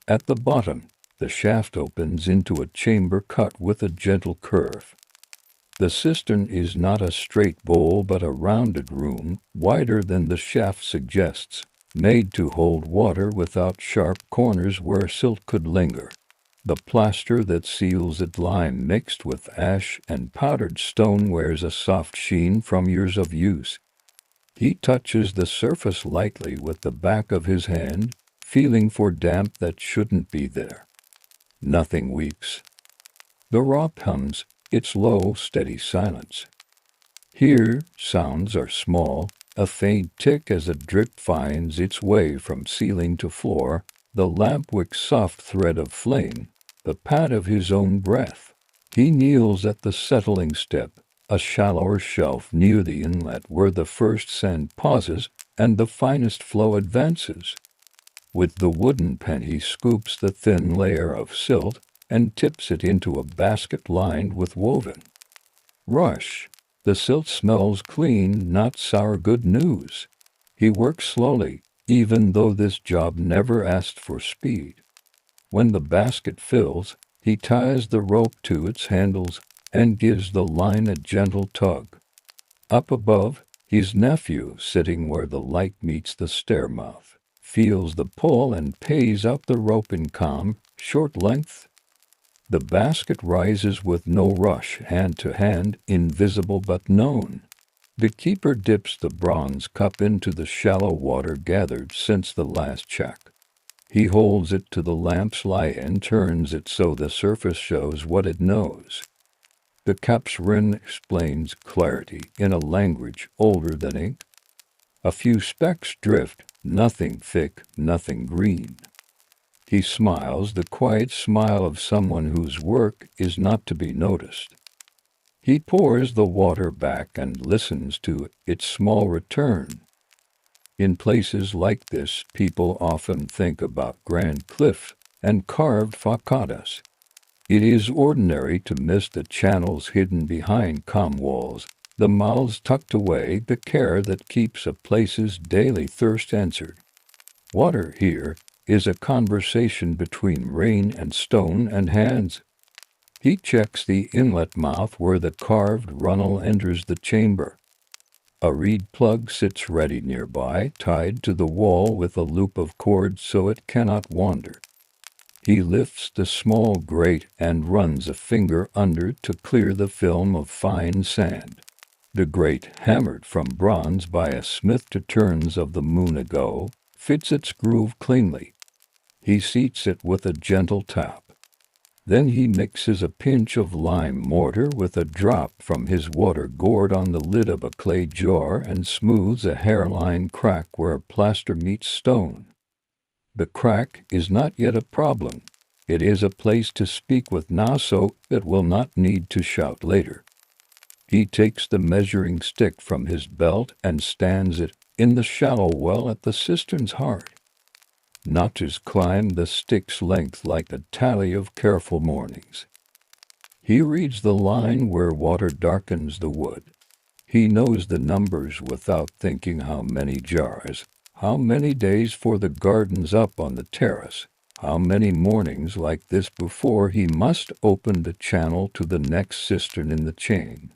[SPEAKER 1] At the bottom, the shaft opens into a chamber cut with a gentle curve. The cistern is not a straight bowl but a rounded room, wider than the shaft suggests, made to hold water without sharp corners where silt could linger. The plaster that seals it, lime mixed with ash and powdered stone, wears a soft sheen from years of use. He touches the surface lightly with the back of his hand, feeling for damp that shouldn't be there. Nothing weeps. The rock hums, its low, steady silence. Here, sounds are small, a faint tick as a drip finds its way from ceiling to floor, the lampwick's soft thread of flame, the pad of his own breath. He kneels at the settling step, a shallower shelf near the inlet where the first sand pauses and the finest flow advances. With the wooden pen he scoops the thin layer of silt and tips it into a basket lined with woven. Rush. The silt smells clean, not sour, good news. He works slowly, even though this job never asked for speed. When the basket fills, he ties the rope to its handles and gives the line a gentle tug. Up above, his nephew, sitting where the light meets the stair mouth, feels the pull and pays out the rope in calm, short length. The basket rises with no rush, hand to hand, invisible but known. The keeper dips the bronze cup into the shallow water gathered since the last check. He holds it to the lamp's light and turns it so the surface shows what it knows. The cup's rim explains clarity in a language older than ink. A few specks drift, nothing thick, nothing green. He smiles the quiet smile of someone whose work is not to be noticed. He pours the water back and listens to its small return. In places like this, people often think about grand cliffs and carved facadas. It is ordinary to miss the channels hidden behind calm walls, the mouths tucked away, the care that keeps a place's daily thirst answered. Water here is a conversation between rain and stone and hands. He checks the inlet mouth where the carved runnel enters the chamber. A reed plug sits ready nearby, tied to the wall with a loop of cord so it cannot wander. He lifts the small grate and runs a finger under to clear the film of fine sand. The grate, hammered from bronze by a smith to turns of the moon ago, fits its groove cleanly. He seats it with a gentle tap. Then he mixes a pinch of lime mortar with a drop from his water gourd on the lid of a clay jar and smooths a hairline crack where plaster meets stone. The crack is not yet a problem. It is a place to speak with now so it will not need to shout later. He takes the measuring stick from his belt and stands it in the shallow well at the cistern's heart. Notches climb the stick's length like a tally of careful mornings. He reads the line where water darkens the wood. He knows the numbers without thinking how many jars, how many days for the gardens up on the terrace, how many mornings like this before he must open the channel to the next cistern in the chain.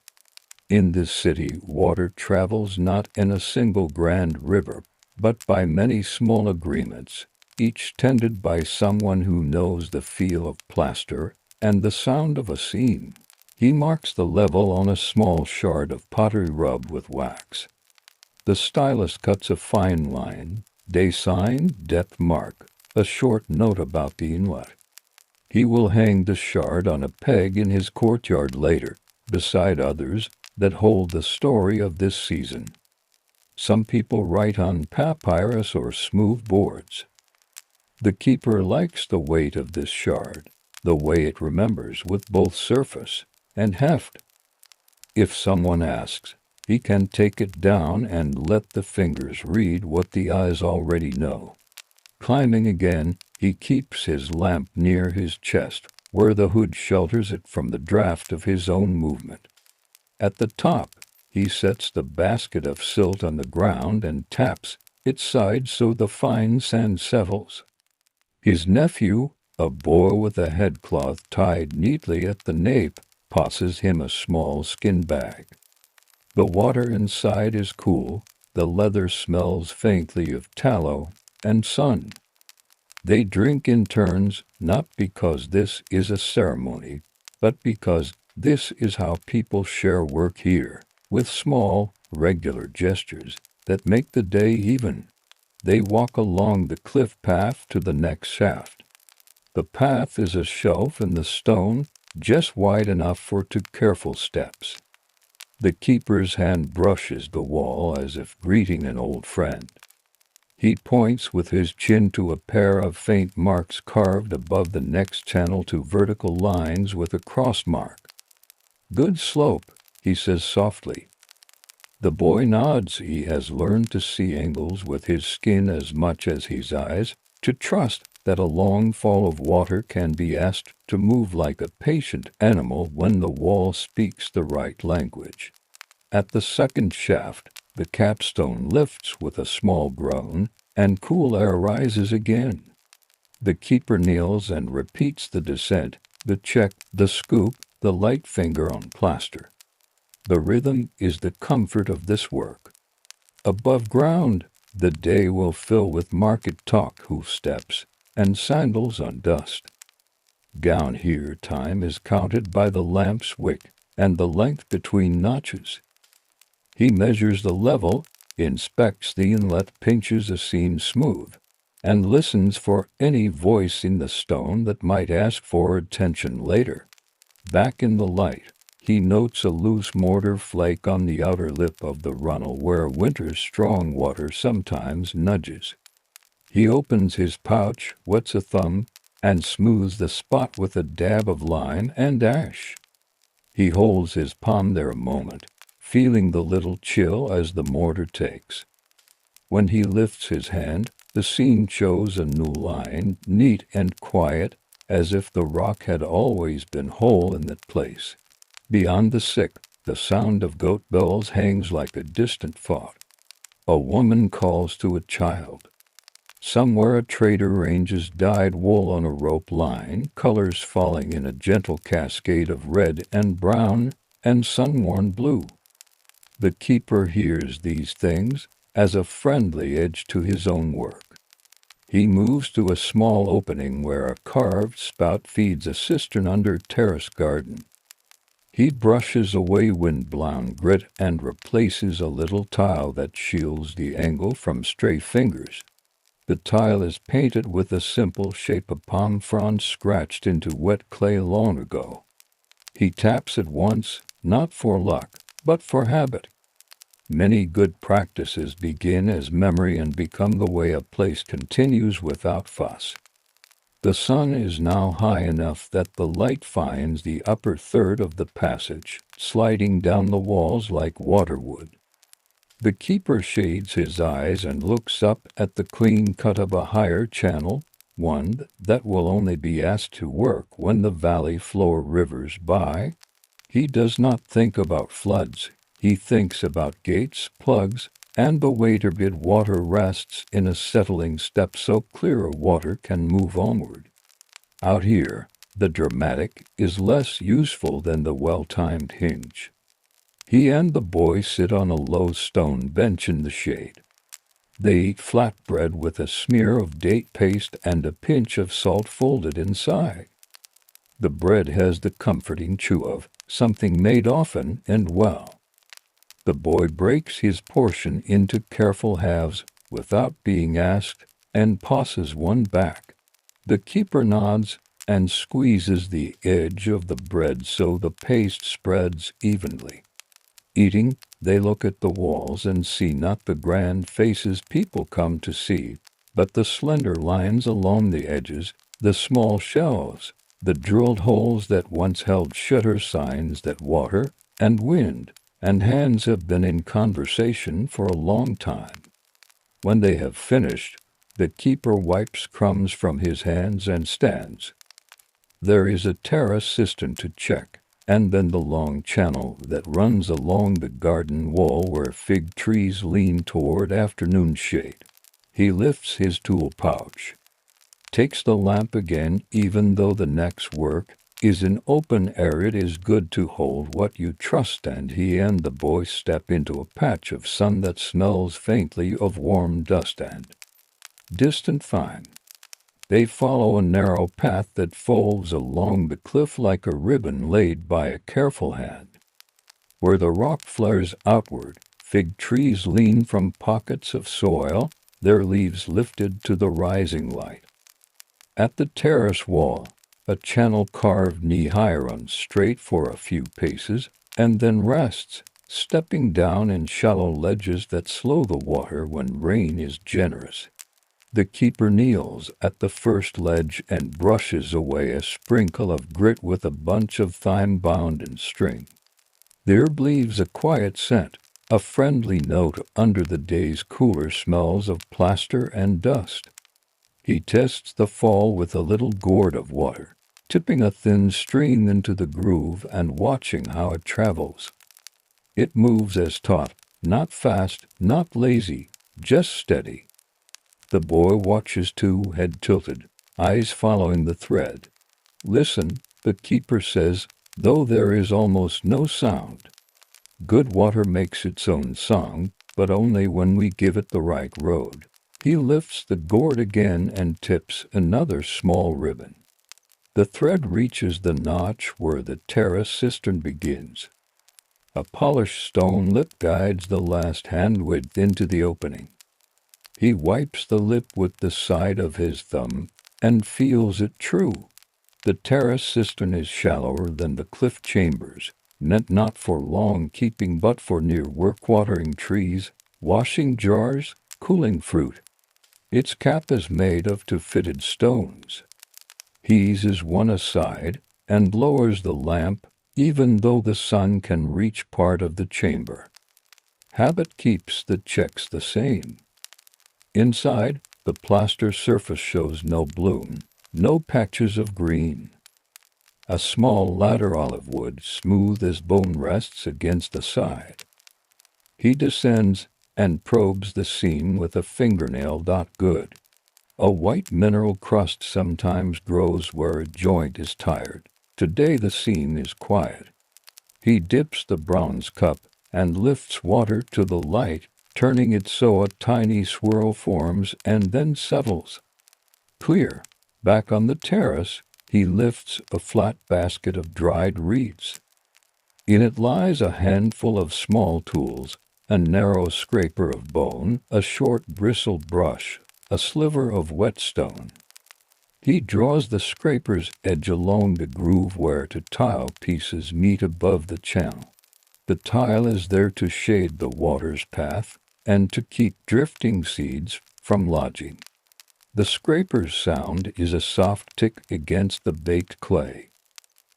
[SPEAKER 1] In this city, water travels not in a single grand river, but by many small agreements, each tended by someone who knows the feel of plaster and the sound of a seam. He marks the level on a small shard of pottery rubbed with wax. The stylist cuts a fine line, day sign, depth mark, a short note about the inlet. He will hang the shard on a peg in his courtyard later, beside others that hold the story of this season. Some people write on papyrus or smooth boards. The keeper likes the weight of this shard, the way it remembers with both surface and heft. If someone asks, he can take it down and let the fingers read what the eyes already know. Climbing again, he keeps his lamp near his chest, where the hood shelters it from the draft of his own movement. At the top, he sets the basket of silt on the ground and taps its sides so the fine sand settles. His nephew, a boy with a headcloth tied neatly at the nape, passes him a small skin bag. The water inside is cool, the leather smells faintly of tallow and sun. They drink in turns, not because this is a ceremony, but because this is how people share work here, with small, regular gestures that make the day even. They walk along the cliff path to the next shaft. The path is a shelf in the stone, just wide enough for 2 careful steps. The keeper's hand brushes the wall as if greeting an old friend. He points with his chin to a pair of faint marks carved above the next channel, 2 vertical lines with a cross mark. "Good slope," he says softly. The boy nods. He has learned to see angles with his skin as much as his eyes, to trust that a long fall of water can be asked to move like a patient animal when the wall speaks the right language. At the second shaft, the capstone lifts with a small groan, and cool air rises again. The keeper kneels and repeats the descent, the check, the scoop, the light finger on plaster. The rhythm is the comfort of this work. Above ground, the day will fill with market talk, hoof steps, and sandals on dust. Down here, time is counted by the lamp's wick and the length between notches. He measures the level, inspects the inlet, pinches a seam smooth, and listens for any voice in the stone that might ask for attention later. Back in the light, He notes a loose mortar flake on the outer lip of the runnel where winter's strong water sometimes nudges. He opens his pouch, wets a thumb, and smooths the spot with a dab of lime and ash. He holds his palm there a moment, feeling the little chill as the mortar takes. When he lifts his hand, the scene shows a new line, neat and quiet, as if the rock had always been whole in that place. Beyond the sick, the sound of goat bells hangs like a distant thought. A woman calls to a child. Somewhere a trader ranges dyed wool on a rope line, colors falling in a gentle cascade of red and brown and sun-worn blue. The keeper hears these things as a friendly edge to his own work. He moves to a small opening where a carved spout feeds a cistern under terrace garden. He brushes away wind-blown grit and replaces a little tile that shields the angle from stray fingers. The tile is painted with a simple shape of palm fronds scratched into wet clay long ago. He taps it once, not for luck, but for habit. Many good practices begin as memory and become the way a place continues without fuss. The sun is now high enough that the light finds the upper third of the passage, sliding down the walls like waterwood. The keeper shades his eyes and looks up at the clean cut of a higher channel, one that will only be asked to work when the valley floor rivers by. He does not think about floods. He thinks about gates, plugs, and the way turbid water rests in a settling step so clearer water can move onward. Out here, the dramatic is less useful than the well-timed hinge. He and the boy sit on a low stone bench in the shade. They eat flatbread with a smear of date paste and a pinch of salt folded inside. The bread has the comforting chew of something made often and well. The boy breaks his portion into careful halves without being asked and passes one back. The keeper nods and squeezes the edge of the bread so the paste spreads evenly. Eating, they look at the walls and see not the grand faces people come to see, but the slender lines along the edges, the small shelves, the drilled holes that once held shutter signs that water and wind and hands have been in conversation for a long time. When they have finished, the keeper wipes crumbs from his hands and stands. There is a terrace cistern to check, and then the long channel that runs along the garden wall where fig trees lean toward afternoon shade. He lifts his tool pouch, takes the lamp again, even though the next work is in open air. It is good to hold what you trust, and he and the boy step into a patch of sun that smells faintly of warm dust and distant fine. They follow a narrow path that folds along the cliff like a ribbon laid by a careful hand. Where the rock flares outward, fig trees lean from pockets of soil, their leaves lifted to the rising light. At the terrace wall, a channel carved knee-high runs straight for a few paces, and then rests, stepping down in shallow ledges that slow the water when rain is generous. The keeper kneels at the first ledge and brushes away a sprinkle of grit with a bunch of thyme bound in string. The herb leaves a quiet scent, a friendly note under the day's cooler smells of plaster and dust. He tests the fall with a little gourd of water, tipping a thin stream into the groove and watching how it travels. It moves as taut, not fast, not lazy, just steady. The boy watches too, head tilted, eyes following the thread. Listen, the keeper says, though there is almost no sound. Good water makes its own song, but only when we give it the right road. He lifts the gourd again and tips another small ribbon. The thread reaches the notch where the terrace cistern begins. A polished stone lip guides the last hand width into the opening. He wipes the lip with the side of his thumb and feels it true. The terrace cistern is shallower than the cliff chambers, Net not for long keeping but for near work, watering trees, washing jars, cooling fruit. Its cap is made of two fitted stones. He eases one aside and lowers the lamp, even though the sun can reach part of the chamber. Habit keeps the checks the same. Inside, the plaster surface shows no bloom, no patches of green. A small ladder olive wood, smooth as bone, rests against the side. He descends and probes the seam with a fingernail. Good. A white mineral crust sometimes grows where a joint is tired. Today the seam is quiet. He dips the bronze cup and lifts water to the light, turning it so a tiny swirl forms and then settles. Clear. Back on the terrace, he lifts a flat basket of dried reeds. In it lies a handful of small tools, a narrow scraper of bone, a short bristled brush, a sliver of whetstone. He draws the scraper's edge along the groove where two tile pieces meet above the channel. The tile is there to shade the water's path and to keep drifting seeds from lodging. The scraper's sound is a soft tick against the baked clay.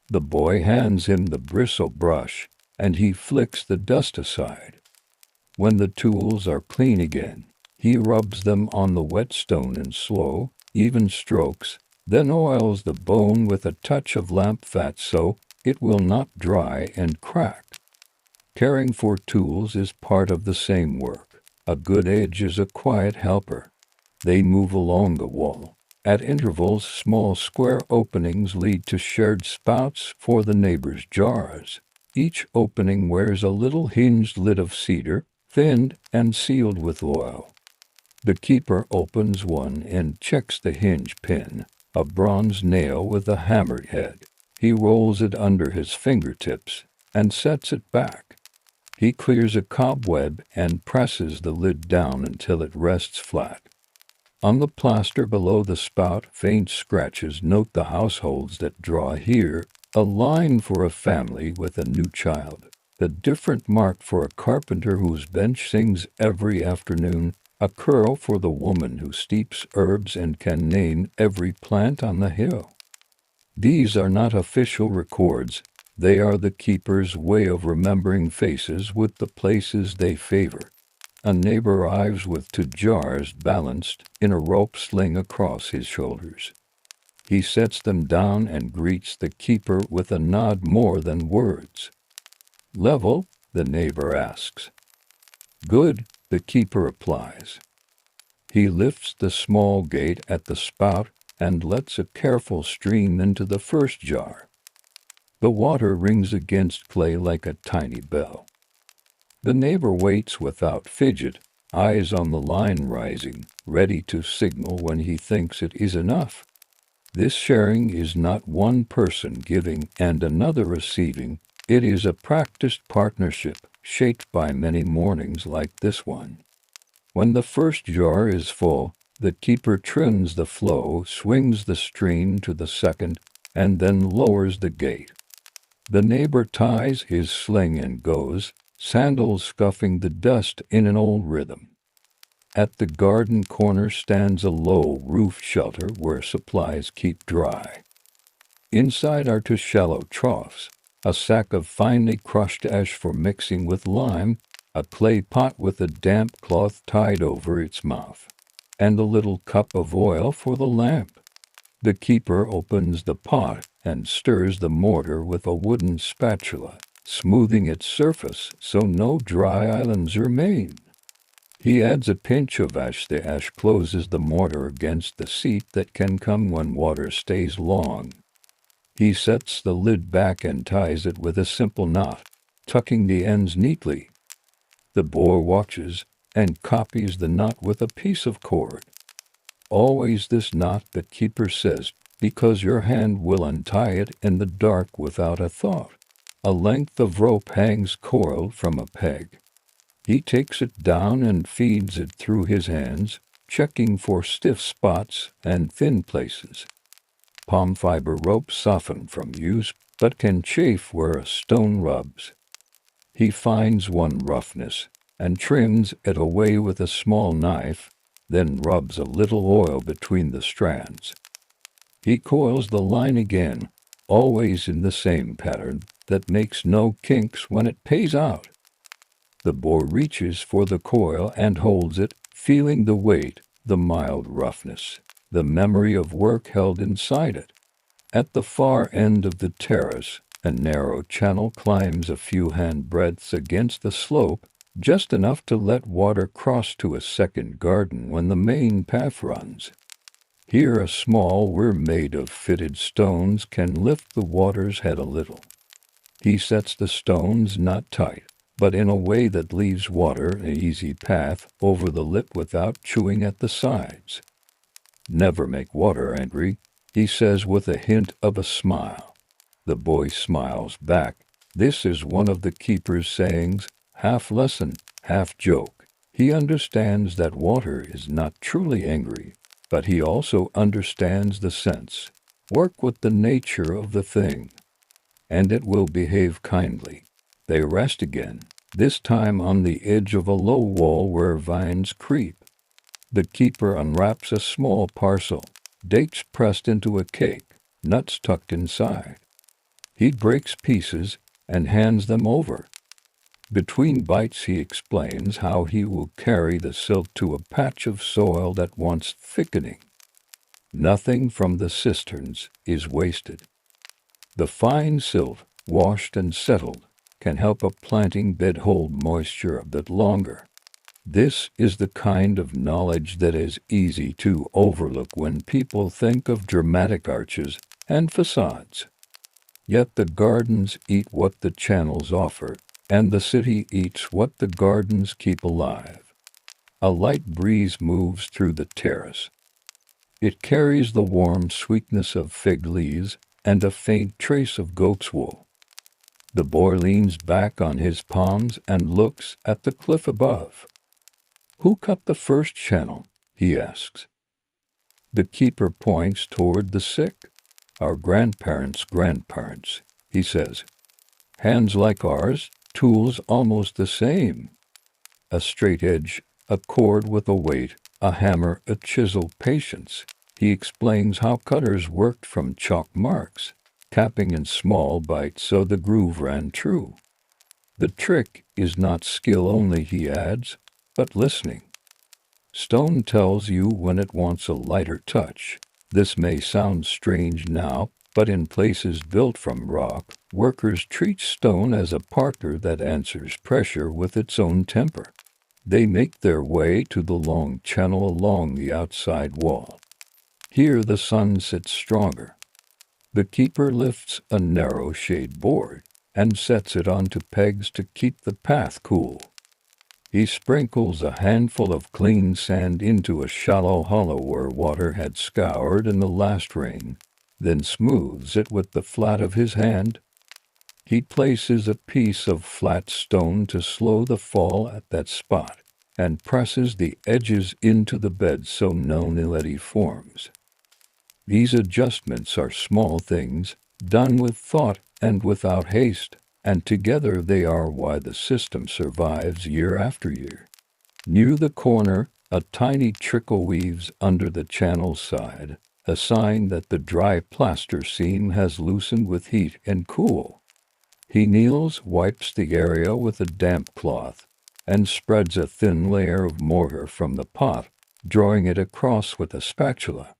[SPEAKER 1] The boy hands him the bristle brush, and he flicks the dust aside. When the tools are clean again, he rubs them on the whetstone in slow, even strokes, then oils the bone with a touch of lamp fat so it will not dry and crack. Caring for tools is part of the same work. A good edge is a quiet helper. They move along the wall. At intervals, small square openings lead to shared spouts for the neighbors' jars. Each opening wears a little hinged lid of cedar, thinned and sealed with oil. The keeper opens one and checks the hinge pin, a bronze nail with a hammered head. He rolls it under his fingertips and sets it back. He clears a cobweb and presses the lid down until it rests flat. On the plaster below the spout, faint scratches note the households that draw here, a line for a family with a new child, a different mark for a carpenter whose bench sings every afternoon, a curl for the woman who steeps herbs and can name every plant on the hill. These are not official records. They are the keeper's way of remembering faces with the places they favor. A neighbor arrives with two jars balanced in a rope sling across his shoulders. He sets them down and greets the keeper with a nod more than words. "Level?" the neighbor asks. "Good," the keeper replies. He lifts the small gate at the spout and lets a careful stream into the first jar. The water rings against clay like a tiny bell. The neighbor waits without fidget, eyes on the line rising, ready to signal when he thinks it is enough. This sharing is not one person giving and another receiving. It is a practiced partnership, shaped by many mornings like this one. When the first jar is full, the keeper trims the flow, swings the stream to the second, and then lowers the gate. The neighbor ties his sling and goes, sandals scuffing the dust in an old rhythm. At the garden corner stands a low roof shelter where supplies keep dry. Inside are two shallow troughs, a sack of finely crushed ash for mixing with lime, a clay pot with a damp cloth tied over its mouth, and a little cup of oil for the lamp. The keeper opens the pot and stirs the mortar with a wooden spatula, smoothing its surface so no dry islands remain. He adds a pinch of ash. The ash closes the mortar against the seat that can come when water stays long. He sets the lid back and ties it with a simple knot, tucking the ends neatly. The boy watches and copies the knot with a piece of cord. "Always this knot," the keeper says, "because your hand will untie it in the dark without a thought." A length of rope hangs coiled from a peg. He takes it down and feeds it through his hands, checking for stiff spots and thin places. Palm fiber rope softened from use, but can chafe where a stone rubs. He finds one roughness, and trims it away with a small knife, then rubs a little oil between the strands. He coils the line again, always in the same pattern that makes no kinks when it pays out. The boy reaches for the coil and holds it, feeling the weight, the mild roughness, the memory of work held inside it. At the far end of the terrace, a narrow channel climbs a few handbreadths against the slope, just enough to let water cross to a second garden when the main path runs. Here a small weir made of fitted stones can lift the water's head a little. He sets the stones not tight, but in a way that leaves water an easy path over the lip without chewing at the sides. "Never make water angry," he says with a hint of a smile. The boy smiles back. This is one of the keeper's sayings, half lesson, half joke. He understands that water is not truly angry, but he also understands the sense. Work with the nature of the thing, and it will behave kindly. They rest again, this time on the edge of a low wall where vines creep. The keeper unwraps a small parcel, dates pressed into a cake, nuts tucked inside. He breaks pieces and hands them over. Between bites he explains how he will carry the silk to a patch of soil that wants thickening. Nothing from the cisterns is wasted. The fine silt, washed and settled, can help a planting bed hold moisture a bit longer. This is the kind of knowledge that is easy to overlook when people think of dramatic arches and facades. Yet the gardens eat what the channels offer, and the city eats what the gardens keep alive. A light breeze moves through the terrace. It carries the warm sweetness of fig leaves and a faint trace of goat's wool. The boy leans back on his palms and looks at the cliff above. "Who cut the first channel?" he asks. The keeper points toward the sick. "Our grandparents', he says. "Hands like ours, tools almost the same. A straight edge, a cord with a weight, a hammer, a chisel, patience." He explains how cutters worked from chalk marks, capping in small bites so the groove ran true. "The trick is not skill only," he adds, "but listening. Stone tells you when it wants a lighter touch. This may sound strange now, but in places built from rock, workers treat stone as a partner that answers pressure with its own temper. They make their way to the long channel along the outside wall. Here the sun sits stronger. The keeper lifts a narrow shade board and sets it onto pegs to keep the path cool. He sprinkles a handful of clean sand into a shallow hollow where water had scoured in the last rain, then smooths it with the flat of his hand. He places a piece of flat stone to slow the fall at that spot, and presses the edges into the bed so no eddy forms. These adjustments are small things, done with thought and without haste, and together they are why the system survives year after year. Near the corner, a tiny trickle weaves under the channel side, a sign that the dry plaster seam has loosened with heat and cool. He kneels, wipes the area with a damp cloth, and spreads a thin layer of mortar from the pot, drawing it across with a spatula,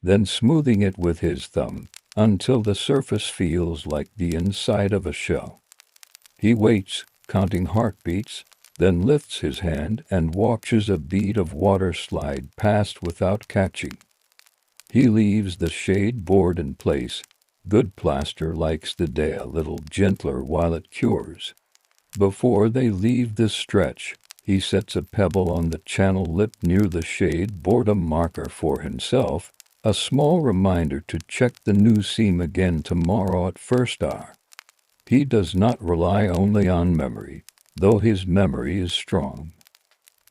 [SPEAKER 1] then smoothing it with his thumb until the surface feels like the inside of a shell. He waits, counting heartbeats, then lifts his hand and watches a bead of water slide past without catching. He leaves the shade board in place. Good plaster likes the day a little gentler while it cures. Before they leave this stretch, he sets a pebble on the channel lip near the shade board, a marker for himself, a small reminder to check the new seam again tomorrow at first hour. He does not rely only on memory, though his memory is strong.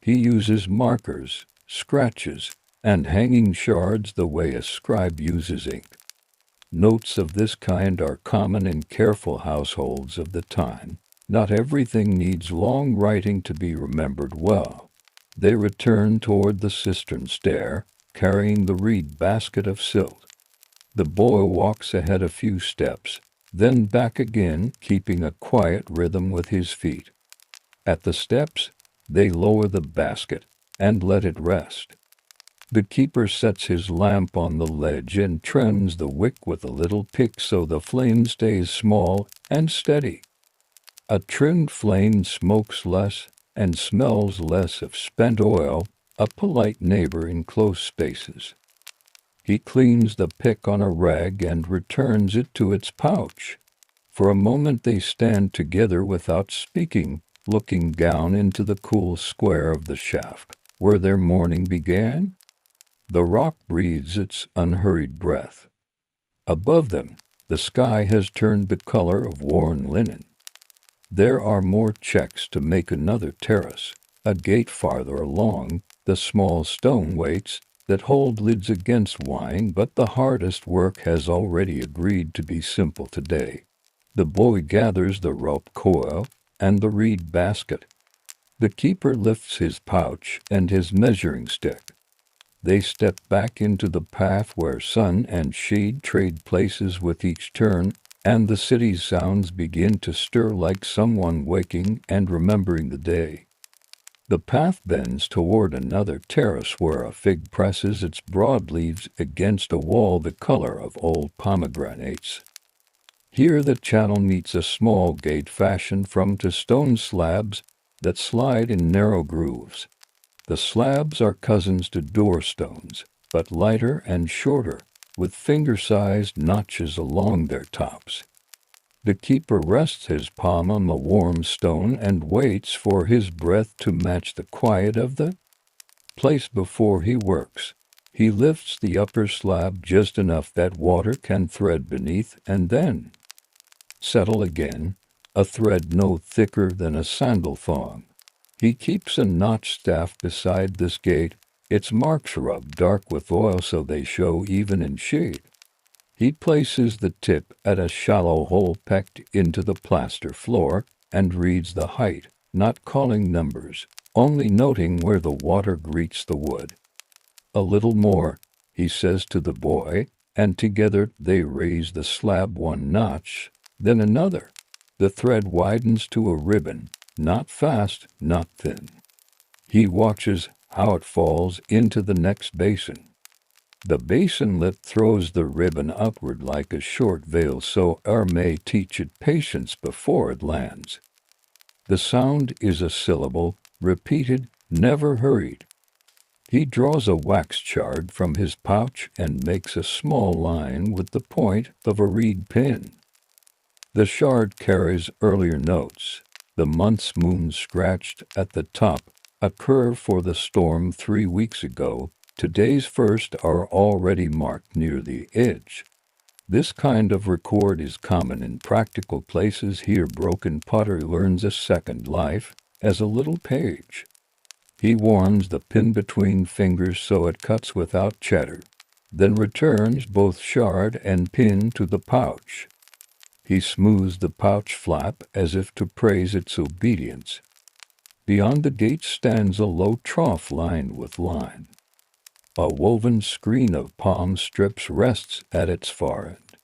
[SPEAKER 1] He uses markers, scratches, and hanging shards the way a scribe uses ink. Notes of this kind are common in careful households of the time. Not everything needs long writing to be remembered well. They return toward the cistern stair, carrying the reed basket of silt. The boy walks ahead a few steps, then back again, keeping a quiet rhythm with his feet. At the steps, they lower the basket and let it rest. The keeper sets his lamp on the ledge and trims the wick with a little pick so the flame stays small and steady. A trimmed flame smokes less and smells less of spent oil, a polite neighbor in close spaces. He cleans the pick on a rag and returns it to its pouch. For a moment they stand together without speaking, looking down into the cool square of the shaft, where their morning began. The rock breathes its unhurried breath. Above them, the sky has turned the color of worn linen. There are more checks to make another terrace, a gate farther along, the small stone weights that hold lids against wine, but the hardest work has already agreed to be simple today. The boy gathers the rope coil and the reed basket. The keeper lifts his pouch and his measuring stick. They step back into the path where sun and shade trade places with each turn, and the city's sounds begin to stir like someone waking and remembering the day. The path bends toward another terrace where a fig presses its broad leaves against a wall the color of old pomegranates. Here the channel meets a small gate fashioned from two stone slabs that slide in narrow grooves. The slabs are cousins to door stones, but lighter and shorter, with finger-sized notches along their tops. The keeper rests his palm on the warm stone and waits for his breath to match the quiet of the place before he works. He lifts the upper slab just enough that water can thread beneath and then settle again, a thread no thicker than a sandal thong. He keeps a notched staff beside this gate, its marks rubbed dark with oil so they show even in shade. He places the tip at a shallow hole pecked into the plaster floor and reads the height, not calling numbers, only noting where the water greets the wood. A little more, he says to the boy, and together they raise the slab one notch, then another. The thread widens to a ribbon, not fast, not thin. He watches how it falls into the next basin. The basin lip throws the ribbon upward like a short veil so air may teach it patience before it lands. The sound is a syllable, repeated, never hurried. He draws a wax shard from his pouch and makes a small line with the point of a reed pin. The shard carries earlier notes. The month's moon scratched at the top, a curve for the storm 3 weeks ago. Today's first are already marked near the edge. This kind of record is common in practical places. Here broken pottery learns a second life as a little page. He warms the pin between fingers so it cuts without chatter, then returns both shard and pin to the pouch. He smooths the pouch flap as if to praise its obedience. Beyond the gate stands a low trough lined with line. A woven screen of palm strips rests at its far end.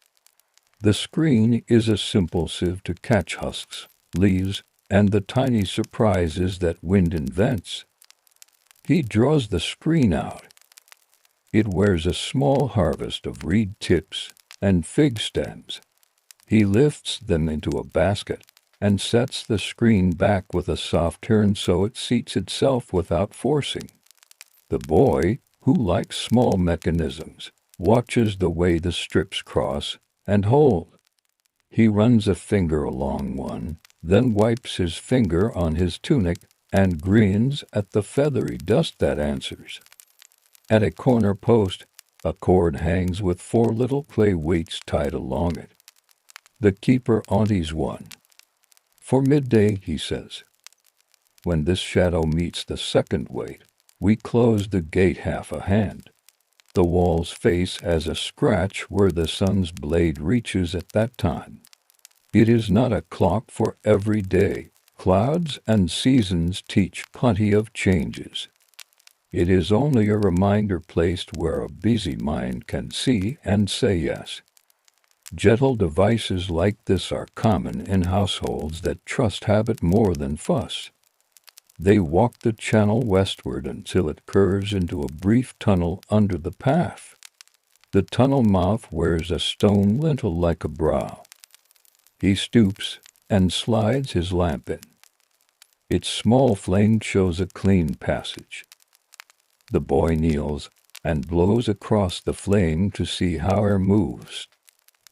[SPEAKER 1] The screen is a simple sieve to catch husks, leaves, and the tiny surprises that wind invents. He draws the screen out. It wears a small harvest of reed tips and fig stems. He lifts them into a basket and sets the screen back with a soft turn so it seats itself without forcing. The boy, who likes small mechanisms, watches the way the strips cross and hold. He runs a finger along one, then wipes his finger on his tunic and grins at the feathery dust that answers. At a corner post, a cord hangs with 4 little clay weights tied along it. The keeper aunties one. For midday, he says. When this shadow meets the second weight, we close the gate half a hand. The wall's face has a scratch where the sun's blade reaches at that time. It is not a clock for every day. Clouds and seasons teach plenty of changes. It is only a reminder placed where a busy mind can see and say yes. Gentle devices like this are common in households that trust habit more than fuss. They walk the channel westward until it curves into a brief tunnel under the path. The tunnel mouth wears a stone lintel like a brow. He stoops and slides his lamp in. Its small flame shows a clean passage. The boy kneels and blows across the flame to see how air moves.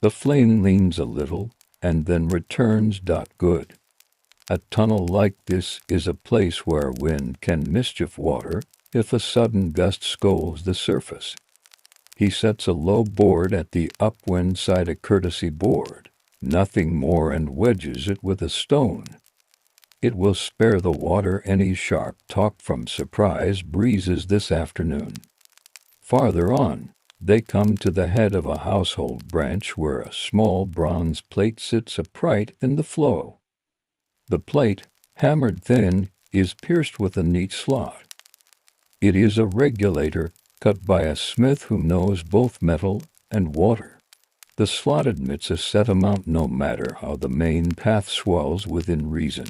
[SPEAKER 1] The flame leans a little and then returns. Good. A tunnel like this is a place where wind can mischief water if a sudden gust scolds the surface. He sets a low board at the upwind side, a courtesy board, nothing more, and wedges it with a stone. It will spare the water any sharp talk from surprise breezes this afternoon. Farther on, they come to the head of a household branch where a small bronze plate sits upright in the flow. The plate, hammered thin, is pierced with a neat slot. It is a regulator cut by a smith who knows both metal and water. The slot admits a set amount no matter how the main path swells within reason.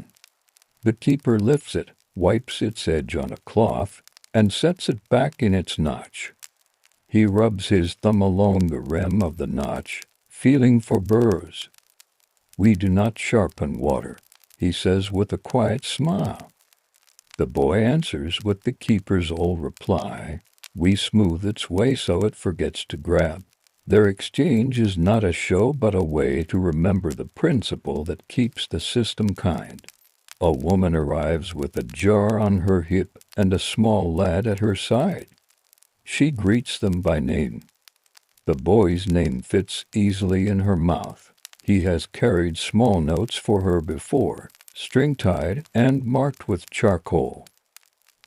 [SPEAKER 1] The keeper lifts it, wipes its edge on a cloth, and sets it back in its notch. He rubs his thumb along the rim of the notch, feeling for burrs. "We do not sharpen water," he says with a quiet smile. The boy answers with the keeper's old reply, "We smooth its way so it forgets to grab." Their exchange is not a show but a way to remember the principle that keeps the system kind. A woman arrives with a jar on her hip and a small lad at her side. She greets them by name. The boy's name fits easily in her mouth. He has carried small notes for her before, string-tied and marked with charcoal.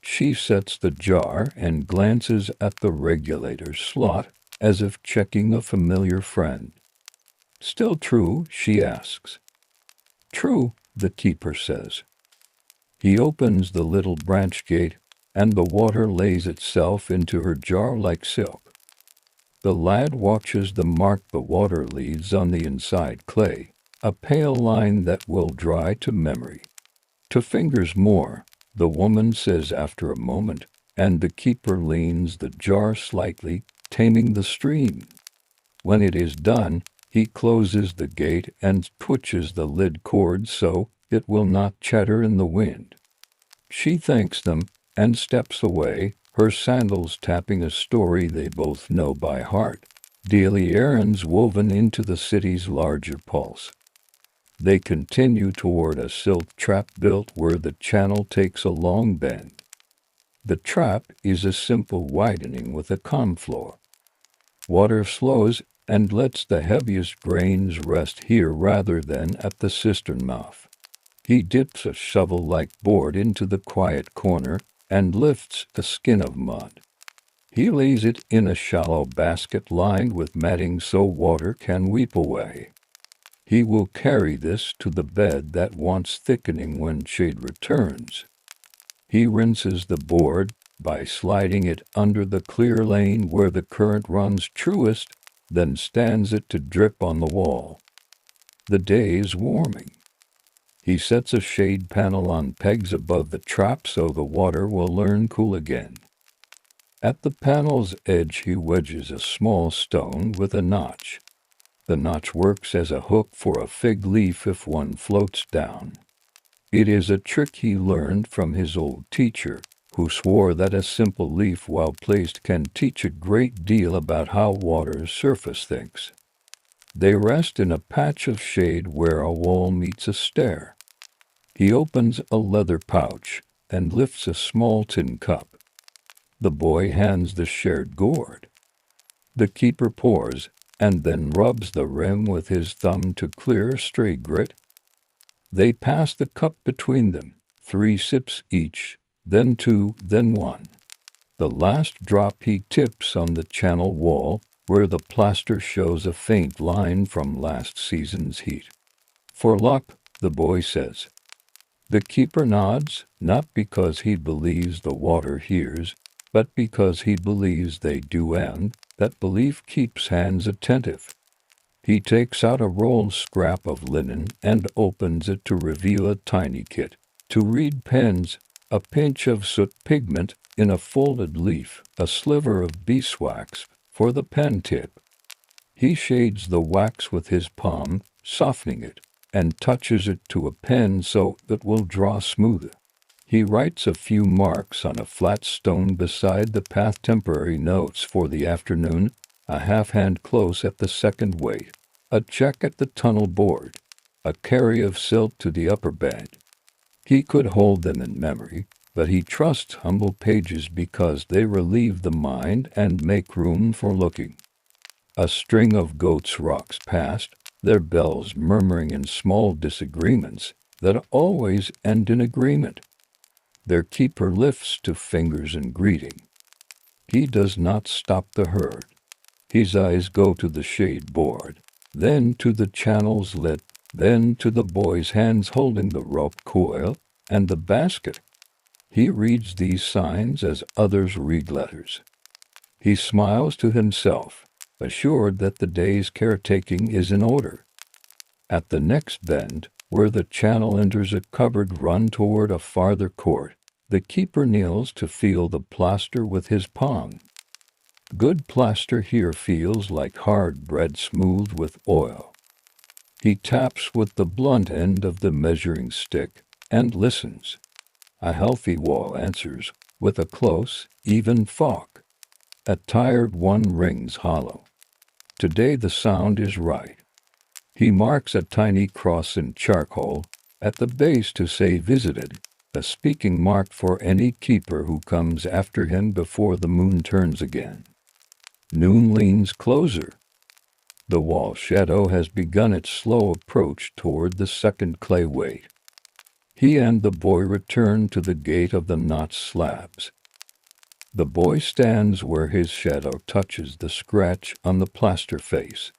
[SPEAKER 1] She sets the jar and glances at the regulator's slot as if checking a familiar friend. "Still true?" she asks. "True," the keeper says. He opens the little branch gate, and the water lays itself into her jar like silk. The lad watches the mark the water leaves on the inside clay, a pale line that will dry to memory. "2 fingers more," the woman says after a moment, and the keeper leans the jar slightly, taming the stream. When it is done, he closes the gate and twitches the lid cord so it will not chatter in the wind. She thanks them and steps away, her sandals tapping a story they both know by heart, daily errands woven into the city's larger pulse. They continue toward a silt trap built where the channel takes a long bend. The trap is a simple widening with a confloor. Water flows and lets the heaviest grains rest here rather than at the cistern mouth. He dips a shovel-like board into the quiet corner and lifts a skin of mud. He lays it in a shallow basket lined with matting so water can weep away. He will carry this to the bed that wants thickening when shade returns. He rinses the board by sliding it under the clear lane where the current runs truest, then stands it to drip on the wall. The day is warming. He sets a shade panel on pegs above the trap so the water will learn cool again. At the panel's edge he wedges a small stone with a notch. The notch works as a hook for a fig leaf if one floats down. It is a trick he learned from his old teacher, who swore that a simple leaf well placed can teach a great deal about how water's surface thinks. They rest in a patch of shade where a wall meets a stair. He opens a leather pouch and lifts a small tin cup. The boy hands the shared gourd. The keeper pours and then rubs the rim with his thumb to clear stray grit. They pass the cup between them, 3 sips each, then 2, then 1. The last drop he tips on the channel wall, where the plaster shows a faint line from last season's heat. For luck, the boy says. The keeper nods, not because he believes the water hears, but because he believes they do, and that belief keeps hands attentive. He takes out a rolled scrap of linen and opens it to reveal a tiny kit. To read pens, a pinch of soot pigment in a folded leaf, a sliver of beeswax for the pen tip. He shades the wax with his palm, softening it, and touches it to a pen so it will draw smoother. He writes a few marks on a flat stone beside the path, temporary notes for the afternoon, a half-hand close at the second weight, a check at the tunnel board, a carry of silt to the upper bed. He could hold them in memory, but he trusts humble pages because they relieve the mind and make room for looking. A string of goats rocks past, their bells murmuring in small disagreements that always end in agreement. Their keeper lifts to fingers in greeting. He does not stop the herd. His eyes go to the shade board, then to the channel's lid, then to the boy's hands holding the rope coil and the basket. He reads these signs as others read letters. He smiles to himself, assured that the day's caretaking is in order. At the next bend, where the channel enters a covered run toward a farther court, the keeper kneels to feel the plaster with his palm. Good plaster here feels like hard bread smoothed with oil. He taps with the blunt end of the measuring stick and listens. A healthy wall answers with a close, even thwack. A tired one rings hollow. Today the sound is right. He marks a tiny cross in charcoal at the base to say visited, a speaking mark for any keeper who comes after him before the moon turns again. Noon leans closer. The wall shadow has begun its slow approach toward the second clay weight. He and the boy return to the gate of the notched slabs. The boy stands where his shadow touches the scratch on the plaster face.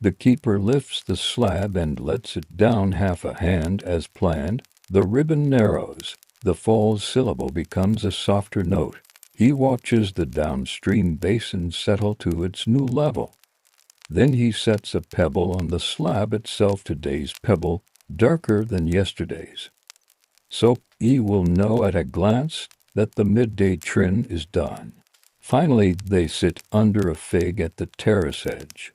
[SPEAKER 1] The keeper lifts the slab and lets it down half a hand as planned. The ribbon narrows. The false syllable becomes a softer note. He watches the downstream basin settle to its new level. Then he sets a pebble on the slab itself, today's pebble, darker than yesterday's. So he will know at a glance that the midday trin is done. Finally they sit under a fig at the terrace edge.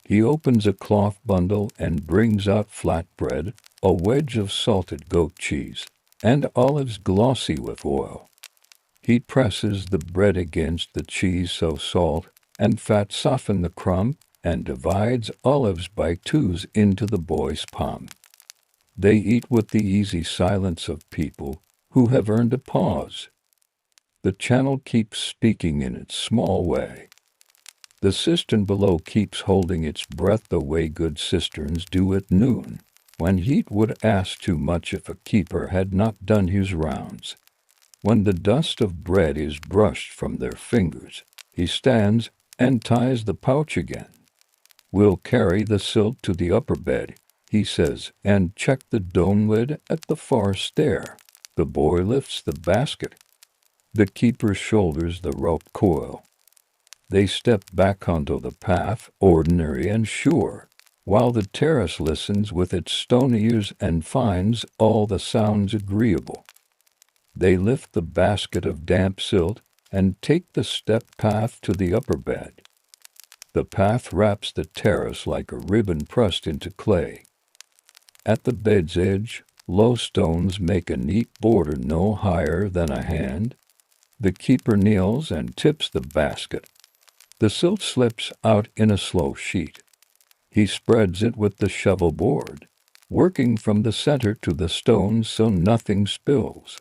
[SPEAKER 1] He opens a cloth bundle and brings out flatbread, a wedge of salted goat cheese, and olives glossy with oil. He presses the bread against the cheese so salt and fat soften the crumb, and divides olives by twos into the boy's palm. They eat with the easy silence of people who have earned a pause. The channel keeps speaking in its small way. The cistern below keeps holding its breath the way good cisterns do at noon, when heat would ask too much if a keeper had not done his rounds. When the dust of bread is brushed from their fingers, he stands and ties the pouch again. We'll carry the silt to the upper bed, he says, and check the dome lid at the far stair. The boy lifts the basket. The keeper shoulders the rope coil. They step back onto the path, ordinary and sure, while the terrace listens with its stone ears and finds all the sounds agreeable. They lift the basket of damp silt and take the step path to the upper bed. The path wraps the terrace like a ribbon pressed into clay. At the bed's edge, low stones make a neat border no higher than a hand. The keeper kneels and tips the basket. The silt slips out in a slow sheet. He spreads it with the shovel board, working from the center to the stones so nothing spills.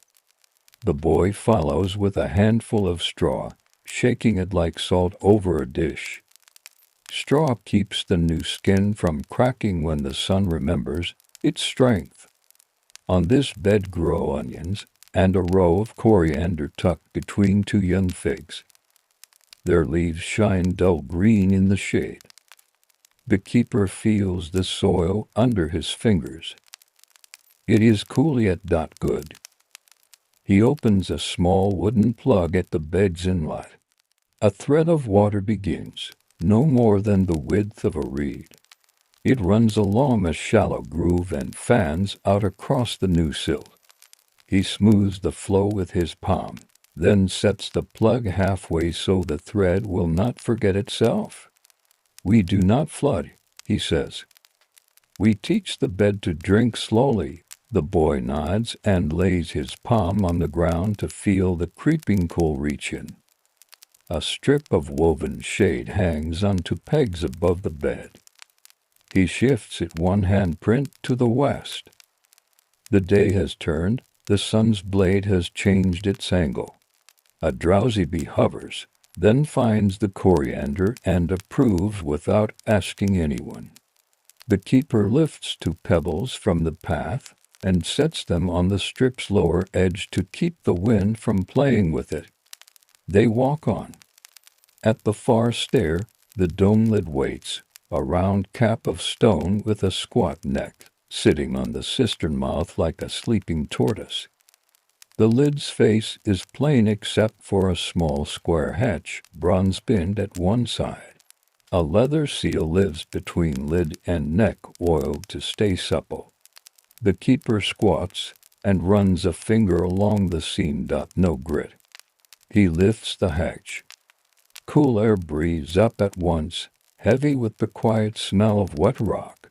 [SPEAKER 1] The boy follows with a handful of straw, shaking it like salt over a dish. Straw keeps the new skin from cracking when the sun remembers its strength. On this bed grow onions and a row of coriander tucked between two young figs. Their leaves shine dull green in the shade. The keeper feels the soil under his fingers. It is cool yet not good. He opens a small wooden plug at the bed's inlet. A thread of water begins, no more than the width of a reed. It runs along a shallow groove and fans out across the new silt. He smooths the flow with his palm, then sets the plug halfway so the thread will not forget itself. "We do not flood," he says. "We teach the bed to drink slowly." The boy nods and lays his palm on the ground to feel the creeping cool reach in. A strip of woven shade hangs onto pegs above the bed. He shifts it one handprint to the west. The day has turned, the sun's blade has changed its angle. A drowsy bee hovers, then finds the coriander and approves without asking anyone. The keeper lifts two pebbles from the path and sets them on the strip's lower edge to keep the wind from playing with it. They walk on. At the far stair, the dome lid waits, a round cap of stone with a squat neck, sitting on the cistern mouth like a sleeping tortoise. The lid's face is plain except for a small square hatch, bronze-pinned at one side. A leather seal lives between lid and neck, oiled to stay supple. The keeper squats and runs a finger along the seam. No grit. He lifts the hatch. Cool air breathes up at once, heavy with the quiet smell of wet rock.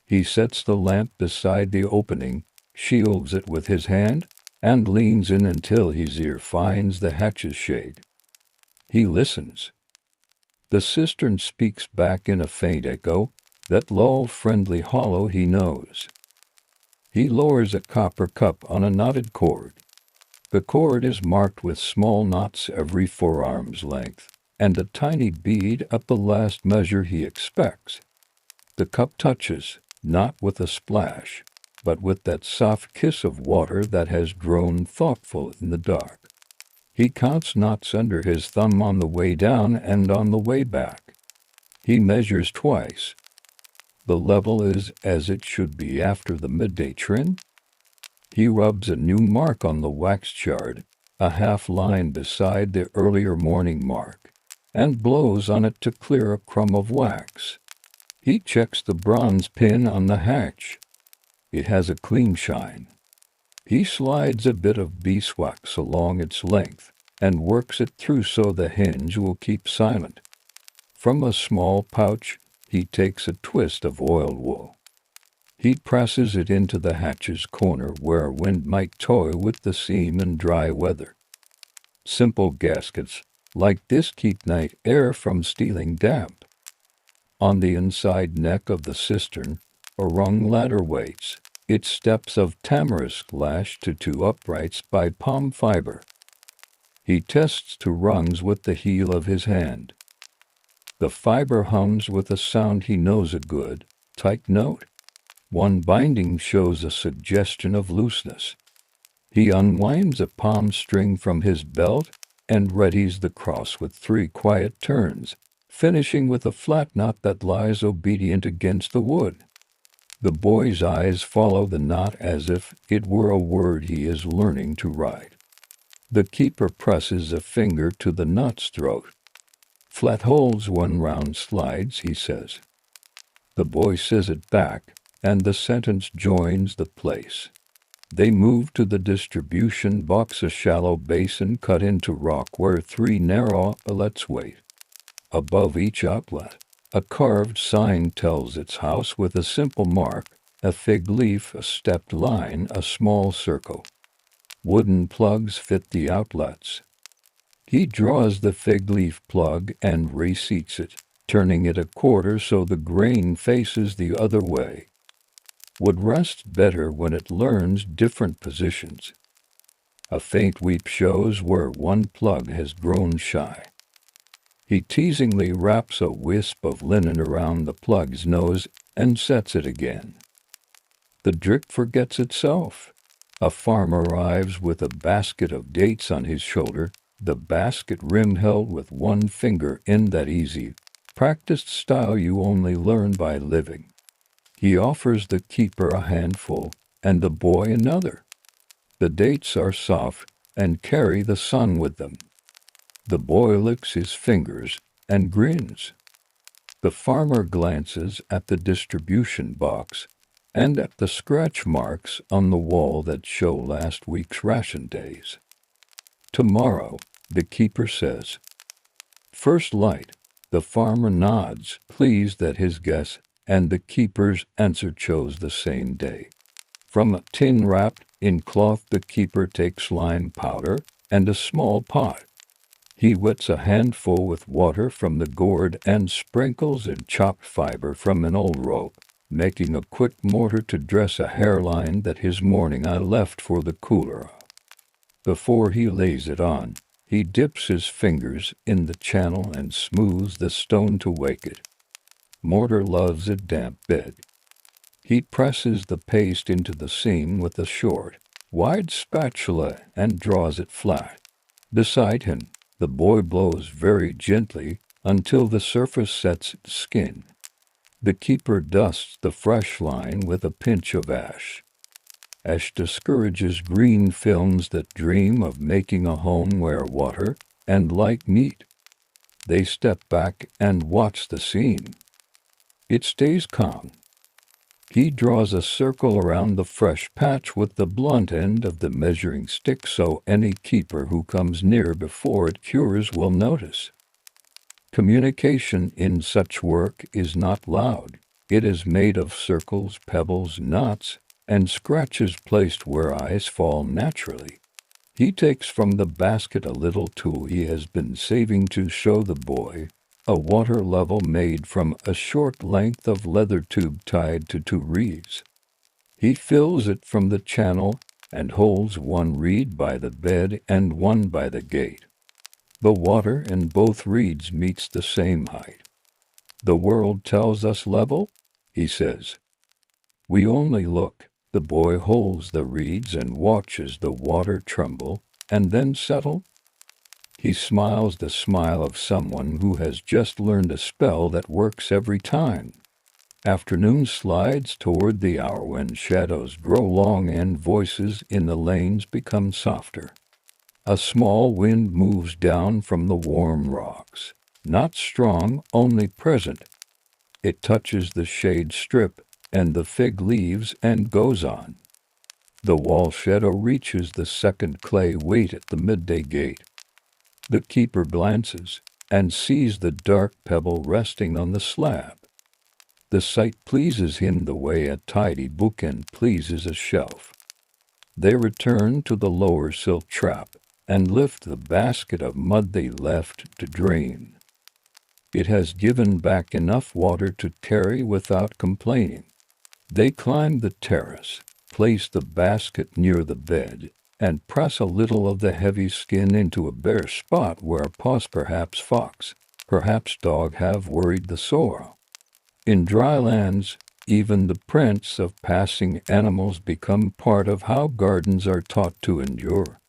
[SPEAKER 1] He sets the lamp beside the opening, shields it with his hand, and leans in until his ear finds the hatch's shade. He listens. The cistern speaks back in a faint echo, that low, friendly hollow he knows. He lowers a copper cup on a knotted cord. The cord is marked with small knots every 4 arms' length, and a tiny bead at the last measure he expects. The cup touches, not with a splash, but with that soft kiss of water that has grown thoughtful in the dark. He counts knots under his thumb on the way down and on the way back. He measures twice. The level is as it should be after the midday trim. He rubs a new mark on the wax shard, a half line beside the earlier morning mark, and blows on it to clear a crumb of wax. He checks the bronze pin on the hatch. It has a clean shine. He slides a bit of beeswax along its length and works it through so the hinge will keep silent. From a small pouch, he takes a twist of oiled wool. He presses it into the hatch's corner where wind might toy with the seam in dry weather. Simple gaskets like this keep night air from stealing damp. On the inside neck of the cistern, a rung ladder waits, its steps of tamarisk lashed to 2 uprights by palm fiber. He tests 2 rungs with the heel of his hand. The fiber hums with a sound he knows a good, tight note. One binding shows a suggestion of looseness. He unwinds a palm string from his belt and readies the cross with 3 quiet turns, finishing with a flat knot that lies obedient against the wood. The boy's eyes follow the knot as if it were a word he is learning to write. The keeper presses a finger to the knot's throat. "Flat holes 1 round slides," he says. The boy says it back, and the sentence joins the place. They move to the distribution box, a shallow basin cut into rock where 3 narrow outlets wait. Above each outlet, a carved sign tells its house with a simple mark, a fig leaf, a stepped line, a small circle. Wooden plugs fit the outlets. He draws the fig leaf plug and reseats it, turning it a quarter so the grain faces the other way. Would rest better when it learns different positions. A faint weep shows where one plug has grown shy. He teasingly wraps a wisp of linen around the plug's nose and sets it again. The drip forgets itself. A farmer arrives with a basket of dates on his shoulder, the basket rim held with one finger in that easy, practiced style you only learn by living. He offers the keeper a handful, and the boy another. The dates are soft and carry the sun with them. The boy licks his fingers and grins. The farmer glances at the distribution box and at the scratch marks on the wall that show last week's ration days. Tomorrow, the keeper says. First light. The farmer nods, pleased that his guess and the keeper's answer chose the same day. From a tin wrapped in cloth the keeper takes lime powder and a small pot. He wets a handful with water from the gourd and sprinkles in chopped fiber from an old rope, making a quick mortar to dress a hairline that his morning eye left for the cooler. Before he lays it on, he dips his fingers in the channel and smooths the stone to wake it. Mortar loves a damp bed. He presses the paste into the seam with a short, wide spatula and draws it flat. Beside him, the boy blows very gently until the surface sets its skin. The keeper dusts the fresh line with a pinch of ash. Ash discourages green films that dream of making a home where water and light meet. They step back and watch the scene. It stays calm. He draws a circle around the fresh patch with the blunt end of the measuring stick so any keeper who comes near before it cures will notice. Communication in such work is not loud. It is made of circles, pebbles, knots, and scratches placed where eyes fall naturally. He takes from the basket a little tool he has been saving to show the boy, a water level made from a short length of leather tube tied to two reeds. He fills it from the channel and holds one reed by the bed and one by the gate. The water in both reeds meets the same height. The world tells us level, he says. We only look. The boy holds the reeds and watches the water tremble and then settle. He smiles the smile of someone who has just learned a spell that works every time. Afternoon slides toward the hour when shadows grow long and voices in the lanes become softer. A small wind moves down from the warm rocks, not strong, only present. It touches the shade strip and the fig leaves and goes on. The wall shadow reaches the second clay weight at the midday gate. The keeper glances and sees the dark pebble resting on the slab. The sight pleases him the way a tidy bookend pleases a shelf. They return to the lower silk trap and lift the basket of mud they left to drain. It has given back enough water to carry without complaining. They climb the terrace, place the basket near the bed, and press a little of the heavy skin into a bare spot where paws, perhaps fox, perhaps dog, have worried the soil. In dry lands, even the prints of passing animals become part of how gardens are taught to endure.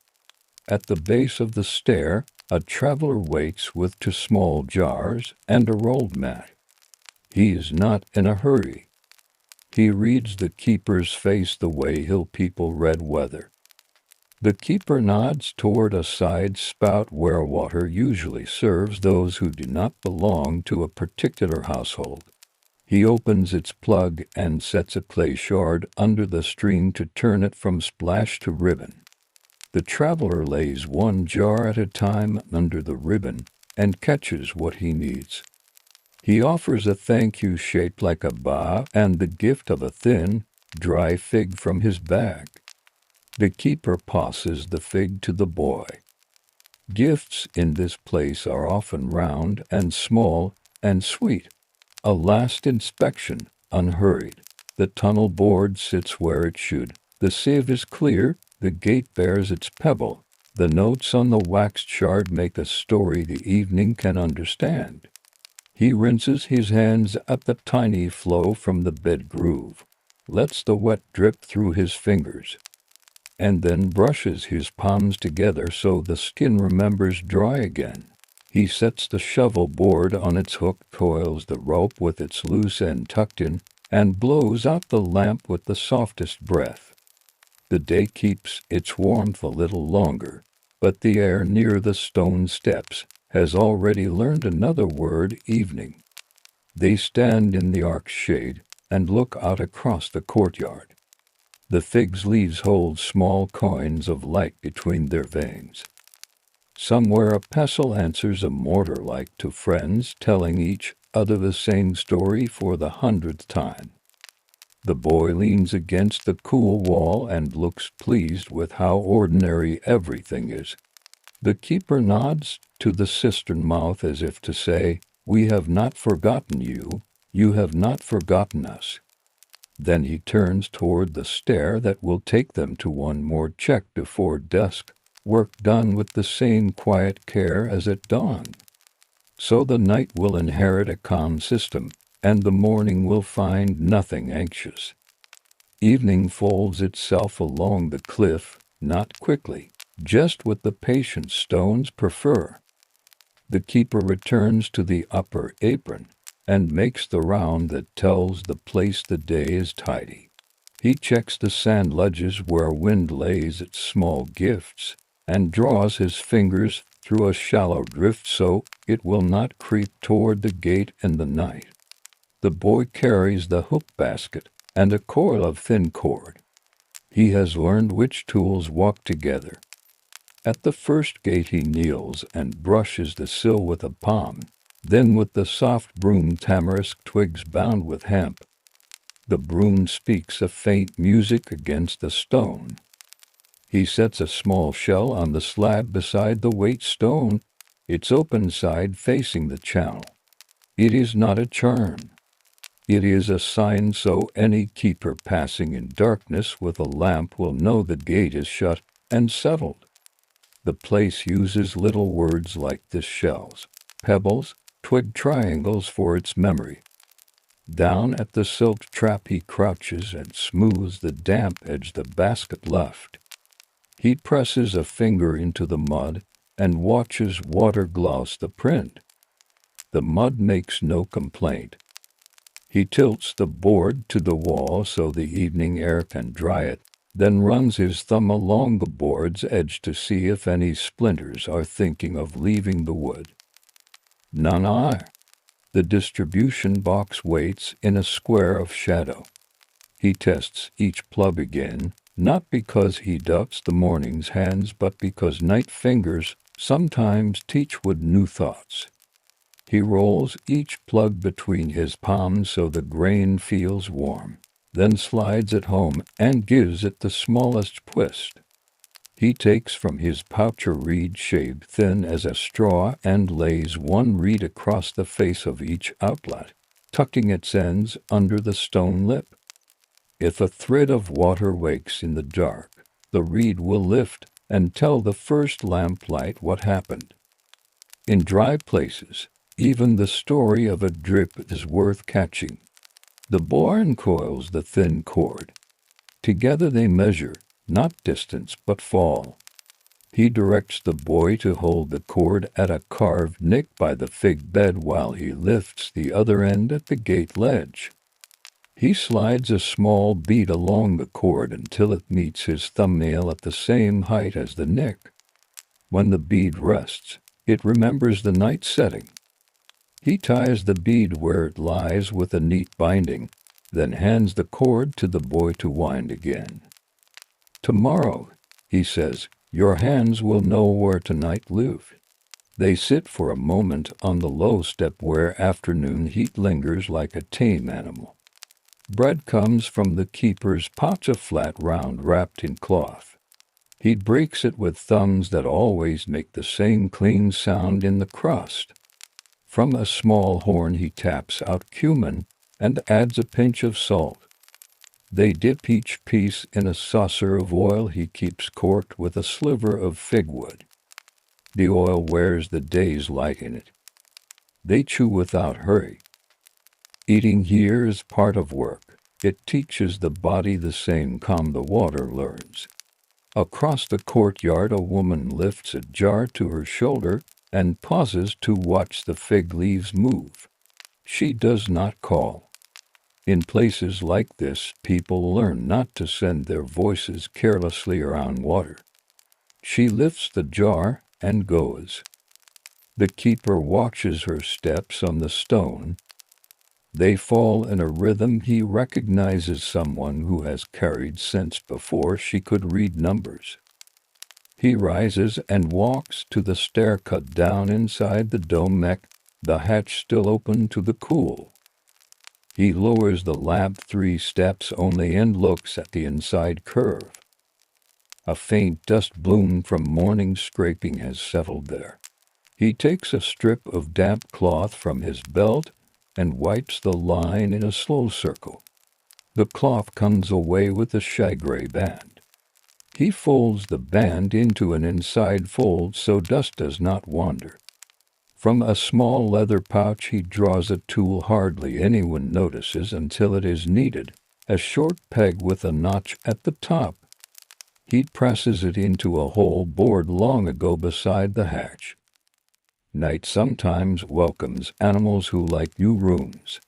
[SPEAKER 1] At the base of the stair, a traveler waits with two small jars and a rolled mat. He is not in a hurry. He reads the keeper's face the way hill people read weather. The keeper nods toward a side spout where water usually serves those who do not belong to a particular household. He opens its plug and sets a clay shard under the stream to turn it from splash to ribbon. The traveler lays one jar at a time under the ribbon and catches what he needs. He offers a thank you shaped like a bow and the gift of a thin, dry fig from his bag. The keeper passes the fig to the boy. Gifts in this place are often round and small and sweet. A last inspection, unhurried. The tunnel board sits where it should. The sieve is clear, the gate bears its pebble. The notes on the waxed shard make a story the evening can understand. He rinses his hands at the tiny flow from the bed groove, lets the wet drip through his fingers. and then brushes his palms together so the skin remembers dry again. He sets the shovel board on its hook, coils the rope with its loose end tucked in, and blows out the lamp with the softest breath. The day keeps its warmth a little longer, but the air near the stone steps has already learned another word, evening. They stand in the ark's shade and look out across the courtyard. The fig's leaves hold small coins of light between their veins. Somewhere a pestle answers a mortar like to friends telling each other the same story for the 100th time. The boy leans against the cool wall and looks pleased with how ordinary everything is. The keeper nods to the cistern mouth as if to say, "We have not forgotten you, you have not forgotten us." Then he turns toward the stair that will take them to one more check before dusk, work done with the same quiet care as at dawn. So the night will inherit a calm system, and the morning will find nothing anxious. Evening folds itself along the cliff, not quickly, just with the patience stones prefer. The keeper returns to the upper apron and makes the round that tells the place the day is tidy. He checks the sand ledges where wind lays its small gifts, and draws his fingers through a shallow drift so it will not creep toward the gate in the night. The boy carries the hook basket and a coil of thin cord. He has learned which tools walk together. At the first gate he kneels and brushes the sill with a palm, then with the soft broom tamarisk twigs bound with hemp. The broom speaks a faint music against the stone. He sets a small shell on the slab beside the weight stone, its open side facing the channel. It is not a charm. It is a sign so any keeper passing in darkness with a lamp will know the gate is shut and settled. The place uses little words like this: shells, pebbles, twig triangles for its memory. Down at the silk trap he crouches and smooths the damp edge the basket left. He presses a finger into the mud and watches water gloss the print. The mud makes no complaint. He tilts the board to the wall so the evening air can dry it, then runs his thumb along the board's edge to see if any splinters are thinking of leaving the wood. None are. The distribution box waits in a square of shadow. He tests each plug again, not because he doubts the morning's hands, but because night fingers sometimes teach wood new thoughts. He rolls each plug between his palms so the grain feels warm, then slides it home and gives it the smallest twist. He takes from his pouch a reed shaved thin as a straw and lays one reed across the face of each outlet, tucking its ends under the stone lip. If a thread of water wakes in the dark, the reed will lift and tell the first lamplight what happened. In dry places, even the story of a drip is worth catching. The boy uncoils the thin cord. Together they measure, not distance but fall. He directs the boy to hold the cord at a carved nick by the fig bed while he lifts the other end at the gate ledge. He slides a small bead along the cord until it meets his thumbnail at the same height as the nick. When the bead rests, it remembers the night setting. He ties the bead where it lies with a neat binding, then hands the cord to the boy to wind again. "Tomorrow," he says, "your hands will know where tonight lived." They sit for a moment on the low step where afternoon heat lingers like a tame animal. Bread comes from the keeper's pouch, a flat round wrapped in cloth. He breaks it with thumbs that always make the same clean sound in the crust. From a small horn he taps out cumin and adds a pinch of salt. They dip each piece in a saucer of oil he keeps corked with a sliver of fig wood. The oil wears the day's light in it. They chew without hurry. Eating here is part of work. It teaches the body the same calm the water learns. Across the courtyard, a woman lifts a jar to her shoulder and pauses to watch the fig leaves move. She does not call. In places like this, people learn not to send their voices carelessly around water. She lifts the jar and goes. The keeper watches her steps on the stone. They fall in a rhythm. He recognizes someone who has carried since before she could read numbers. He rises and walks to the stair cut down inside the dome neck, the hatch still open to the cool. He lowers the lamp 3 steps only and looks at the inside curve. A faint dust bloom from morning scraping has settled there. He takes a strip of damp cloth from his belt and wipes the line in a slow circle. The cloth comes away with a shagray band. He folds the band into an inside fold so dust does not wander. From a small leather pouch he draws a tool hardly anyone notices until it is needed, a short peg with a notch at the top. He presses it into a hole bored long ago beside the hatch. Night sometimes welcomes animals who like new rooms.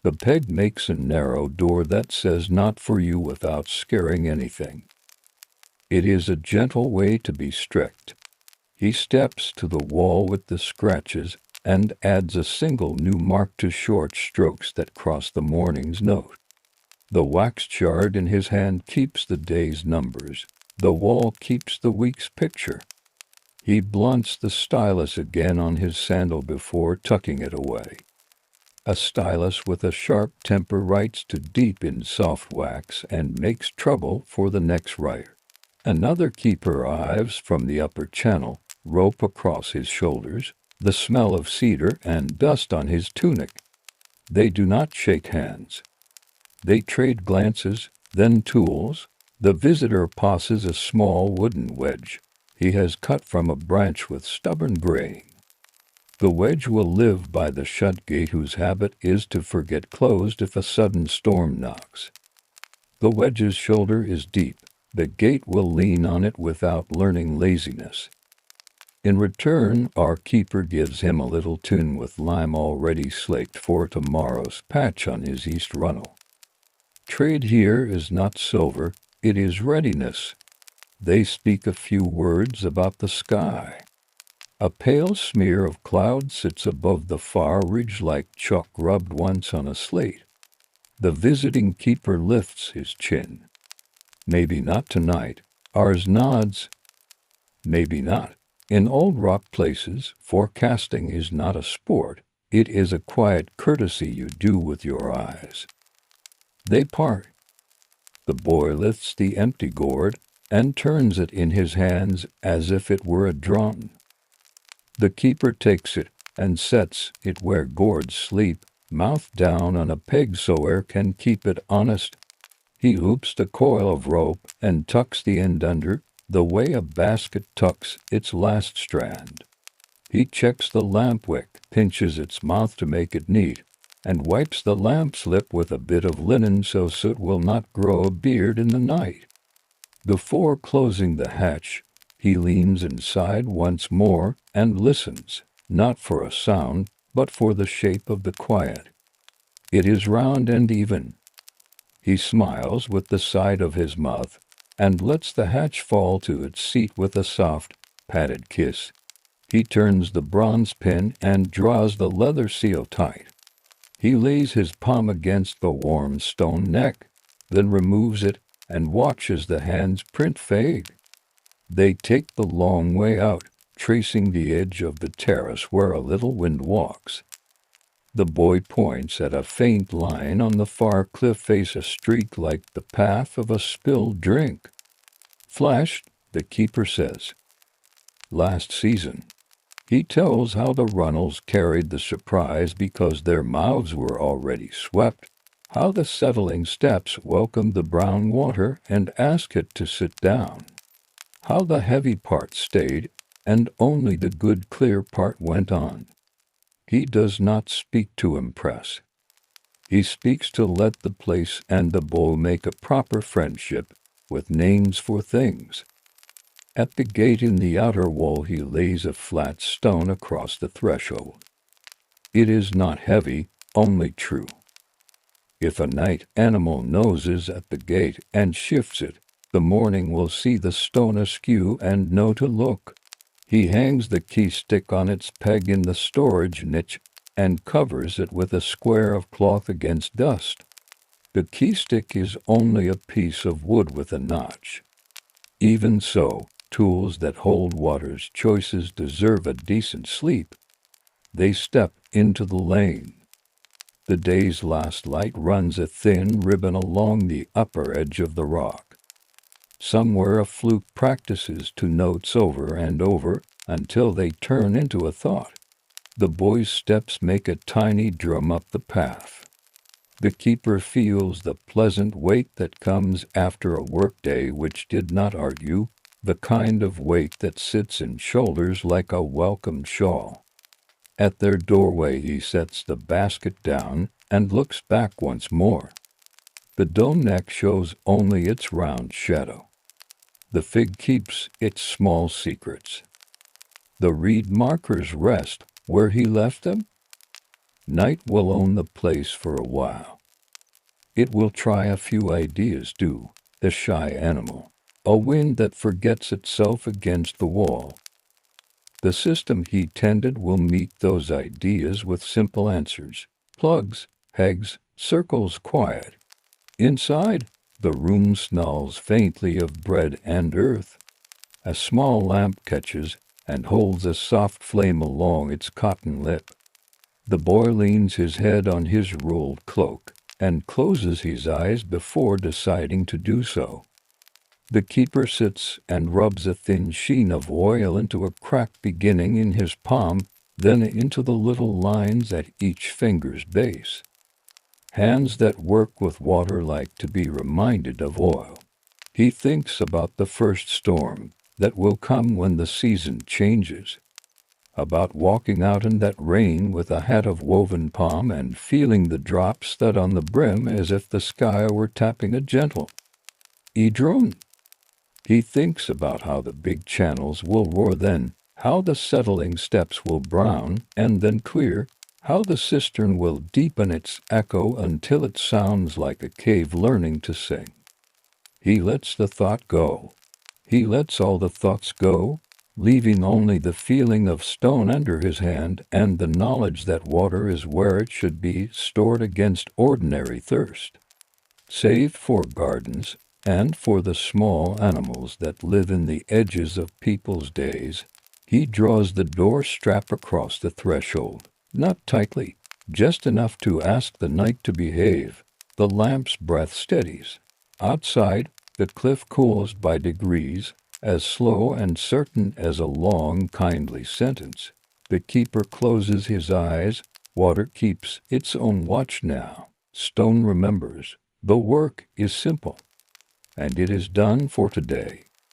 [SPEAKER 1] The peg makes a narrow door that says not for you without scaring anything. It is a gentle way to be strict. He steps to the wall with the scratches and adds a single new mark to short strokes that cross the morning's note. The wax shard in his hand keeps the day's numbers. The wall keeps the week's picture. He blunts the stylus again on his sandal before tucking it away. A stylus with a sharp temper writes too deep in soft wax and makes trouble for the next writer. Another keeper arrives from the upper channel, rope across his shoulders, the smell of cedar and dust on his tunic. They do not shake hands. They trade glances, then tools. The visitor passes a small wooden wedge he has cut from a branch with stubborn graying. The wedge will live by the shut gate whose habit is to forget closed if a sudden storm knocks. The wedge's shoulder is deep. The gate will lean on it without learning laziness. In return, our keeper gives him a little tin with lime already slaked for tomorrow's patch on his east runnel. Trade here is not silver, it is readiness. They speak a few words about the sky. A pale smear of cloud sits above the far ridge like chalk rubbed once on a slate. The visiting keeper lifts his chin. Maybe not tonight. Ours nods. Maybe not. In old rock places, forecasting is not a sport. It is a quiet courtesy you do with your eyes. They part. The boy lifts the empty gourd and turns it in his hands as if it were a drum. The keeper takes it and sets it where gourds sleep, mouth down on a peg so air can keep it honest. He loops the coil of rope and tucks the end under, the way a basket tucks its last strand. He checks the lamp wick, pinches its mouth to make it neat, and wipes the lamp slip with a bit of linen so soot will not grow a beard in the night. Before closing the hatch, he leans inside once more and listens, not for a sound, but for the shape of the quiet. It is round and even. He smiles with the side of his mouth and lets the hatch fall to its seat with a soft, padded kiss. He turns the bronze pin and draws the leather seal tight. He lays his palm against the warm stone neck, then removes it and watches the hand's print fade. They take the long way out, tracing the edge of the terrace where a little wind walks. The boy points at a faint line on the far cliff face, a streak like the path of a spilled drink. Flashed, the keeper says. Last season. He tells how the runnels carried the surprise because their mouths were already swept, how the settling steps welcomed the brown water and asked it to sit down, how the heavy part stayed and only the good clear part went on. He does not speak to impress. He speaks to let the place and the bowl make a proper friendship, with names for things. At the gate in the outer wall he lays a flat stone across the threshold. It is not heavy, only true. If a night animal noses at the gate and shifts it, the morning will see the stone askew and know to look. He hangs the key stick on its peg in the storage niche and covers it with a square of cloth against dust. The key stick is only a piece of wood with a notch. Even so, tools that hold water's choices deserve a decent sleep. They step into the lane. The day's last light runs a thin ribbon along the upper edge of the rock. Somewhere a flute practices two notes over and over until they turn into a thought. The boy's steps make a tiny drum up the path. The keeper feels the pleasant weight that comes after a workday which did not argue, the kind of weight that sits in shoulders like a welcome shawl. At their doorway he sets the basket down and looks back once more. The dome neck shows only its round shadow. The fig keeps its small secrets. The reed markers rest where he left them. Night will own the place for a while. It will try a few ideas too, the shy animal, a wind that forgets itself against the wall. The system he tended will meet those ideas with simple answers, plugs, pegs, circles quiet. Inside, the room smells faintly of bread and earth. A small lamp catches and holds a soft flame along its cotton lip. The boy leans his head on his rolled cloak and closes his eyes before deciding to do so. The keeper sits and rubs a thin sheen of oil into a crack beginning in his palm, then into the little lines at each finger's base. Hands that work with water like to be reminded of oil. He thinks about the first storm that will come when the season changes. About walking out in that rain with a hat of woven palm and feeling the drops thud on the brim as if the sky were tapping a gentle drone. He thinks about how the big channels will roar then, how the settling steps will brown and then clear, how the cistern will deepen its echo until it sounds like a cave learning to sing. He lets the thought go. He lets all the thoughts go, leaving only the feeling of stone under his hand and the knowledge that water is where it should be, stored against ordinary thirst. Saved for gardens, and for the small animals that live in the edges of people's days, he draws the door strap across the threshold, not tightly, just enough to ask the night to behave. The lamp's breath steadies. Outside, the cliff cools by degrees, as slow and certain as a long, kindly sentence. The keeper closes his eyes. Water keeps its own watch now. Stone remembers. The work is simple, and it is done for today.